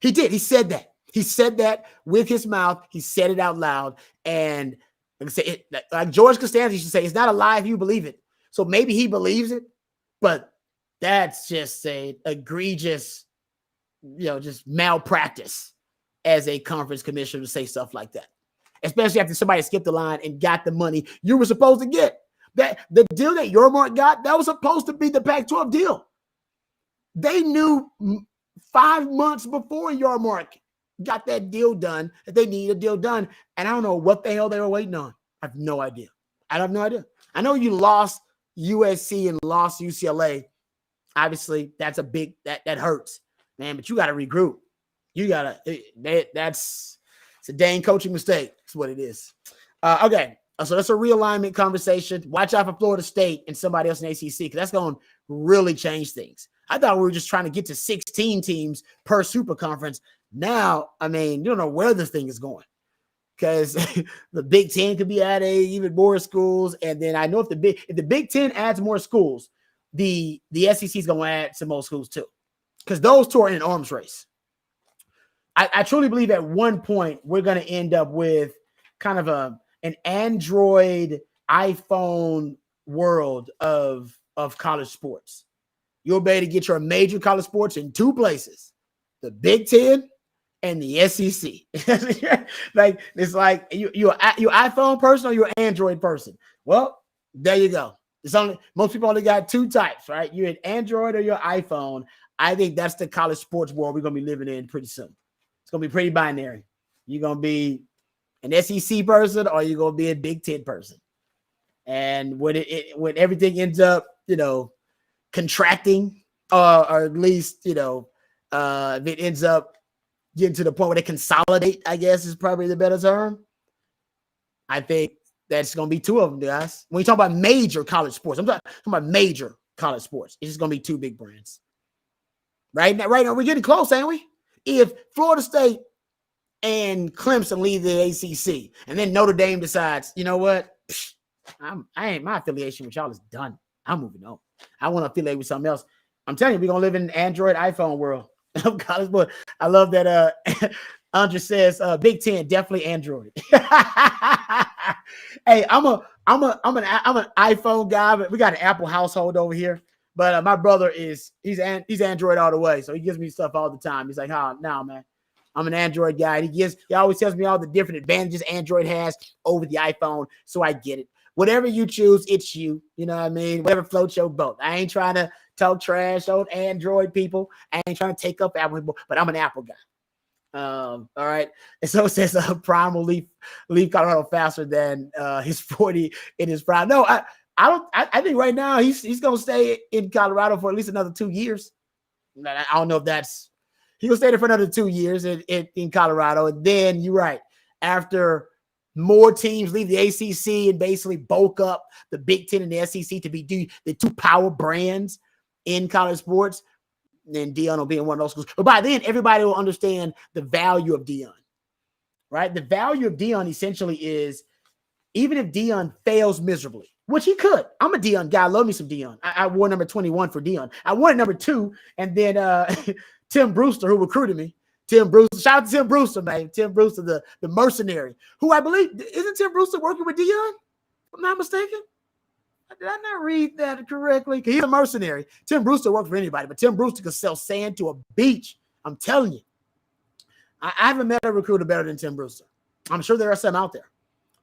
He did. He said that. He said that with his mouth. He said it out loud. And like I said, like George Costanza used to say, it's not a lie if you believe it. So maybe he believes it, but that's just a egregious, just malpractice as a conference commissioner to say stuff like that, especially after somebody skipped the line and got the money you were supposed to get. That the deal that Yormark got, that was supposed to be the Pac-12 deal. They knew 5 months before Yormark got that deal done that they needed a deal done, and I don't know what the hell they were waiting on. I have no idea. I have no idea. I know you lost USC and lost UCLA. Obviously, that's a big that hurts. Man, but you got to regroup. It's a dang coaching mistake. That's what it is. Okay. So that's a realignment conversation. Watch out for Florida State and somebody else in ACC because that's going to really change things. I thought we were just trying to get to 16 teams per super conference. Now, I mean, you don't know where this thing is going because the Big Ten could be adding even more schools. And then I know if the Big Ten adds more schools, the SEC is going to add some more schools too. Because those two are in an arms race. I truly believe at one point we're going to end up with kind of an Android iPhone world of college sports. You'll be able to get your major college sports in two places, the Big Ten and the SEC. Like it's like you're iPhone person or you're an Android person. Well, there you go. Most people only got two types, right? You're an Android or your iPhone. I think that's the college sports world we're going to be living in pretty soon. It's going to be pretty binary. You're going to be an SEC person or you're going to be a Big Ten person. And when everything ends up, contracting or at least, if it ends up getting to the point where they consolidate, I guess is probably the better term. I think that's going to be two of them, guys. When you talk about major college sports, I'm talking about major college sports. It's just going to be two big brands. Right now, we're getting close, ain't we? If Florida State and Clemson leave the ACC, and then Notre Dame decides, you know what? My affiliation with y'all is done. I'm moving on. I want to affiliate with something else. I'm telling you, we're gonna live in an Android iPhone world. College boy. I love that. Andre says Big Ten definitely Android. Hey, I'm an iPhone guy, but we got an Apple household over here. But my brother he's Android all the way, so he gives me stuff all the time. He's like, "Oh, no, man, I'm an Android guy." He always tells me all the different advantages Android has over the iPhone, so I get it. whatever you choose, it's you. You know what I mean? Whatever floats your boat. I ain't trying to talk trash on Android people. I ain't trying to take up Apple people, but I'm an Apple guy. All right. And so it says Prime will leave Colorado faster than his 40 in his prime. No, I think right now he's gonna stay in Colorado for at least another 2 years. I don't know if he's gonna stay there for another 2 years in Colorado. And then you're right. After more teams leave the ACC and basically bulk up the Big Ten and the SEC to be the two power brands in college sports, then Deion will be in one of those schools. But by then, everybody will understand the value of Deion, right? The value of Deion essentially is, even if Deion fails miserably, which he could. I'm a Deion guy. I love me some Deion. I wore number 21 for Deion. I wanted number 2, and then Tim Brewster, who recruited me. Tim Brewster. Shout out to Tim Brewster, man. Tim Brewster, the mercenary, who I believe, isn't Tim Brewster working with Deion? If I'm not mistaken. Did I not read that correctly? He's a mercenary. Tim Brewster worked for anybody, but Tim Brewster could sell sand to a beach. I'm telling you. I haven't met a recruiter better than Tim Brewster. I'm sure there are some out there,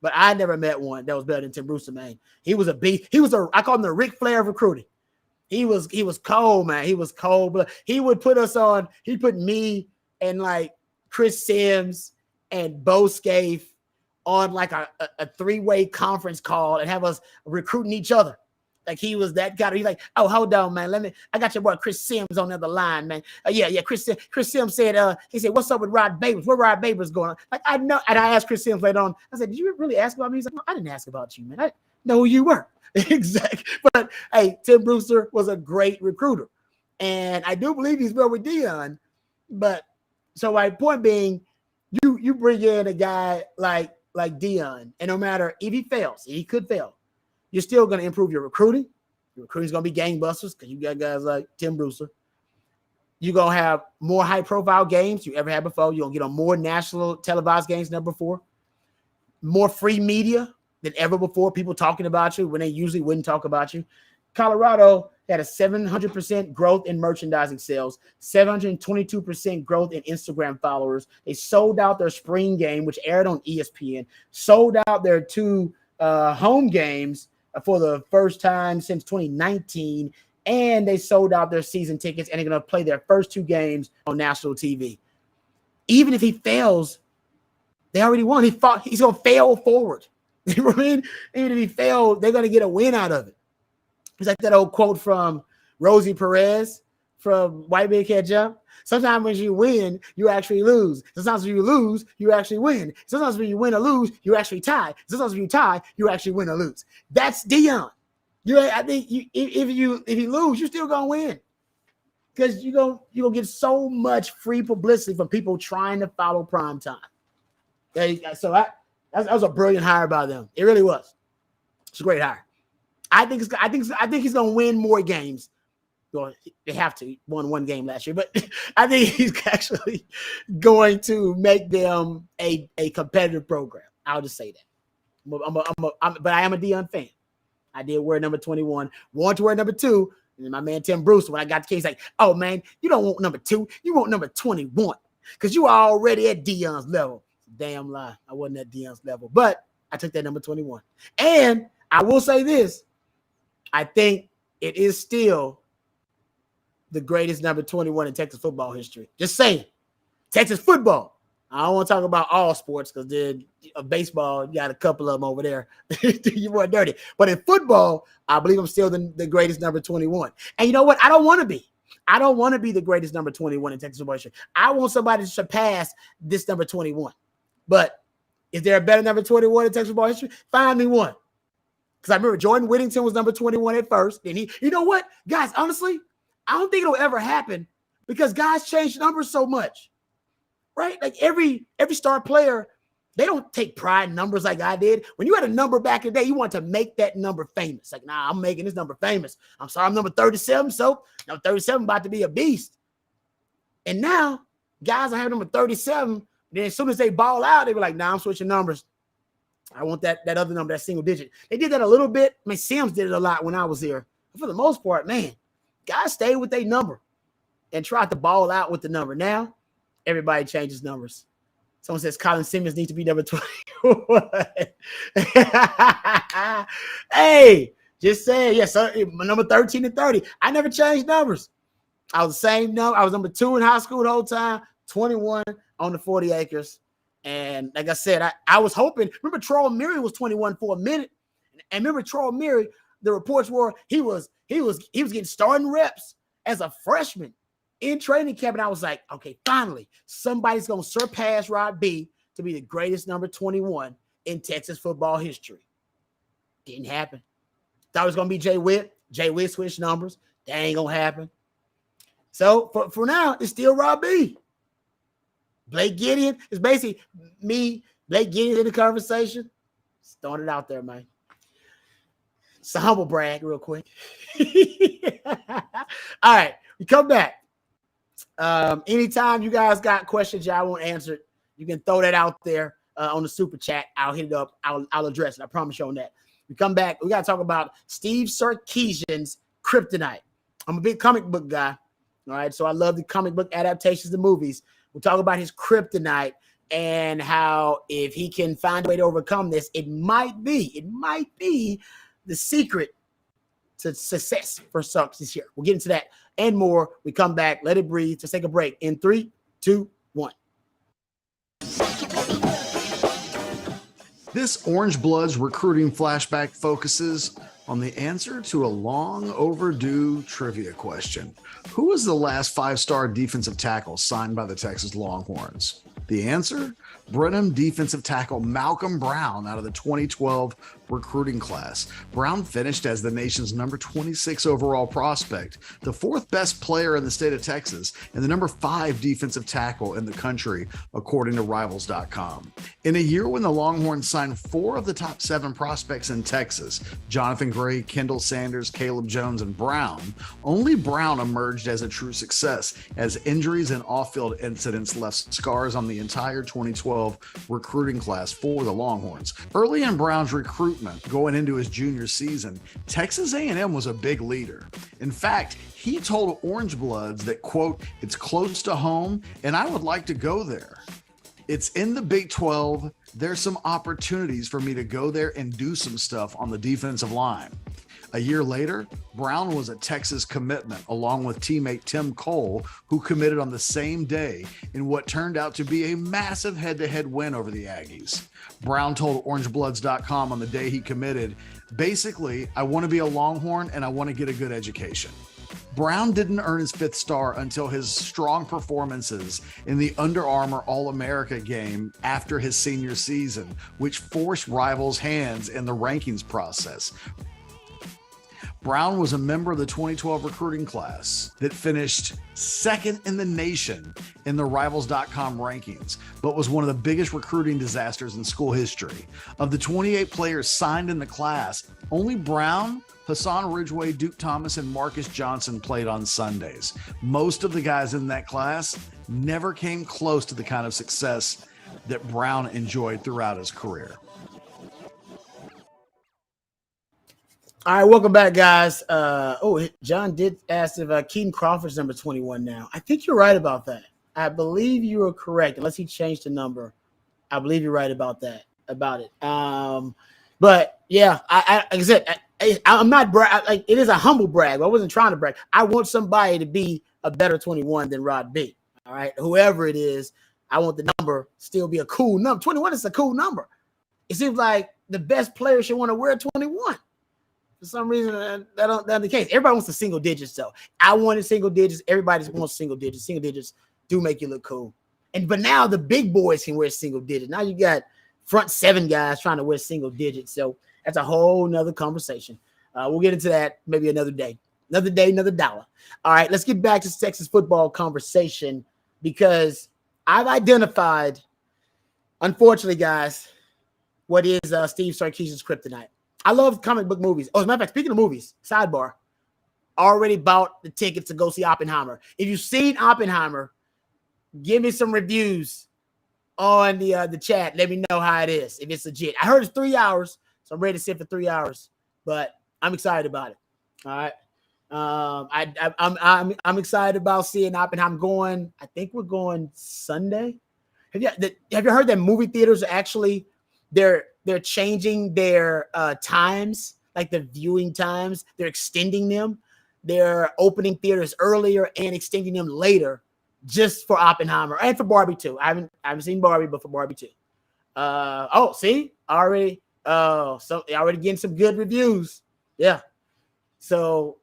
but I never met one that was better than Tim Brewster, man. He was a beast. I call him the Ric Flair of recruiting. He was cold, man. He was cold, but he would put us on. He put me and like Chris Sims and Bo Scaife on like a 3-way conference call and have us recruiting each other. Like he was that guy. He's like, oh, hold on, man. I got your boy Chris Sims on the other line, man. Yeah. Chris Sims said, he said, what's up with Rod Babers? Where Rod Babers going? Like, I know. And I asked Chris Sims later on, I said, did you really ask about me? He's like, no, I didn't ask about you, man. I know who you were. Exactly. But hey, Tim Brewster was a great recruiter. And I do believe he's well with Deion. But so my point being, you bring in a guy like Deion, and no matter if he fails, he could fail, you're still going to improve your recruiting. Your recruiting's going to be gangbusters because you got guys like Tim Brewster. You're going to have more high-profile games you ever had before. You're going to get on more national televised games than ever before. More free media than ever before. People talking about you when they usually wouldn't talk about you. Colorado had a 700% growth in merchandising sales, 722% growth in Instagram followers. They sold out their spring game, which aired on ESPN, sold out their 2 home games for the first time since 2019, and they sold out their season tickets, and they're going to play their first 2 games on national TV. Even if he fails, they already won. He's going to fail forward. You know what I mean? Even if he failed, they're going to get a win out of it. It's like that old quote from Rosie Perez from White Man Can't Jump. Sometimes when you win, you actually lose. Sometimes when you lose, you actually win. Sometimes when you win or lose, you actually tie. Sometimes when you tie, you actually win or lose. That's Deion. I think if you lose, you're still gonna win, because you're gonna get so much free publicity from people trying to follow prime time. So that was a brilliant hire by them. It really was. It's a great hire. I think he's going to win more games. Well, they have to. He won 1 game last year, but I think he's actually going to make them a competitive program. I'll just say that. But I am a Deion fan. I did wear number 21. Want to wear number 2. And my man Tim Brewster, when I got the case, like, oh man, you don't want number 2. You want number 21 because you are already at Deion's level. Damn lie. I wasn't at Deion's level, but I took that number 21. And I will say this. I think it is still the greatest number 21 in Texas football history. Just saying. Texas football. I don't want to talk about all sports because then baseball, you got a couple of them over there. You were dirty. But in football, I believe I'm still the greatest number 21. And you know what? I don't want to be. I don't want to be the greatest number 21 in Texas football history. I want somebody to surpass this number 21. But is there a better number 21 in Texas football history? Find me one. Because I remember Jordan Whittington was number 21 at first. And you know what? Guys, honestly, I don't think it'll ever happen because guys change numbers so much, right? Like every star player, they don't take pride in numbers like I did. When you had a number back in the day, you want to make that number famous. Like, nah, I'm making this number famous. I'm sorry, I'm number 37, so number 37 about to be a beast. And now, guys, I have number 37. Then as soon as they ball out, they were like, nah, I'm switching numbers. I want that other number, that single digit. They did that a little bit. I mean, Sims did it a lot when I was here. But for the most part, man, guys stay with their number and try to ball out with the number. Now, everybody changes numbers. Someone says Colin Simmons needs to be number 21. Hey, just saying, yes, sir, number 13 and 30. I never changed numbers. I was the same number. I was number 2 in high school the whole time, 21 on the 40 acres. And like I said, I was hoping. Remember, Troy Murray was 21 for a minute. And remember, Troy Murray, the reports were he was getting starting reps as a freshman in training camp. And I was like, okay, finally, somebody's going to surpass Rod B to be the greatest number 21 in Texas football history. Didn't happen. Thought it was going to be Jay Witt. Jay Witt switched numbers. That ain't going to happen. So for now, it's still Rod B. Blake Gideon is basically me. Blake Gideon in the conversation. Just throwing it out there, man. It's a humble brag, real quick. All right, we come back. Anytime you guys got questions y'all want answered, you can throw that out there on the super chat. I'll hit it up. I'll address it. I promise you on that. We come back. We got to talk about Steve Sarkisian's Kryptonite. I'm a big comic book guy. All right, so I love the comic book adaptations of movies. We'll talk about his Kryptonite and how if he can find a way to overcome this, it might be the secret to success for Sark this year. We'll get into that and more. We come back. Let it breathe. Just take a break in 3, 2, 1. This Orangebloods recruiting flashback focuses on the answer to a long overdue trivia question. Who was the last 5-star defensive tackle signed by the Texas Longhorns? The answer? Brenham defensive tackle Malcolm Brown out of the 2012 recruiting class. Brown finished as the nation's number 26 overall prospect, the 4th best player in the state of Texas, and the number 5 defensive tackle in the country, according to Rivals.com. In a year when the Longhorns signed 4 of the top 7 prospects in Texas, Jonathan Gray, Kendall Sanders, Caleb Jones, and Brown, only Brown emerged as a true success, as injuries and off-field incidents left scars on the entire 2012 recruiting class for the Longhorns. Early in Brown's recruitment, going into his junior season, Texas A&M was a big leader. In fact, he told Orangebloods that, quote, "It's close to home and I would like to go there. It's in the Big 12. There's some opportunities for me to go there and do some stuff on the defensive line." A year later, Brown was a Texas commitment, along with teammate Tim Cole, who committed on the same day in what turned out to be a massive head-to-head win over the Aggies. Brown told Orangebloods.com on the day he committed, "Basically, I want to be a Longhorn and I want to get a good education." Brown didn't earn his 5th star until his strong performances in the Under Armour All-America game after his senior season, which forced Rivals' hands in the rankings process. Brown was a member of the 2012 recruiting class that finished 2nd in the nation in the Rivals.com rankings, but was one of the biggest recruiting disasters in school history. Of the 28 players signed in the class, only Brown, Hassan Ridgeway, Duke Thomas, and Marcus Johnson played on Sundays. Most of the guys in that class never came close to the kind of success that Brown enjoyed throughout his career. All right, welcome back, guys. John did ask if Keaton Crawford's number 21 now. I think you're right about that. I believe you are correct, unless he changed the number. I believe you're right about that, about it. But yeah, like I said, I'm not it is a humble brag. But I wasn't trying to brag. I want somebody to be a better 21 than Rod B. All right, whoever it is, I want the number still be a cool number. 21 is a cool number. It seems like the best player should want to wear 21. For some reason, that's the case. Everybody wants the single digits, though. I wanted single digits. Everybody wants single digits. Single digits do make you look cool. But now the big boys can wear single digits. Now you got front 7 guys trying to wear single digits. So that's a whole nother conversation. We'll get into that maybe another day. Another day, another dollar. All right, let's get back to Texas football conversation, because I've identified, unfortunately, guys, what is Steve Sarkisian's Kryptonite. I love comic book movies. Oh, as a matter of fact, speaking of movies, sidebar, already bought the tickets to go see Oppenheimer. If you've seen Oppenheimer, give me some reviews on the chat. Let me know how it is, if it's legit. I heard it's 3 hours, so I'm ready to sit for 3 hours, but I'm excited about it. All right. I'm excited about seeing Oppenheimer. I think we're going Sunday. Have you heard that movie theaters are actually they're changing their times, like the viewing times. They're extending them. They're opening theaters earlier and extending them later, just for Oppenheimer and for Barbie too. I haven't seen Barbie, but for Barbie too. See, already. So already getting some good reviews. Yeah. So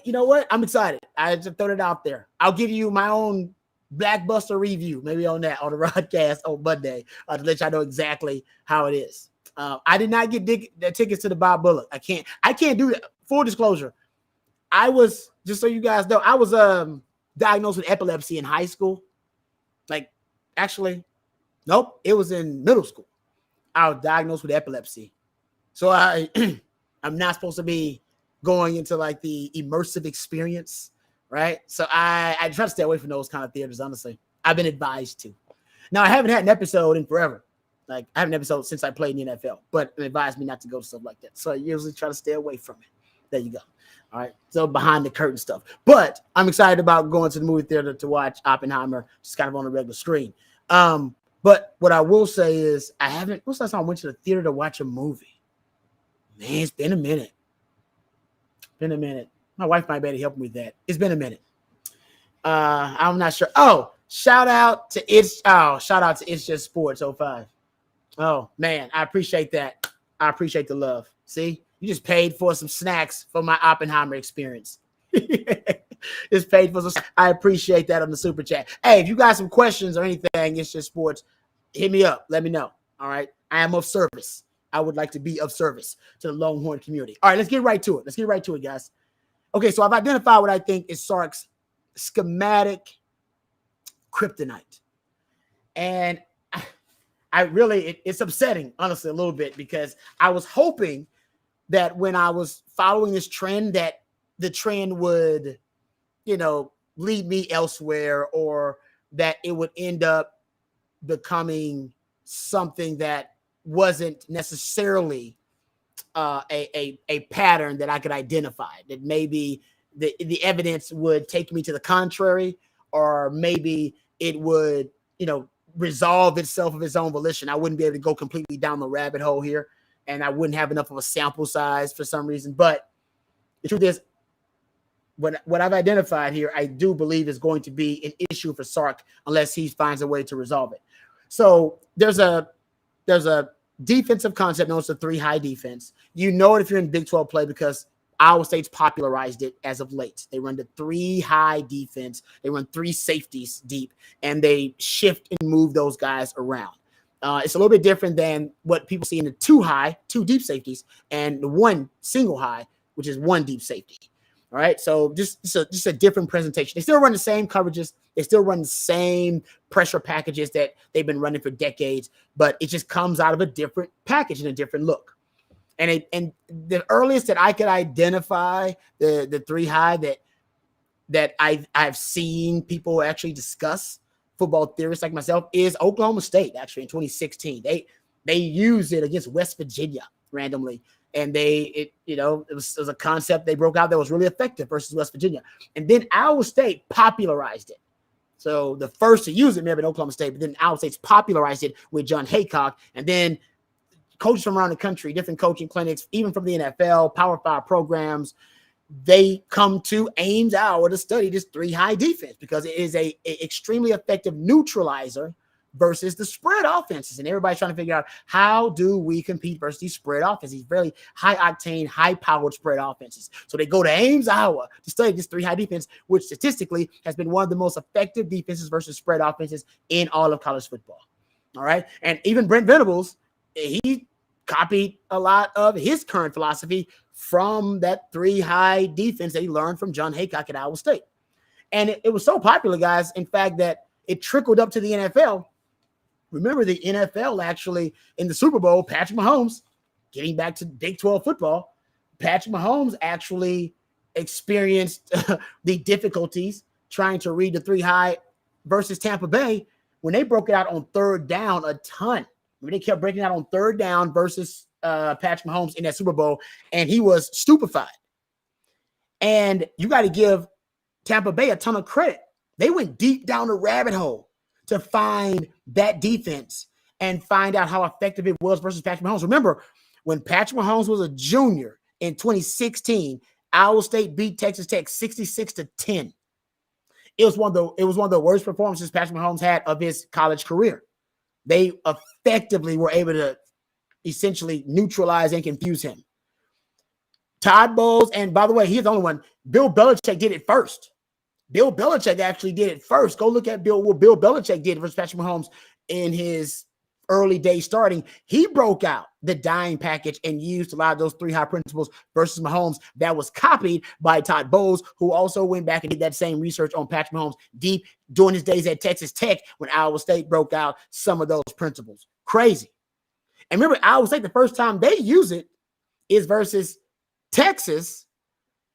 you know what? I'm excited. I just throw it out there. I'll give you my own Blackbuster review, maybe on the Rodcast on Monday, to let y'all know exactly how it is. I did not get the tickets to the Bob Bullock. I can't do that. Full disclosure. I was, just so you guys know, I was diagnosed with epilepsy in high school. Like, actually, nope, it was in middle school. I was diagnosed with epilepsy. So I'm not supposed to be going into like the immersive experience, right? So I try to stay away from those kind of theaters, honestly. I've been advised to. Now, I haven't had an episode in forever. Like, I have an episode since I played in the NFL, but it advised me not to go to stuff like that. So I usually try to stay away from it. There you go. All right. So behind the curtain stuff. But I'm excited about going to the movie theater to watch Oppenheimer, just kind of on a regular screen. But what I will say is what's the last time I went to the theater to watch a movie? Man, it's been a minute. My wife might be able to help me with that. It's been a minute. I'm not sure. Oh, shout out to It's Just Sports 05. Oh man, I appreciate that. I appreciate the love. See, you just paid for some snacks for my Oppenheimer experience. Just paid for some. I appreciate that on the super chat. Hey, if you got some questions or anything, It's Just Sports, hit me up. Let me know. All right. I am of service. I would like to be of service to the Longhorn community. All right, let's get right to it. Guys. Okay, so I've identified what I think is Sark's schematic kryptonite. And it's upsetting, honestly, a little bit, because I was hoping that when I was following this trend, that the trend would, lead me elsewhere, or that it would end up becoming something that wasn't necessarily a pattern that I could identify, that maybe the evidence would take me to the contrary, or maybe it would, resolve itself of its own volition. I wouldn't be able to go completely down the rabbit hole here, and I wouldn't have enough of a sample size for some reason. But the truth is, what I've identified here, I do believe is going to be an issue for Sark unless he finds a way to resolve it. So there's a defensive concept known as the 3-high defense. You know it if you're in Big 12 play, because Iowa State's popularized it as of late. They run the 3-high defense. They run 3 safeties deep, and they shift and move those guys around. It's a little bit different than what people see in the 2 deep safeties, and the 1 single high, which is 1 deep safety. All right, so just a different presentation. They still run the same coverages. They still run the same pressure packages that they've been running for decades, but it just comes out of a different package and a different look. And the earliest that I could identify the 3-high that I've seen people actually discuss, football theorists like myself, is Oklahoma State. Actually, in 2016, they used it against West Virginia randomly. And it was a concept they broke out that was really effective versus West Virginia. And then Iowa State popularized it. So the first to use it may have been Oklahoma State, but then Iowa State's popularized it with John Haycock. And then coaches from around the country, different coaching clinics, even from the NFL, Power 5 programs, they come to Ames, Iowa to study this 3-high defense, because it is a extremely effective neutralizer versus the spread offenses. And everybody's trying to figure out, how do we compete versus these spread offenses, these very high-octane, high-powered spread offenses. So they go to Ames, Iowa to study this 3-high defense, which statistically has been one of the most effective defenses versus spread offenses in all of college football. All right? And even Brent Venables, he copied a lot of his current philosophy from that 3-high defense that he learned from John Haycock at Iowa State. And it was so popular, guys, in fact, that it trickled up to the NFL. Remember, the NFL actually, in the Super Bowl, Patrick Mahomes, getting back to Big 12 football, Patrick Mahomes actually experienced the difficulties trying to read the 3-high versus Tampa Bay when they broke it out on 3rd down a ton. They kept breaking out on 3rd down versus Patrick Mahomes in that Super Bowl, and he was stupefied. And you got to give Tampa Bay a ton of credit. They went deep down the rabbit hole to find that defense and find out how effective it was versus Patrick Mahomes. Remember, when Patrick Mahomes was a junior in 2016, Iowa State beat Texas Tech 66-10. It was one of the worst performances Patrick Mahomes had of his college career. They effectively were able to essentially neutralize and confuse him. Todd Bowles, and by the way, he's the only one. Bill Belichick did it first. Bill Belichick actually did it first. Go look at what Bill Belichick did versus Patrick Mahomes in his early days starting. He broke out the dime package and used a lot of those 3 high principles versus Mahomes. That was copied by Todd Bowles, who also went back and did that same research on Patrick Mahomes deep during his days at Texas Tech when Iowa State broke out some of those principles. Crazy. And remember, Iowa State, the first time they use it is versus Texas,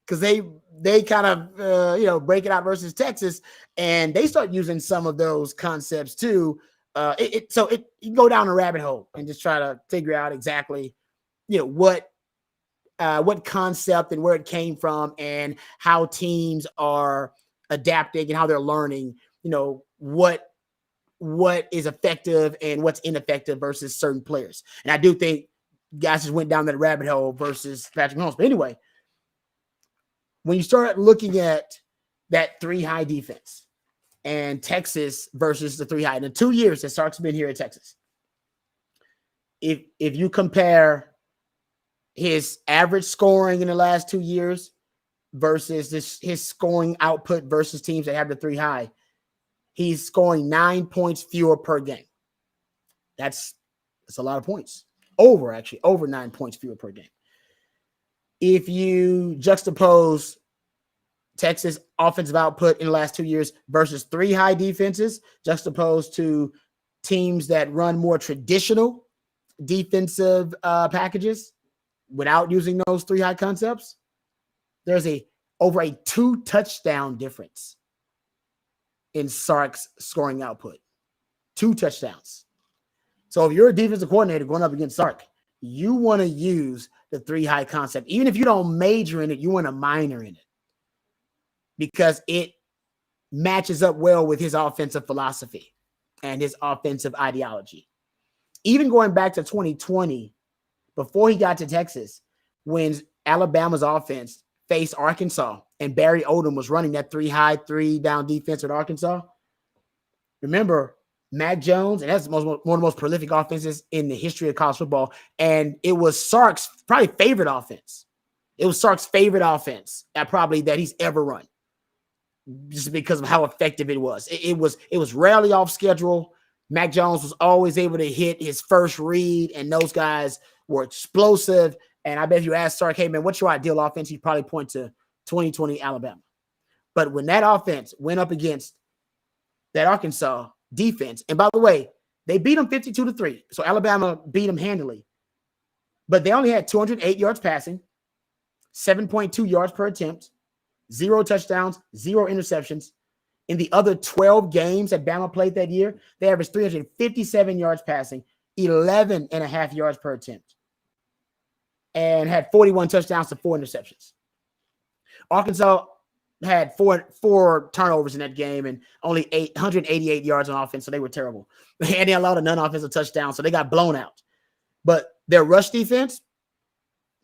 because they kind of break it out versus Texas, and they start using some of those concepts too. So you go down a rabbit hole and just try to figure out exactly what concept and where it came from and how teams are adapting and how they're learning. What is effective and what's ineffective versus certain players. And I do think guys just went down that rabbit hole versus Patrick Mahomes. But anyway, when you start looking at that 3 high defense and Texas versus the 3 high, in the 2 years that Sark's been here at Texas, if you compare his average scoring in the last 2 years versus his scoring output versus teams that have the 3 high, he's scoring 9 points fewer per game. That's a lot of points. Over 9 points fewer per game. If you juxtapose Texas offensive output in the last 2 years versus 3 high defenses, juxtaposed to teams that run more traditional defensive packages without using those 3 high concepts, there's over a 2 touchdown difference in Sark's scoring output. 2 touchdowns. So if you're a defensive coordinator going up against Sark, you want to use the 3 high concept. Even if you don't major in it, you want to minor in it because it matches up well with his offensive philosophy and his offensive ideology. Even going back to 2020, before he got to Texas, when Alabama's offense faced Arkansas and Barry Odom was running that 3 high, 3 down defense with Arkansas, remember, Mac Jones, and that's one of the most prolific offenses in the history of college football. And it was Sark's probably favorite offense. It was Sark's favorite offense that he's ever run, just because of how effective it was. It was rarely off schedule. Mac Jones was always able to hit his first read, and those guys were explosive. And I bet if you ask Sark, hey man, what's your ideal offense? He'd probably point to 2020 Alabama. But when that offense went up against that Arkansas defense, and by the way, they beat them 52-3. So Alabama beat them handily. But they only had 208 yards passing, 7.2 yards per attempt, 0 touchdowns, 0 interceptions. In the other 12 games that Bama played that year, they averaged 357 yards passing, 11.5 yards per attempt, and had 41 touchdowns to 4 interceptions. Arkansas had four turnovers in that game and only 188 yards on offense, so they were terrible. And they allowed a non-offensive touchdown, so they got blown out. But their rush defense,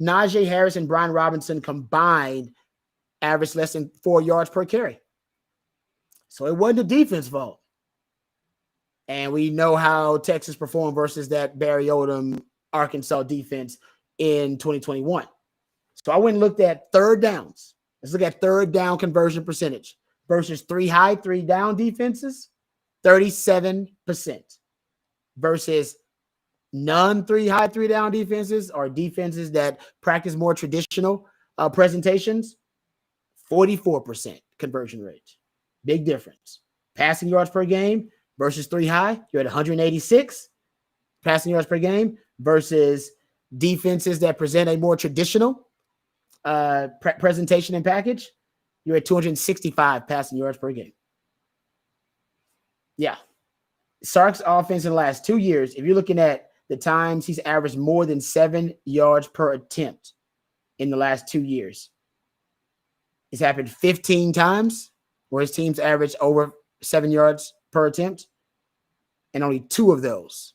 Najee Harris and Brian Robinson combined averaged less than 4 yards per carry. So it wasn't the defense fault. And we know how Texas performed versus that Barry Odom Arkansas defense in 2021. So I went and looked at third downs. Let's look at third down conversion percentage versus 3 high, 3 down defenses, 37%, versus non-3 high, 3 down defenses or defenses that practice more traditional presentations, 44% conversion rate. Big difference. Passing yards per game versus 3 high, you're at 186 passing yards per game versus defenses that present a more traditional presentation and package, you're at 265 passing yards per game. Yeah. Sark's offense in the last 2 years, if you're looking at the times he's averaged more than 7 yards per attempt in the last 2 years, it's happened 15 times where his team's averaged over 7 yards per attempt. and only 2 of those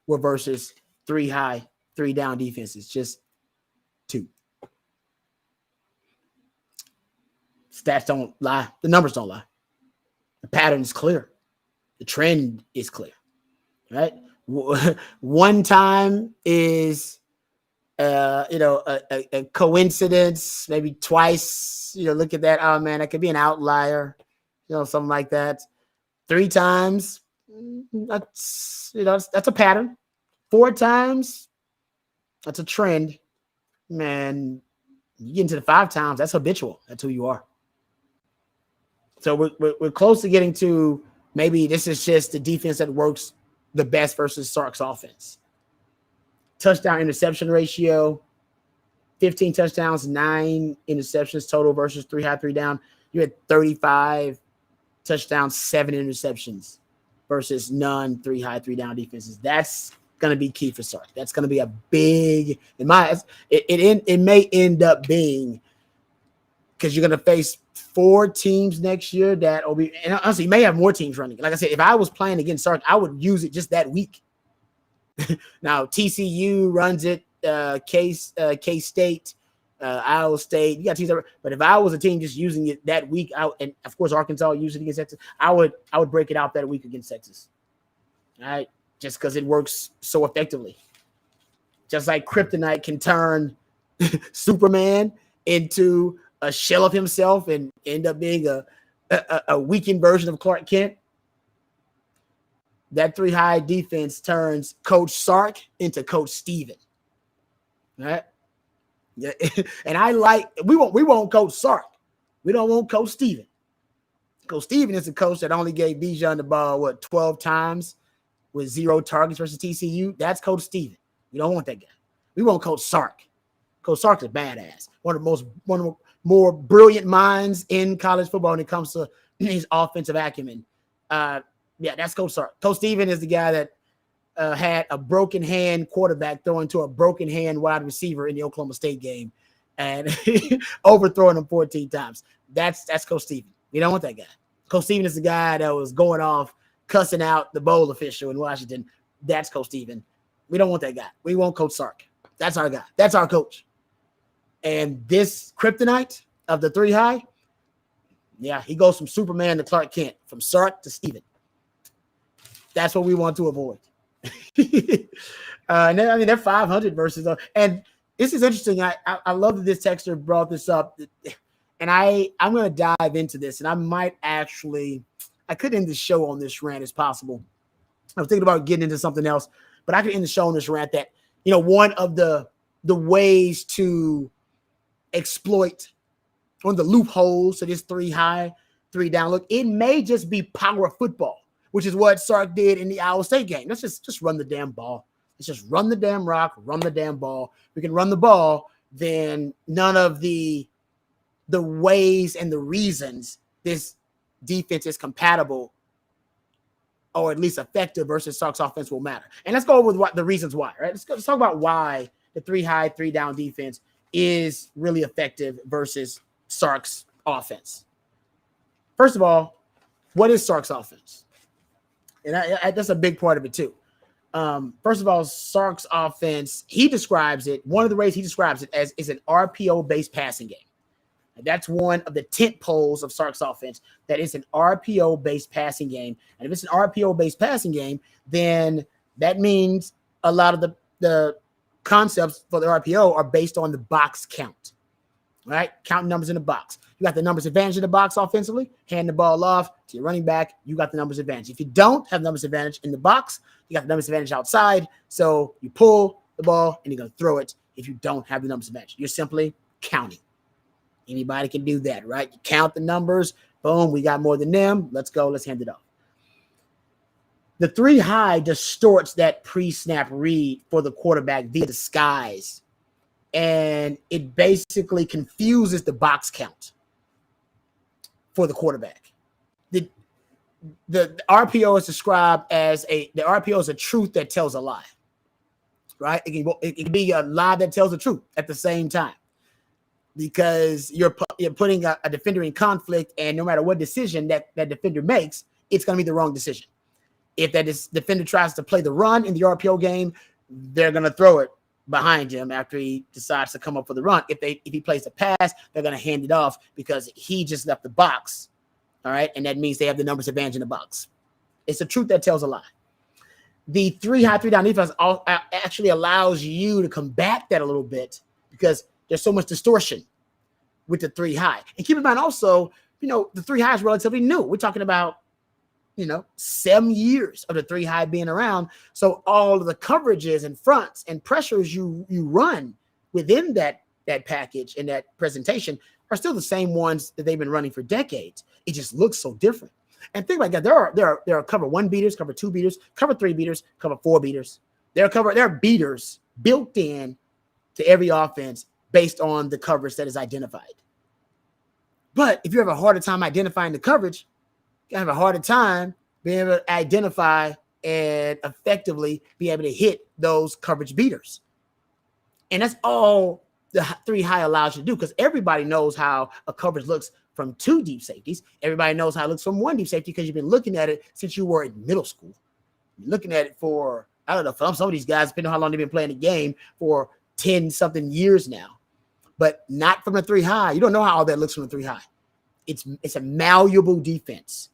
were versus 3 high, 3 down defenses. Just 2. Stats don't lie. The numbers don't lie. The pattern is clear. The trend is clear, right? One time is, a coincidence. Maybe twice, look at that. Oh man, that could be an outlier, something like that. 3 times, that's a pattern. 4 times, that's a trend. Man, you get into the 5 times, that's habitual. That's who you are. So we're close to getting to maybe this is just the defense that works the best versus Sark's offense. Touchdown interception ratio, 15 touchdowns, 9 interceptions total versus 3 high, 3 down. You had 35 touchdowns, 7 interceptions versus none 3 high, 3 down defenses. That's going to be key for Sark. That's going to be a big, it may end up being, because you're going to face 4 teams next year that will be, and honestly, you may have more teams running. Like I said, if I was playing against Sark, I would use it just that week. Now, TCU runs it, K-State, Iowa State. You got teams, but if I was a team just using it that week, and of course Arkansas used it against Texas, I would break it out that week against Texas. All right, just because it works so effectively. Just like Kryptonite can turn Superman into a shell of himself and end up being a weakened version of Clark Kent. That 3 high defense turns Coach Sark into Coach Steven. Right? Yeah. And we won't Coach Sark. We don't want Coach Steven. Coach Steven is the coach that only gave Bijan the ball, 12 times with 0 targets versus TCU. That's Coach Steven. We don't want that guy. We want Coach Sark. Coach Sark's a badass. One of the more brilliant minds in college football when it comes to his offensive acumen. Yeah, that's Coach Sark. Coach Steven is the guy that had a broken hand quarterback throwing to a broken hand wide receiver in the Oklahoma State game and overthrowing him 14 times. That's Coach Steven. We don't want that guy. Coach Steven is the guy that was going off, cussing out the bowl official in Washington. That's Coach Steven. We don't want that guy. We want Coach Sark. That's our guy. That's our coach. And this Kryptonite of the 3 high, yeah, he goes from Superman to Clark Kent, from Sark to Steven. That's what we want to avoid. They're 500 versus, and this is interesting. I love that this texter brought this up, and I'm going to dive into this, and I could end the show on this rant as possible. I was thinking about getting into something else, but I could end the show on this rant that, one of the ways to exploit one of the loopholes to this 3 high, 3 down look, it may just be power football, which is what Sark did in the Iowa State game. Let's just run the damn ball. Let's just run the damn rock, run the damn ball. We can run the ball, then none of the ways and the reasons this defense is compatible or at least effective versus Sark's offense will matter. And let's go over the reasons why, right? Let's talk about why the 3 high, 3 down defense is really effective versus Sark's offense. First of all, what is Sark's offense? And that's a big part of it too. First of all, Sark's offense, one of the ways he describes it as is an RPO-based passing game. And that's one of the tent poles of Sark's offense, that is an RPO-based passing game. And if it's an RPO-based passing game, then that means a lot of the concepts for the RPO are based on the box count, right? Counting numbers in the box. You got the numbers advantage in the box offensively, hand the ball off to your running back, you got the numbers advantage. If you don't have numbers advantage in the box, you got the numbers advantage outside. So you pull the ball and you're going to throw it if you don't have the numbers advantage. You're simply counting. Anybody can do that, right? You count the numbers. Boom, we got more than them. Let's go. Let's hand it off. The 3 high distorts that pre-snap read for the quarterback via disguise. And it basically confuses the box count for the quarterback. The RPO is described as the RPO is a truth that tells a lie, right? It can be a lie that tells the truth at the same time, because you're putting a defender in conflict, and no matter what decision that defender makes, it's going to be the wrong decision. If that defender tries to play the run in the RPO game, they're going to throw it behind him after he decides to come up for the run. If he plays the pass, they're going to hand it off because he just left the box. All right. And that means they have the numbers advantage in the box. It's the truth that tells a lie. The 3-high, 3-down defense actually allows you to combat that a little bit because there's so much distortion with the 3-high. And keep in mind also, the 3-high is relatively new. We're talking about, 7 years of the 3-high being around. So all of the coverages and fronts and pressures you run within that package and that presentation are still the same ones that they've been running for decades. It just looks so different. And think like that. There are cover 1 beaters, cover 2 beaters, cover 3 beaters, cover 4 beaters. There are beaters built in to every offense based on the coverage that is identified. But if you have a harder time identifying the coverage, you have a harder time being able to identify and effectively be able to hit those coverage beaters. And that's all the 3-high allows you to do, because everybody knows how a coverage looks from 2 deep safeties. Everybody knows how it looks from 1 deep safety because you've been looking at it since you were in middle school. You're looking at it for, I don't know, for some of these guys, depending on how long they've been playing the game, for 10-something years now. But not from the 3-high. You don't know how all that looks from the 3-high. It's a malleable defense.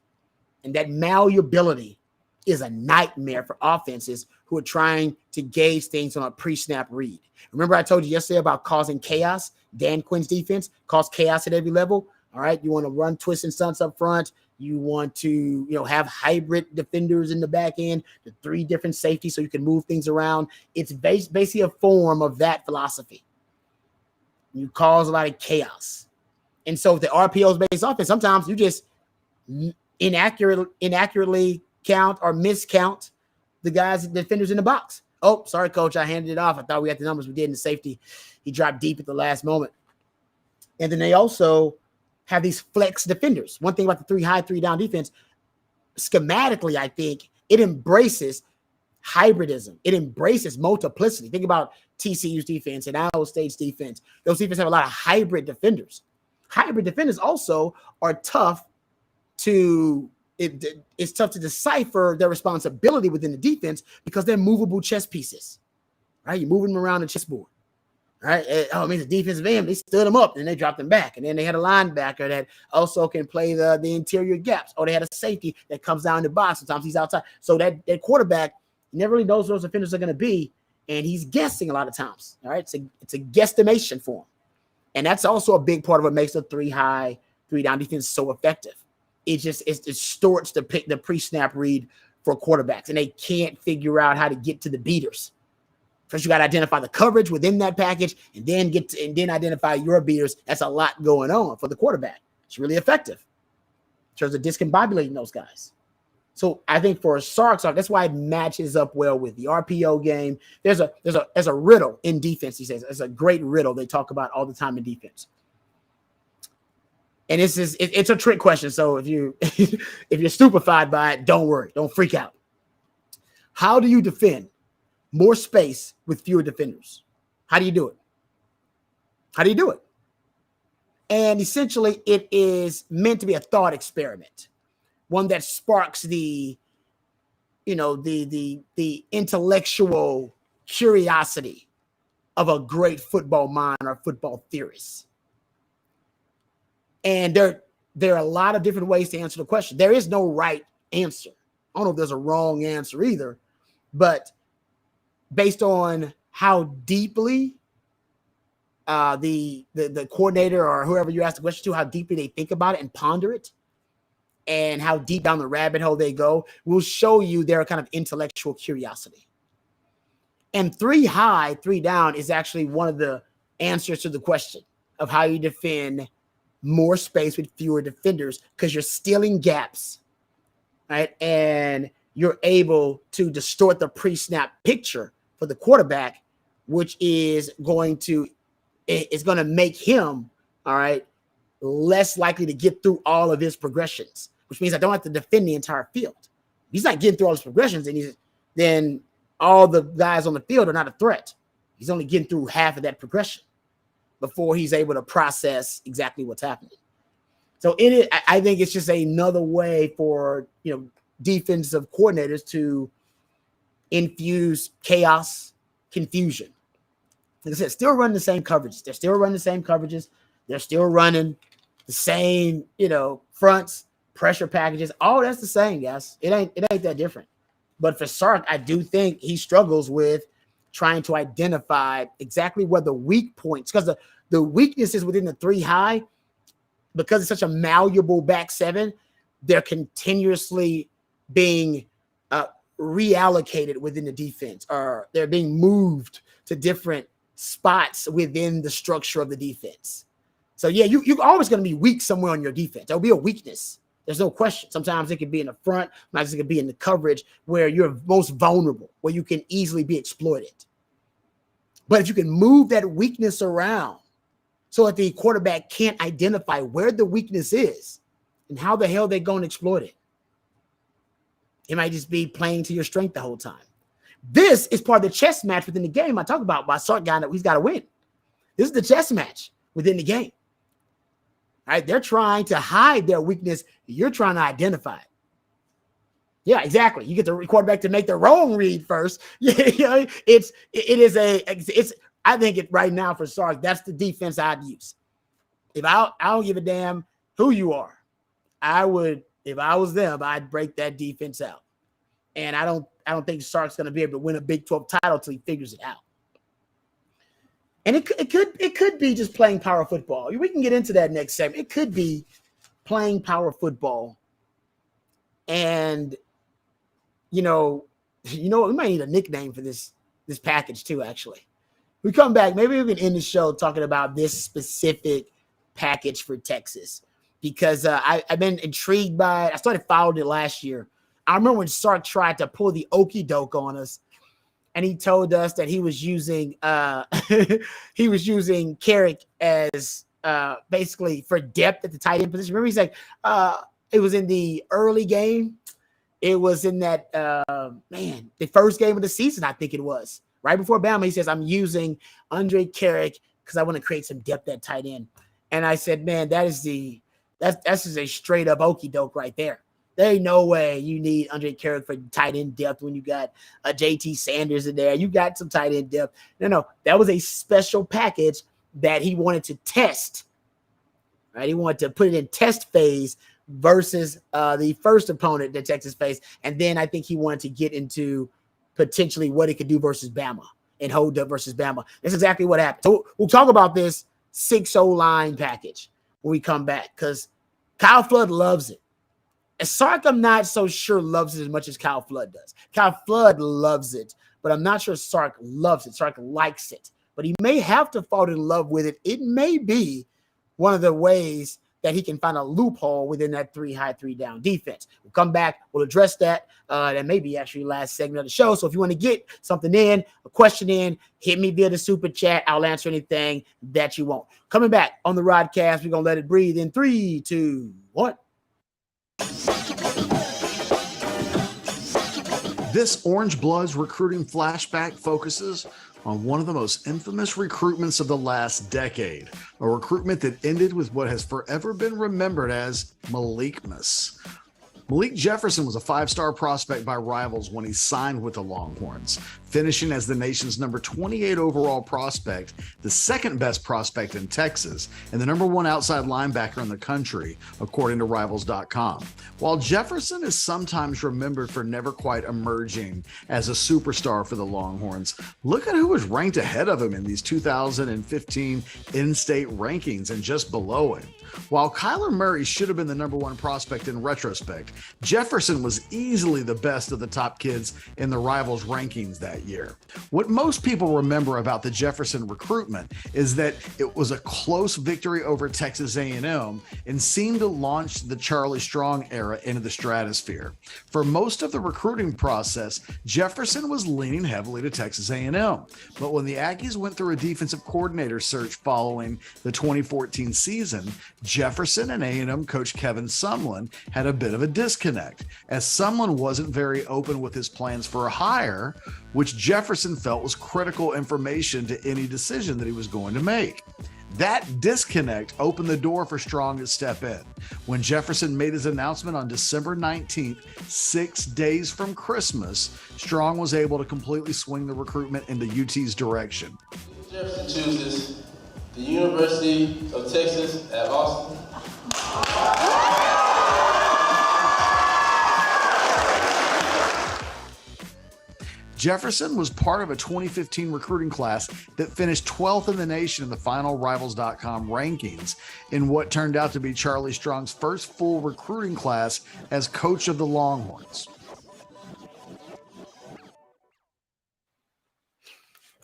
And that malleability is a nightmare for offenses who are trying to gauge things on a pre-snap read. Remember I told you yesterday about causing chaos? Dan Quinn's defense caused chaos at every level. All right, you want to run twists and stunts up front. You want to, have hybrid defenders in the back end, the 3 different safeties so you can move things around. It's basically a form of that philosophy. You cause a lot of chaos. And so if the RPO's based offense, sometimes you just inaccurately count or miscount the guys, the defenders in the box. Oh, sorry, coach, I handed it off. I thought we had the numbers. We did in the safety. He dropped deep at the last moment. And then they also have these flex defenders. One thing about the 3-high, 3-down defense, schematically, I think it embraces hybridism. It embraces multiplicity. Think about TCU's defense and Iowa State's defense. Those defenses have a lot of hybrid defenders. Hybrid defenders also are tough to it's tough to decipher their responsibility within the defense because they're movable chess pieces, right? You're moving them around the chessboard, right? It means the defensive end, they stood them up and they dropped them back. And then they had a linebacker that also can play the interior gaps. Or they had a safety that comes down the box. Sometimes he's outside. So that quarterback never really knows where those defenders are going to be. And he's guessing a lot of times, all right? It's a guesstimation for him. And that's also a big part of what makes the 3-high, 3-down defense so effective. It distorts the pre-snap read for quarterbacks, and they can't figure out how to get to the beaters. First, you got to identify the coverage within that package, and then identify your beaters. That's a lot going on for the quarterback. It's really effective in terms of discombobulating those guys. So I think for Sark, that's why it matches up well with the RPO game. There's a riddle in defense. He says it's a great riddle they talk about all the time in defense. And it's a trick question. So if you're stupefied by it, don't worry. Don't freak out. How do you defend more space with fewer defenders? How do you do it? And essentially, it is meant to be a thought experiment, one that sparks the intellectual curiosity of a great football mind or football theorist. And there are a lot of different ways to answer the question. There is no right answer. I don't know if there's a wrong answer either, but based on how deeply the coordinator or whoever you ask the question to, how deeply they think about it and ponder it, and how deep down the rabbit hole they go, will show you their kind of intellectual curiosity. And 3-high, 3-down is actually one of the answers to the question of how you defend more space with fewer defenders, because you're stealing gaps, right? And you're able to distort the pre-snap picture for the quarterback, which is going to make him, all right, less likely to get through all of his progressions, which means I don't have to defend the entire field. He's not getting through all his progressions, and then all the guys on the field are not a threat. He's only getting through half of that progression before he's able to process exactly what's happening. So I think it's just another way for defensive coordinators to infuse chaos, confusion. Like I said, still running the same coverage. They're still running the same coverages. They're still running the same, fronts, pressure packages. All that's the same, guys. It ain't that different. But for Sark, I do think he struggles with trying to identify exactly where the weak points, because the weaknesses within the 3 high, because it's such a malleable back 7, they're continuously being reallocated within the defense, or they're being moved to different spots within the structure of the defense. So yeah, you're always going to be weak somewhere on your defense. There'll be a weakness. There's no question. Sometimes it could be in the front, sometimes it could be in the coverage where you're most vulnerable, where you can easily be exploited. But if you can move that weakness around so that the quarterback can't identify where the weakness is and how the hell they're going to exploit it, it might just be playing to your strength the whole time. This is part of the chess match within the game I talk about by Sark guy that he's got to win. This is the chess match within the game. All right, they're trying to hide their weakness. You're trying to identify it. Yeah, exactly. You get the quarterback to make the wrong read first. Yeah, I think it right now for Sark, that's the defense I'd use. If I don't give a damn who you are, I would, if I was them, I'd break that defense out. And I don't think Sark's going to be able to win a Big 12 title until he figures it out. And it could be just playing power football. We can get into that next segment. It could be playing power football. And we might need a nickname for this package too, actually. We come back, maybe we can end the show talking about this specific package for Texas, because I've been intrigued by it. I started following it last year. I remember when Sark tried to pull the okie doke on us, and he told us that he was using Carrick as basically for depth at the tight end position. Remember, he's like, it was in the early game. It was in that the first game of the season, I think it was. Right before Bama, he says, I'm using Andre Carrick because I want to create some depth at tight end. And I said, man, that's just a straight up okie doke right there. There ain't no way you need Andre Carrick for tight end depth when you got a JT Sanders in there. You got some tight end depth. No, that was a special package that he wanted to test. Right? He wanted to put it in test phase versus the first opponent that Texas faced. And then I think he wanted to get into potentially what it could do versus Bama and hold up versus Bama. That's exactly what happened. So we'll talk about this 6-0 line package when we come back, because Kyle Flood loves it. And Sark, I'm not so sure loves it as much as Kyle Flood does. Kyle Flood loves it, but I'm not sure Sark loves it. Sark likes it, but he may have to fall in love with it. It may be one of the ways that he can find a loophole within that 3 high, 3 down defense. We'll come back. We'll address that. That may be actually last segment of the show. So if you want to get something in, a question in, hit me via the super chat. I'll answer anything that you want. Coming back on the Rodcast, we're going to let it breathe in 3, 2, 1. This Orangebloods recruiting flashback focuses on one of the most infamous recruitments of the last decade, a recruitment that ended with what has forever been remembered as Malikmas. Malik Jefferson was a 5-star prospect by Rivals when he signed with the Longhorns, finishing as the nation's number 28 overall prospect, the second best prospect in Texas, and the number 1 outside linebacker in the country, according to Rivals.com. While Jefferson is sometimes remembered for never quite emerging as a superstar for the Longhorns, look at who was ranked ahead of him in these 2015 in-state rankings and just below him. While Kyler Murray should have been the number 1 prospect in retrospect, Jefferson was easily the best of the top kids in the Rivals rankings that year. What most people remember about the Jefferson recruitment is that it was a close victory over Texas A&M and seemed to launch the Charlie Strong era into the stratosphere. For most of the recruiting process, Jefferson was leaning heavily to Texas A&M. But when the Aggies went through a defensive coordinator search following the 2014 season, Jefferson and A&M coach Kevin Sumlin had a bit of a disconnect, as Sumlin wasn't very open with his plans for a hire, which Jefferson felt was critical information to any decision that he was going to make. That disconnect opened the door for Strong to step in. When Jefferson made his announcement on December 19th, 6 days from Christmas, Strong was able to completely swing the recruitment in the UT's direction. Jefferson chooses the University of Texas at Austin. Jefferson was part of a 2015 recruiting class that finished 12th in the nation in the final Rivals.com rankings in what turned out to be Charlie Strong's first full recruiting class as coach of the Longhorns.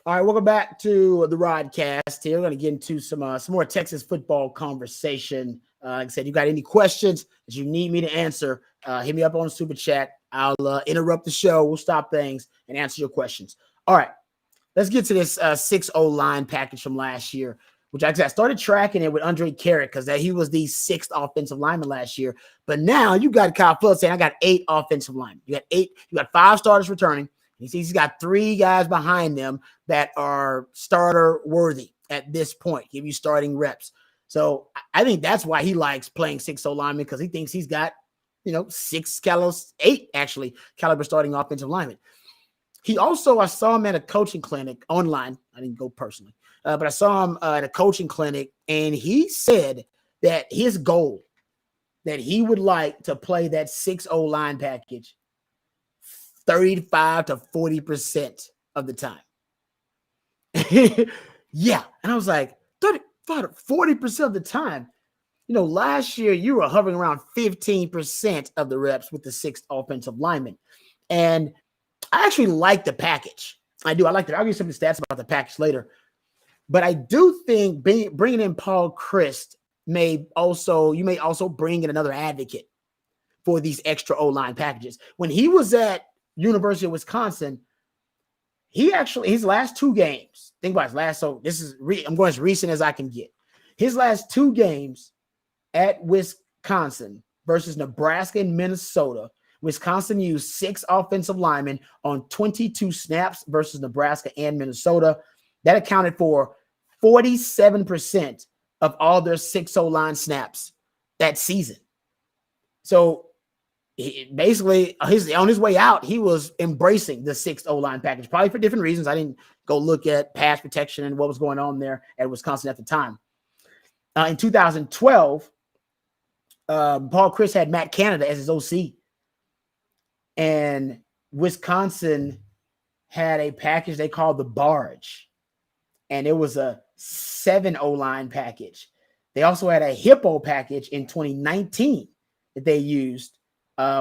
All right, welcome back to the Rodcast here. We're going to get into some more Texas football conversation. Like I said, you got any questions that you need me to answer, hit me up on the Super Chat. I'll interrupt the show. We'll stop things and answer your questions. All right, let's get to this 6-0 line package from last year, which I started tracking it with Andre Carrick because he was the 6th offensive lineman last year. But now you got Kyle Flood saying, I got 8 offensive linemen. You got 5 starters returning. He's got 3 guys behind them that are starter worthy at this point, give you starting reps. So I think that's why he likes playing 6-0 linemen, because he thinks he's got, 8 actually caliber starting offensive linemen. He also, I saw him at a coaching clinic online. I didn't go personally, but I saw him at a coaching clinic, and he said that his goal, that he would like to play that 6-0 line package 35 to 40% of the time. Yeah. And I was like, 35 to 40% of the time. Last year you were hovering around 15% of the reps with the 6th offensive lineman. And I actually like the package. I do. I like it. I'll give you some of the stats about the package later. But I do think bringing in Paul Chryst you may also bring in another advocate for these extra O-line packages. When he was at University of Wisconsin, his last 2 games, think about his last, so this is, I'm going as recent as I can get. His last 2 games at Wisconsin versus Nebraska and Minnesota, Wisconsin used 6 offensive linemen on 22 snaps versus Nebraska and Minnesota. That accounted for 47% of all their 6-0 line snaps that season. So basically, on his way out, he was embracing the 6-0 line package, probably for different reasons. I didn't go look at pass protection and what was going on there at Wisconsin at the time. In 2012, Paul Chryst had Matt Canada as his OC. And Wisconsin had a package they called the Barge. And it was a 7-0 line package. They also had a Hippo package in 2019 that they used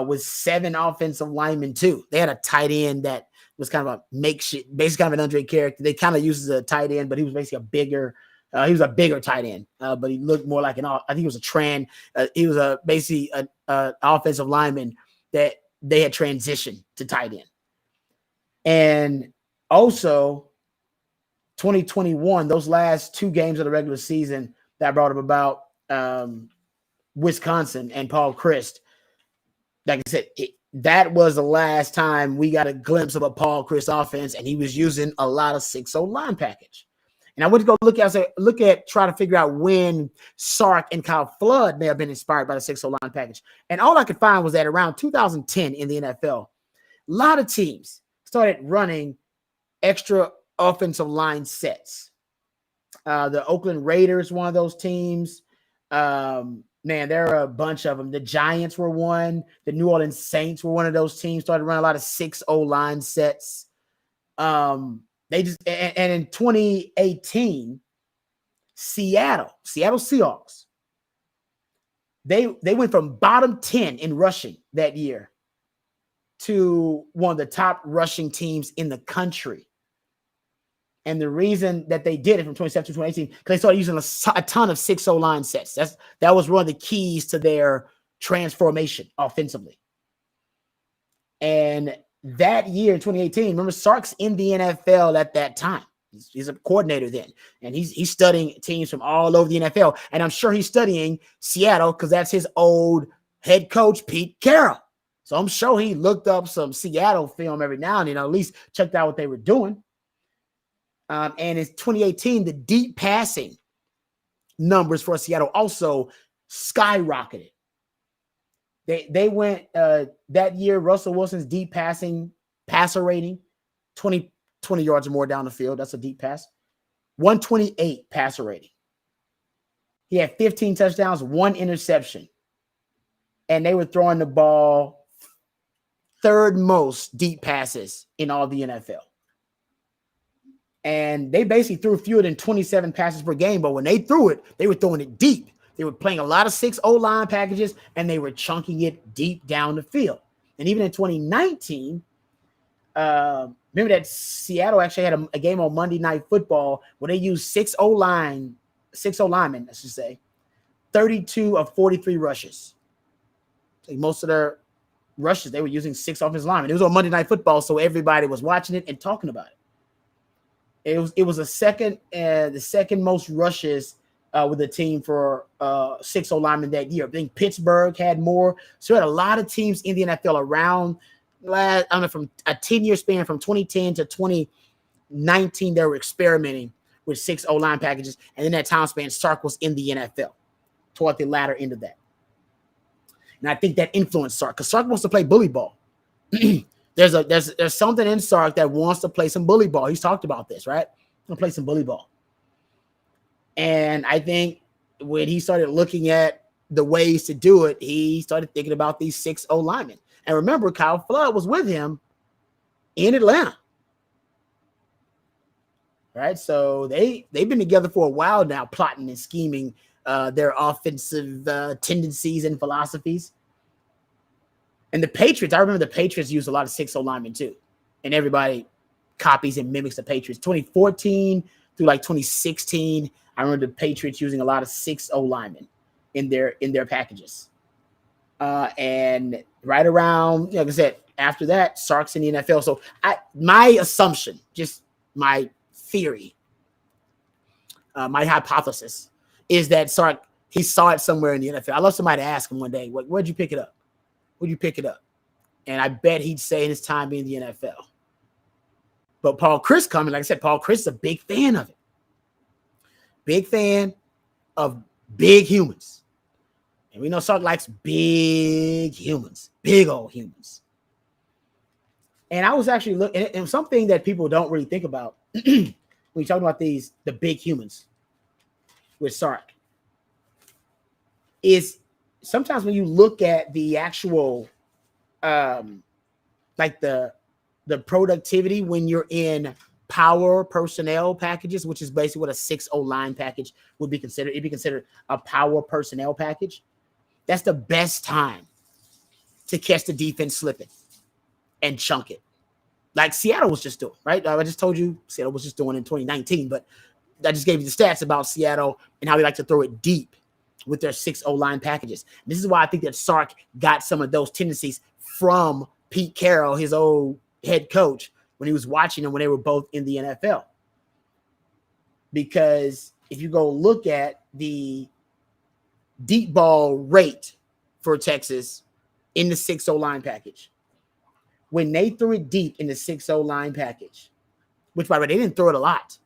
with 7 offensive linemen too. They had a tight end that was kind of a makeshift, basically kind of an Andre character. They kind of used as a tight end, but he was basically a bigger tight end, but he looked more like I think he was he was basically an offensive lineman that they had transitioned to tight end. And also 2021, those last 2 games of the regular season that brought up about Wisconsin and Paul Chryst, like I said, that was the last time we got a glimpse of a Paul Chryst offense, and he was using a lot of 6-0 line package. And I went to go try to figure out when Sark and Kyle Flood may have been inspired by the 6-0 line package. And all I could find was that around 2010 in the NFL, a lot of teams started running extra offensive line sets. The Oakland Raiders, one of those teams. There are a bunch of them. The Giants were one. The New Orleans Saints were one of those teams, started running a lot of 6-0 line sets. And in 2018, Seattle Seahawks, they went from bottom 10 in rushing that year to one of the top rushing teams in the country. And the reason that they did it from 2017 to 2018, because they started using a ton of 6-0 line sets. That was one of the keys to their transformation offensively. And that year, 2018, remember, Sark's in the NFL at that time. He's a coordinator then, and he's studying teams from all over the NFL. And I'm sure he's studying Seattle because that's his old head coach, Pete Carroll. So I'm sure he looked up some Seattle film every now and then, at least checked out what they were doing. And in 2018, the deep passing numbers for Seattle also skyrocketed. They went that year, Russell Wilson's deep passer rating, 20 yards or more down the field. That's a deep pass. 128 passer rating. He had 15 touchdowns, 1 interception. And they were throwing the ball third most deep passes in all the NFL. And they basically threw fewer than 27 passes per game. But when they threw it, they were throwing it deep. They were playing a lot of 6 O-line packages, and they were chunking it deep down the field. And even in 2019, remember that Seattle actually had a game on Monday Night Football where they used 6 O-linemen, I should say, 32 of 43 rushes. Like most of their rushes, they were using 6 offensive linemen. It was on Monday Night Football, so everybody was watching it and talking about it. It was the second most rushes with the team for 6 O-linemen that year. I think Pittsburgh had more. So we had a lot of teams in the NFL around from a 10-year span from 2010 to 2019. They were experimenting with 6 O-line packages. And in that time span, Sark was in the NFL toward the latter end of that. And I think that influenced Sark because Sark wants to play bully ball. There's something in Sark that wants to play some bully ball. He's talked about this, right? He'll play some bully ball. And I think when he started looking at the ways to do it, he started thinking about these 6 O-linemen. And remember, Kyle Flood was with him in Atlanta. Right? So they've been together for a while now, plotting and scheming their offensive tendencies and philosophies. And the Patriots, I remember the Patriots used a lot of 6 O-linemen too. And everybody copies and mimics the Patriots. 2014 through like 2016, I remember the Patriots using a lot of 6 O-linemen in their packages. And right around, like I said, after that, Sark's in the NFL. So my assumption, just my theory, my hypothesis is that Sark, he saw it somewhere in the NFL. I'd love somebody to ask him one day, where'd you pick it up? Where'd you pick it up? And I bet he'd say in his time in the NFL. But Paul Chris coming, like I said, Paul Chris is a big fan of it. Big fan of big humans. And we know Sark likes big humans, big old humans. And I was actually looking, and something that people don't really think about when you talk about the big humans with Sark is sometimes when you look at the actual, like the productivity when you're in power personnel packages, which is basically what a 6 O-line package would be considered. It'd be considered a power personnel package. That's the best time to catch the defense slipping and chunk it. Like Seattle was just doing, right? I just told you Seattle was just doing in 2019, but I just gave you the stats about Seattle and how they like to throw it deep with their 6 O-line packages. This is why I think that Sark got some of those tendencies from Pete Carroll, his old head coach, when he was watching them when they were both in the NFL. Because if you go look at the deep ball rate for Texas in the 6 O-line package, when they threw it deep in the 6 O-line package, which by the way, they didn't throw it a lot.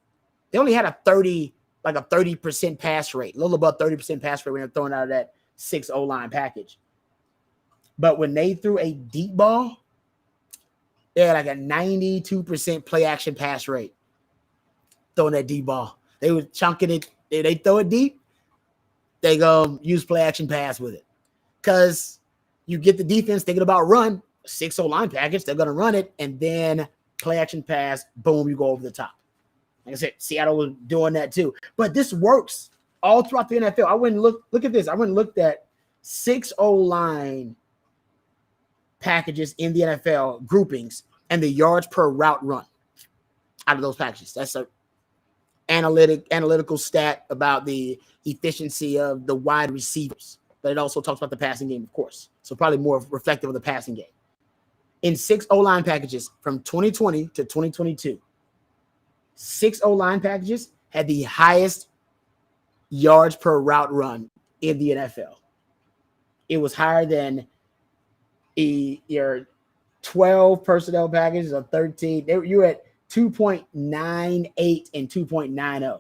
They only had a 30% pass rate, a little above 30% pass rate when they're throwing out of that 6 O-line package. But when they threw a deep ball, they had like a 92% play action pass rate throwing that deep ball. They were chunking it. They throw it deep, they go use play action pass with it. Because you get the defense thinking about run, 6 O-line package, they're going to run it, and then play action pass, boom, you go over the top. Like I said, Seattle was doing that too. But this works all throughout the NFL. I went and look at this. I went and looked at 6 O-line packages in the NFL groupings and the yards per route run out of those packages. That's a analytical stat about the efficiency of the wide receivers. But it also talks about the passing game, of course. So probably more reflective of the passing game. In 6 O-line packages from 2020 to 2022, 6 O-line packages had the highest yards per route run in the NFL. It was higher than your 12 personnel packages or 13. You were at 2.98 and 2.90.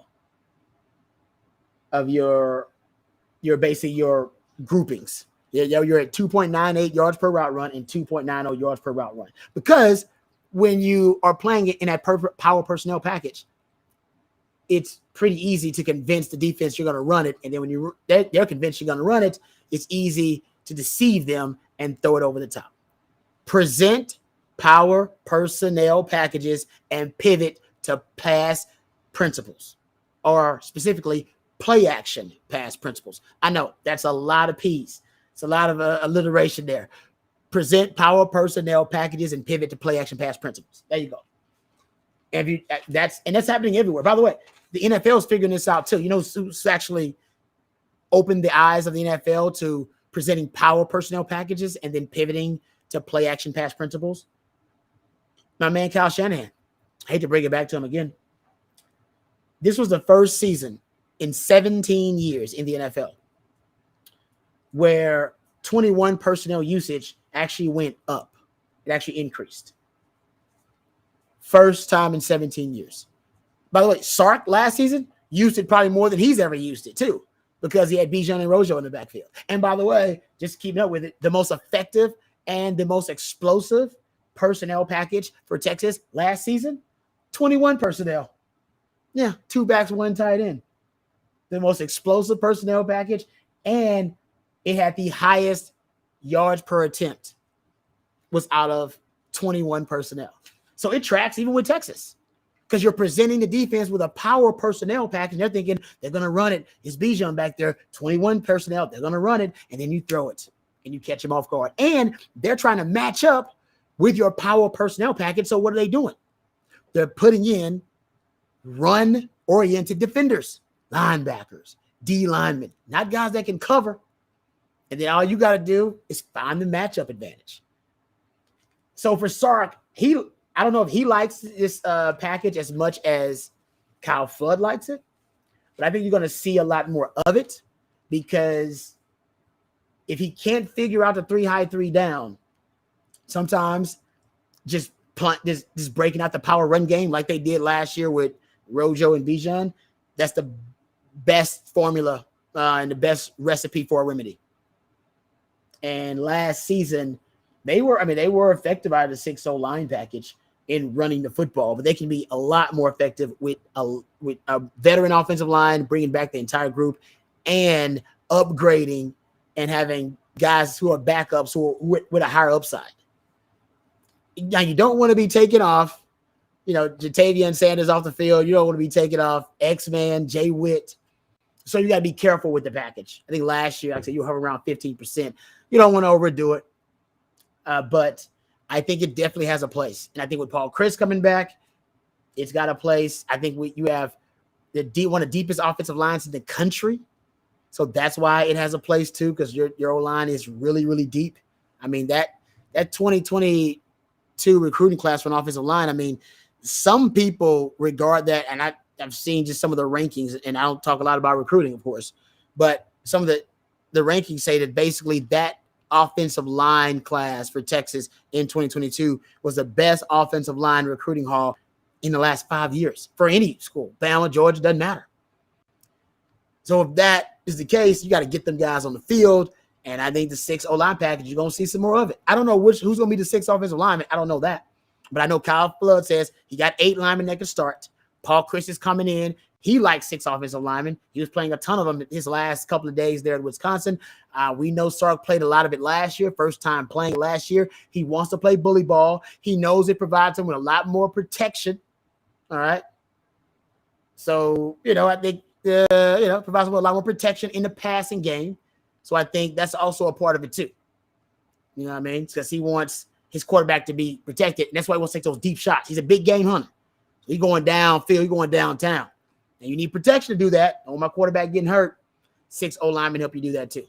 of your basically your groupings. You're at 2.98 yards per route run and 2.90 yards per route run. Because when you are playing it in that power personnel package, it's pretty easy to convince the defense you're going to run it. And then when they're convinced you're going to run it, it's easy to deceive them and throw it over the top. Present power personnel packages and pivot to pass principles, or specifically play action pass principles. I know that's a lot of P's. It's a lot of alliteration there. Present power personnel packages and pivot to play action pass principles. There you go. And that's happening everywhere. By the way, the NFL is figuring this out too. You know who's actually opened the eyes of the NFL to presenting power personnel packages and then pivoting to play action pass principles? My man Kyle Shanahan. I hate to bring it back to him again. This was the first season in 17 years in the NFL where 21 personnel usage actually went up. It actually increased. First time in 17 years. By the way, Sark last season used it probably more than he's ever used it too, because he had Bijan and Rojo in the backfield. And by the way, just keeping up with it, the most effective and the most explosive personnel package for Texas last season, 21 personnel. Yeah, 2 backs, 1 tight end. The most explosive personnel package, and it had the highest yards per attempt was out of 21 personnel. So it tracks even with Texas, because you're presenting the defense with a power personnel package. They're thinking they're going to run it. It's Bijan back there, 21 personnel. They're going to run it, and then you throw it, and you catch them off guard. And they're trying to match up with your power personnel package. So what are they doing? They're putting in run-oriented defenders, linebackers, D linemen, not guys that can cover. And then all you got to do is find the matchup advantage. So for Sark, I don't know if he likes this package as much as Kyle Flood likes it, but I think you're going to see a lot more of it, because if he can't figure out the 3 high, 3 down, sometimes just breaking out the power run game like they did last year with Rojo and Bijan, that's the best formula and the best recipe for a remedy. And last season, they were effective out of the 6-0 line package in running the football, but they can be a lot more effective with a veteran offensive line, bringing back the entire group and upgrading and having guys who are backups who are with a higher upside. Now, you don't want to be taking off, Jatavian Sanders off the field. You don't want to be taking off X-Man, Jay Witt. So you got to be careful with the package. I think last year, like I said, you were around 15%. You don't want to overdo it. But I think it definitely has a place. And I think with Paul Chris coming back, it's got a place. I think you have one of the deepest offensive lines in the country. So that's why it has a place too, because your O-line is really, really deep. I mean, that 2022 recruiting class for an offensive line, I mean, some people regard that, and I've seen just some of the rankings, and I don't talk a lot about recruiting, of course, but some of the rankings say that basically that offensive line class for Texas in 2022 was the best offensive line recruiting haul in the last 5 years for any school. Bama, Georgia, doesn't matter. So if that is the case, you got to get them guys on the field. And I think the 6 O-line package, you're going to see some more of it. I don't know who's going to be the 6 offensive lineman. I don't know that. But I know Kyle Flood says he got 8 linemen that can start. Paul Chris is coming in. He likes 6 offensive linemen. He was playing a ton of them his last couple of days there in Wisconsin. We know Sark played a lot of it last year, first time playing last year. He wants to play bully ball. He knows it provides him with a lot more protection. All right. So, I think, provides him with a lot more protection in the passing game. So I think that's also a part of it too. You know what I mean? Because he wants his quarterback to be protected. And that's why he wants to take those deep shots. He's a big game hunter. He's going downfield. He's going downtown. And you need protection to do that. On my quarterback getting hurt, 6 O-linemen help you do that too.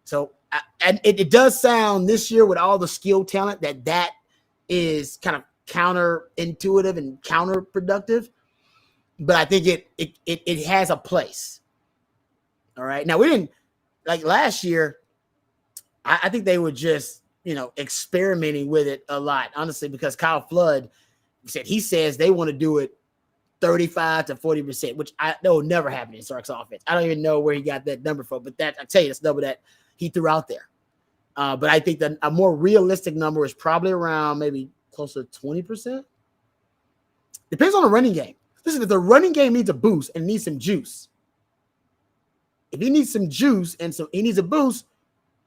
So and it does sound this year with all the skill talent that is kind of counterintuitive and counterproductive. But I think it has a place. All right. Now, we didn't, like last year, I think they were just, experimenting with it a lot, honestly, because Kyle Flood says they want to do it 35 to 40%, which that will never happen in Sark's offense. I don't even know where he got that number from, but I tell you, that's the number that he threw out there. But I think that a more realistic number is probably around maybe close to 20%. Depends on the running game. Listen, if the running game needs a boost and needs some juice, if he needs some juice and he needs a boost,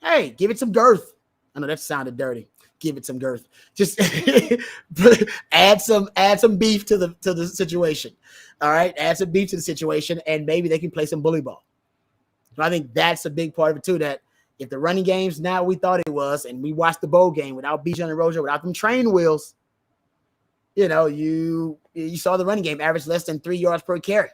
hey, give it some girth. I know that sounded dirty. Give it some girth. Just add some beef to the situation. All right, add some beef to the situation, and maybe they can play some bully ball. So I think that's a big part of it too. That if the running game's not what we thought it was, and we watched the bowl game without Bijan and Rojo, without them train wheels, you saw the running game average less than 3 yards per carry.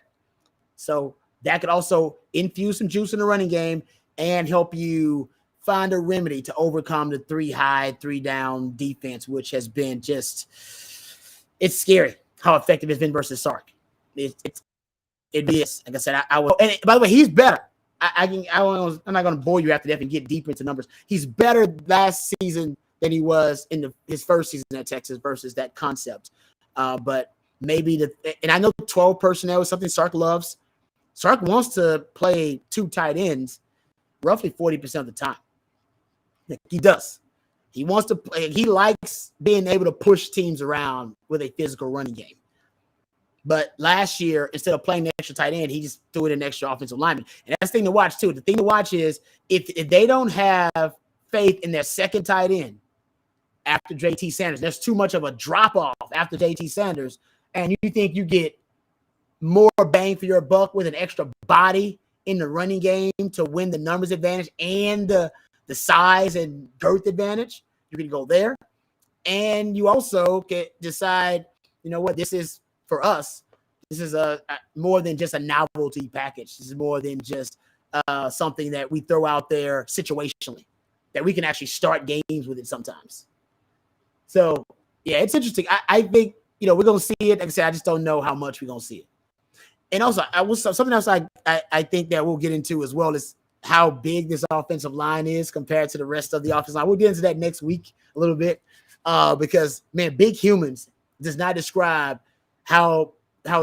So that could also infuse some juice in the running game and help you find a remedy to overcome the 3-high, 3-down defense, which has been it's scary how effective it's been versus Sark. It is. Like I said, I will. And by the way, he's better. I'm not going to bore you after that and get deeper into numbers. He's better last season than he was in his first season at Texas versus that concept. But maybe and I know 12 personnel is something Sark loves. Sark wants to play 2 tight ends roughly 40% of the time. He does. He wants to play. He likes being able to push teams around with a physical running game. But last year, instead of playing the extra tight end, he just threw it an extra offensive lineman. And that's the thing to watch, too. The thing to watch is if they don't have faith in their second tight end after JT Sanders, there's too much of a drop-off after JT Sanders, and you think you get more bang for your buck with an extra body in the running game to win the numbers advantage and the size and girth advantage, you can go there. And you also can decide, you know what, this is for us. This is a more than just a novelty package. This is more than just something that we throw out there situationally, that we can actually start games with it sometimes. So, yeah, it's interesting. I think, we're going to see it. Like I said, I just don't know how much we're going to see it. And also, something else I think that we'll get into as well is how big this offensive line is compared to the rest of the offensive line. We'll get into that next week a little bit because, man, big humans does not describe how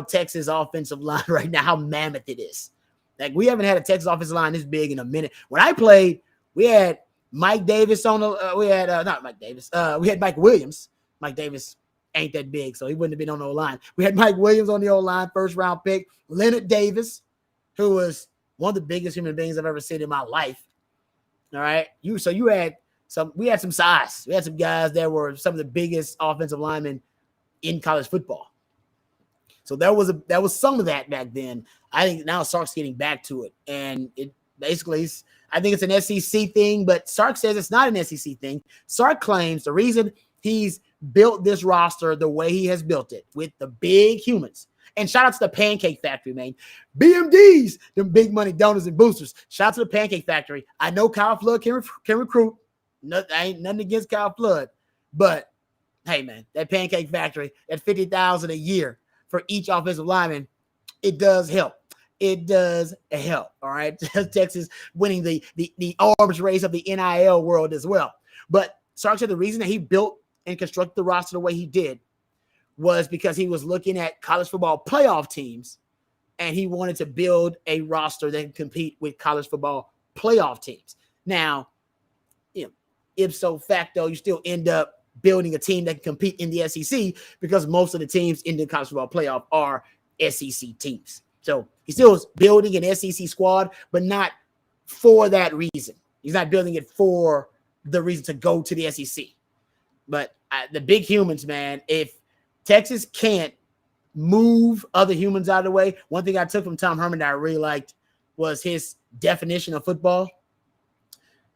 Texas offensive line right now, how mammoth it is. Like, we haven't had a Texas offensive line this big in a minute. When I played, we had Mike Davis on the we had not Mike Davis. We had Mike Williams. Mike Davis ain't that big, so he wouldn't have been on the O-line. We had Mike Williams on the O-line, first-round pick. Leonard Davis, who was one of the biggest human beings I've ever seen in my life. All right. We had some size. We had some guys that were some of the biggest offensive linemen in college football. So that was some of that back then. I think now Sark's getting back to it. And it basically I think it's an SEC thing, but Sark says it's not an SEC thing. Sark claims the reason he's built this roster the way he has built it with the big humans. And shout out to the Pancake Factory, man. BMDs, them big money donors and boosters. Shout out to the Pancake Factory. I know Kyle Flood can recruit. I ain't nothing against Kyle Flood. But, hey, man, that Pancake Factory, that $50,000 a year for each offensive lineman, it does help. It does help, all right? Texas winning the arms race of the NIL world as well. But Sark said the reason that he built and constructed the roster the way he did was because he was looking at college football playoff teams, and he wanted to build a roster that can compete with college football playoff teams. Now, ipso facto, you still end up building a team that can compete in the SEC because most of the teams in the college football playoff are SEC teams. So he still is building an SEC squad, but not for that reason. He's not building it for the reason to go to the SEC. But the big humans, man, if Texas can't move other humans out of the way. One thing I took from Tom Herman that I really liked was his definition of football.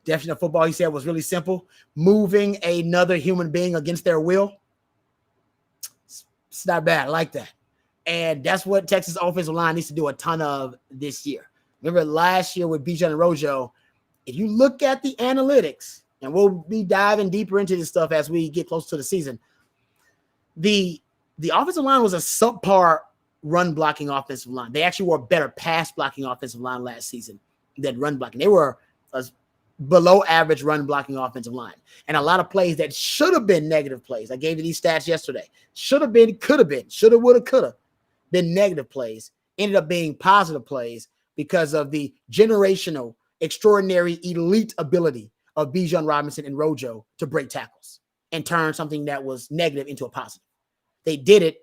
Definition of football, he said, was really simple. Moving another human being against their will. It's not bad. I like that. And that's what Texas offensive line needs to do a ton of this year. Remember last year with Bijan and Rojo, if you look at the analytics, and we'll be diving deeper into this stuff as we get close to the season, the offensive line was a subpar run blocking offensive line. They actually were a better pass blocking offensive line last season than run blocking. They were a below average run blocking offensive line. And a lot of plays that should have been negative plays. I gave you these stats yesterday. Should have been, could have been, shoulda, woulda, coulda. been negative plays ended up being positive plays because of the generational, extraordinary, elite ability of Bijan Robinson and Rojo to break tackles and turn something that was negative into a positive. They did it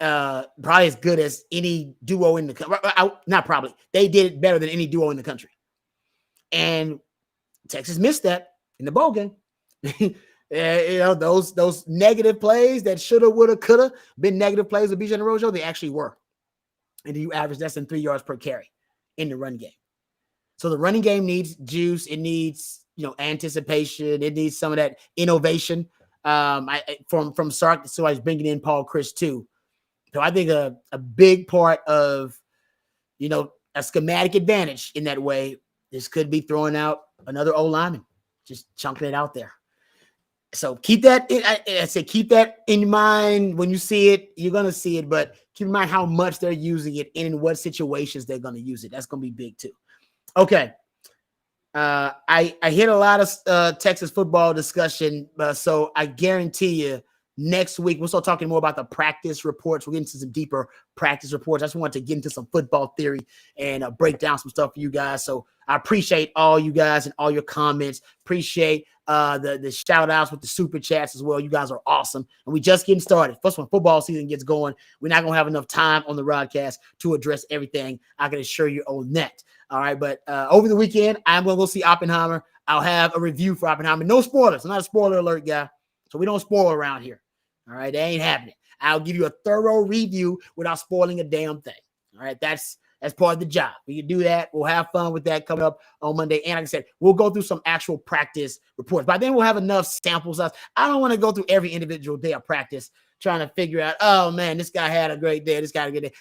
probably as good as any duo in the country. Not probably. They did it better than any duo in the country. And Texas missed that in the bowl game. Those negative plays that shoulda, woulda, coulda been negative plays with Bijan and Rojo, they actually were. And you average less than 3 yards per carry in the run game. So the running game needs juice. It needs, anticipation. It needs some of that innovation. From Sark, so I was bringing in Paul Chris too. So I think a big part of, a schematic advantage in that way, this could be throwing out another O lineman, just chunking it out there. So keep that. Keep that in mind when you see it. You're gonna see it, but keep in mind how much they're using it and in what situations they're gonna use it. That's gonna be big too. Okay. I hit a lot of Texas football discussion, so I guarantee you next week we'll start talking more about the practice reports. We'll get into some deeper practice reports. I just want to get into some football theory and break down some stuff for you guys. So I appreciate all you guys and all your comments. Appreciate the shout outs with the super chats as well. You guys are awesome. And we just getting started. First, when football season gets going, we're not going to have enough time on the Rodcast to address everything. I can assure you on that. All right. But over the weekend, I'm going to go see Oppenheimer. I'll have a review for Oppenheimer. No spoilers. I'm not a spoiler alert guy. So we don't spoil around here. All right. That ain't happening. I'll give you a thorough review without spoiling a damn thing. All right. That's part of the job. We can do that. We'll have fun with that coming up on Monday. And like I said, we'll go through some actual practice reports. By then, we'll have enough sample size. I don't want to go through every individual day of practice trying to figure out, oh, man, this guy had a great day. This guy had a good day.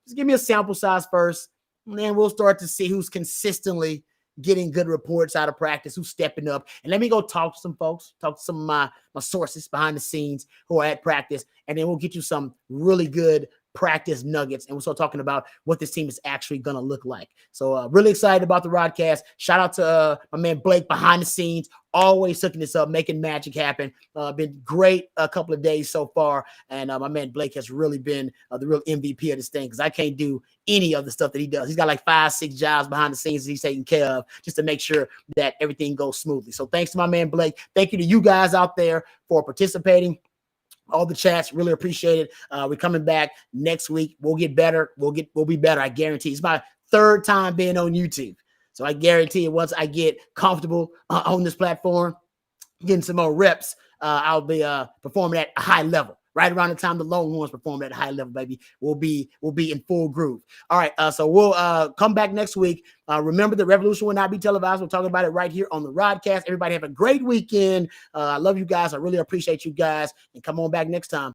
Just give me a sample size first. And then we'll start to see who's consistently getting good reports out of practice, who's stepping up. And let me go talk to some folks, talk to some of my sources behind the scenes who are at practice. And then we'll get you some really good practice nuggets, and we'll start talking about what this team is actually going to look like. So really excited about the Rodcast. Shout out to my man Blake behind the scenes, always hooking this up, making magic happen. Been great a couple of days so far, and my man Blake has really been the real MVP of this thing, because I can't do any of the stuff that he does. He's got like 5-6 jobs behind the scenes that he's taking care of just to make sure that everything goes smoothly. So thanks to my man Blake. Thank you to you guys out there for participating. All the chats, really appreciate it. We're coming back next week. We'll get better. We'll be better. I guarantee. It's my third time being on YouTube, so I guarantee you, once I get comfortable on this platform, getting some more reps, I'll be performing at a high level. Right around the time the Longhorns perform at a high level, baby, we'll be in full groove. All right, so we'll come back next week. Remember, the revolution will not be televised. We'll talk about it right here on the Rodcast. Everybody have a great weekend. I love you guys. I really appreciate you guys, and come on back next time.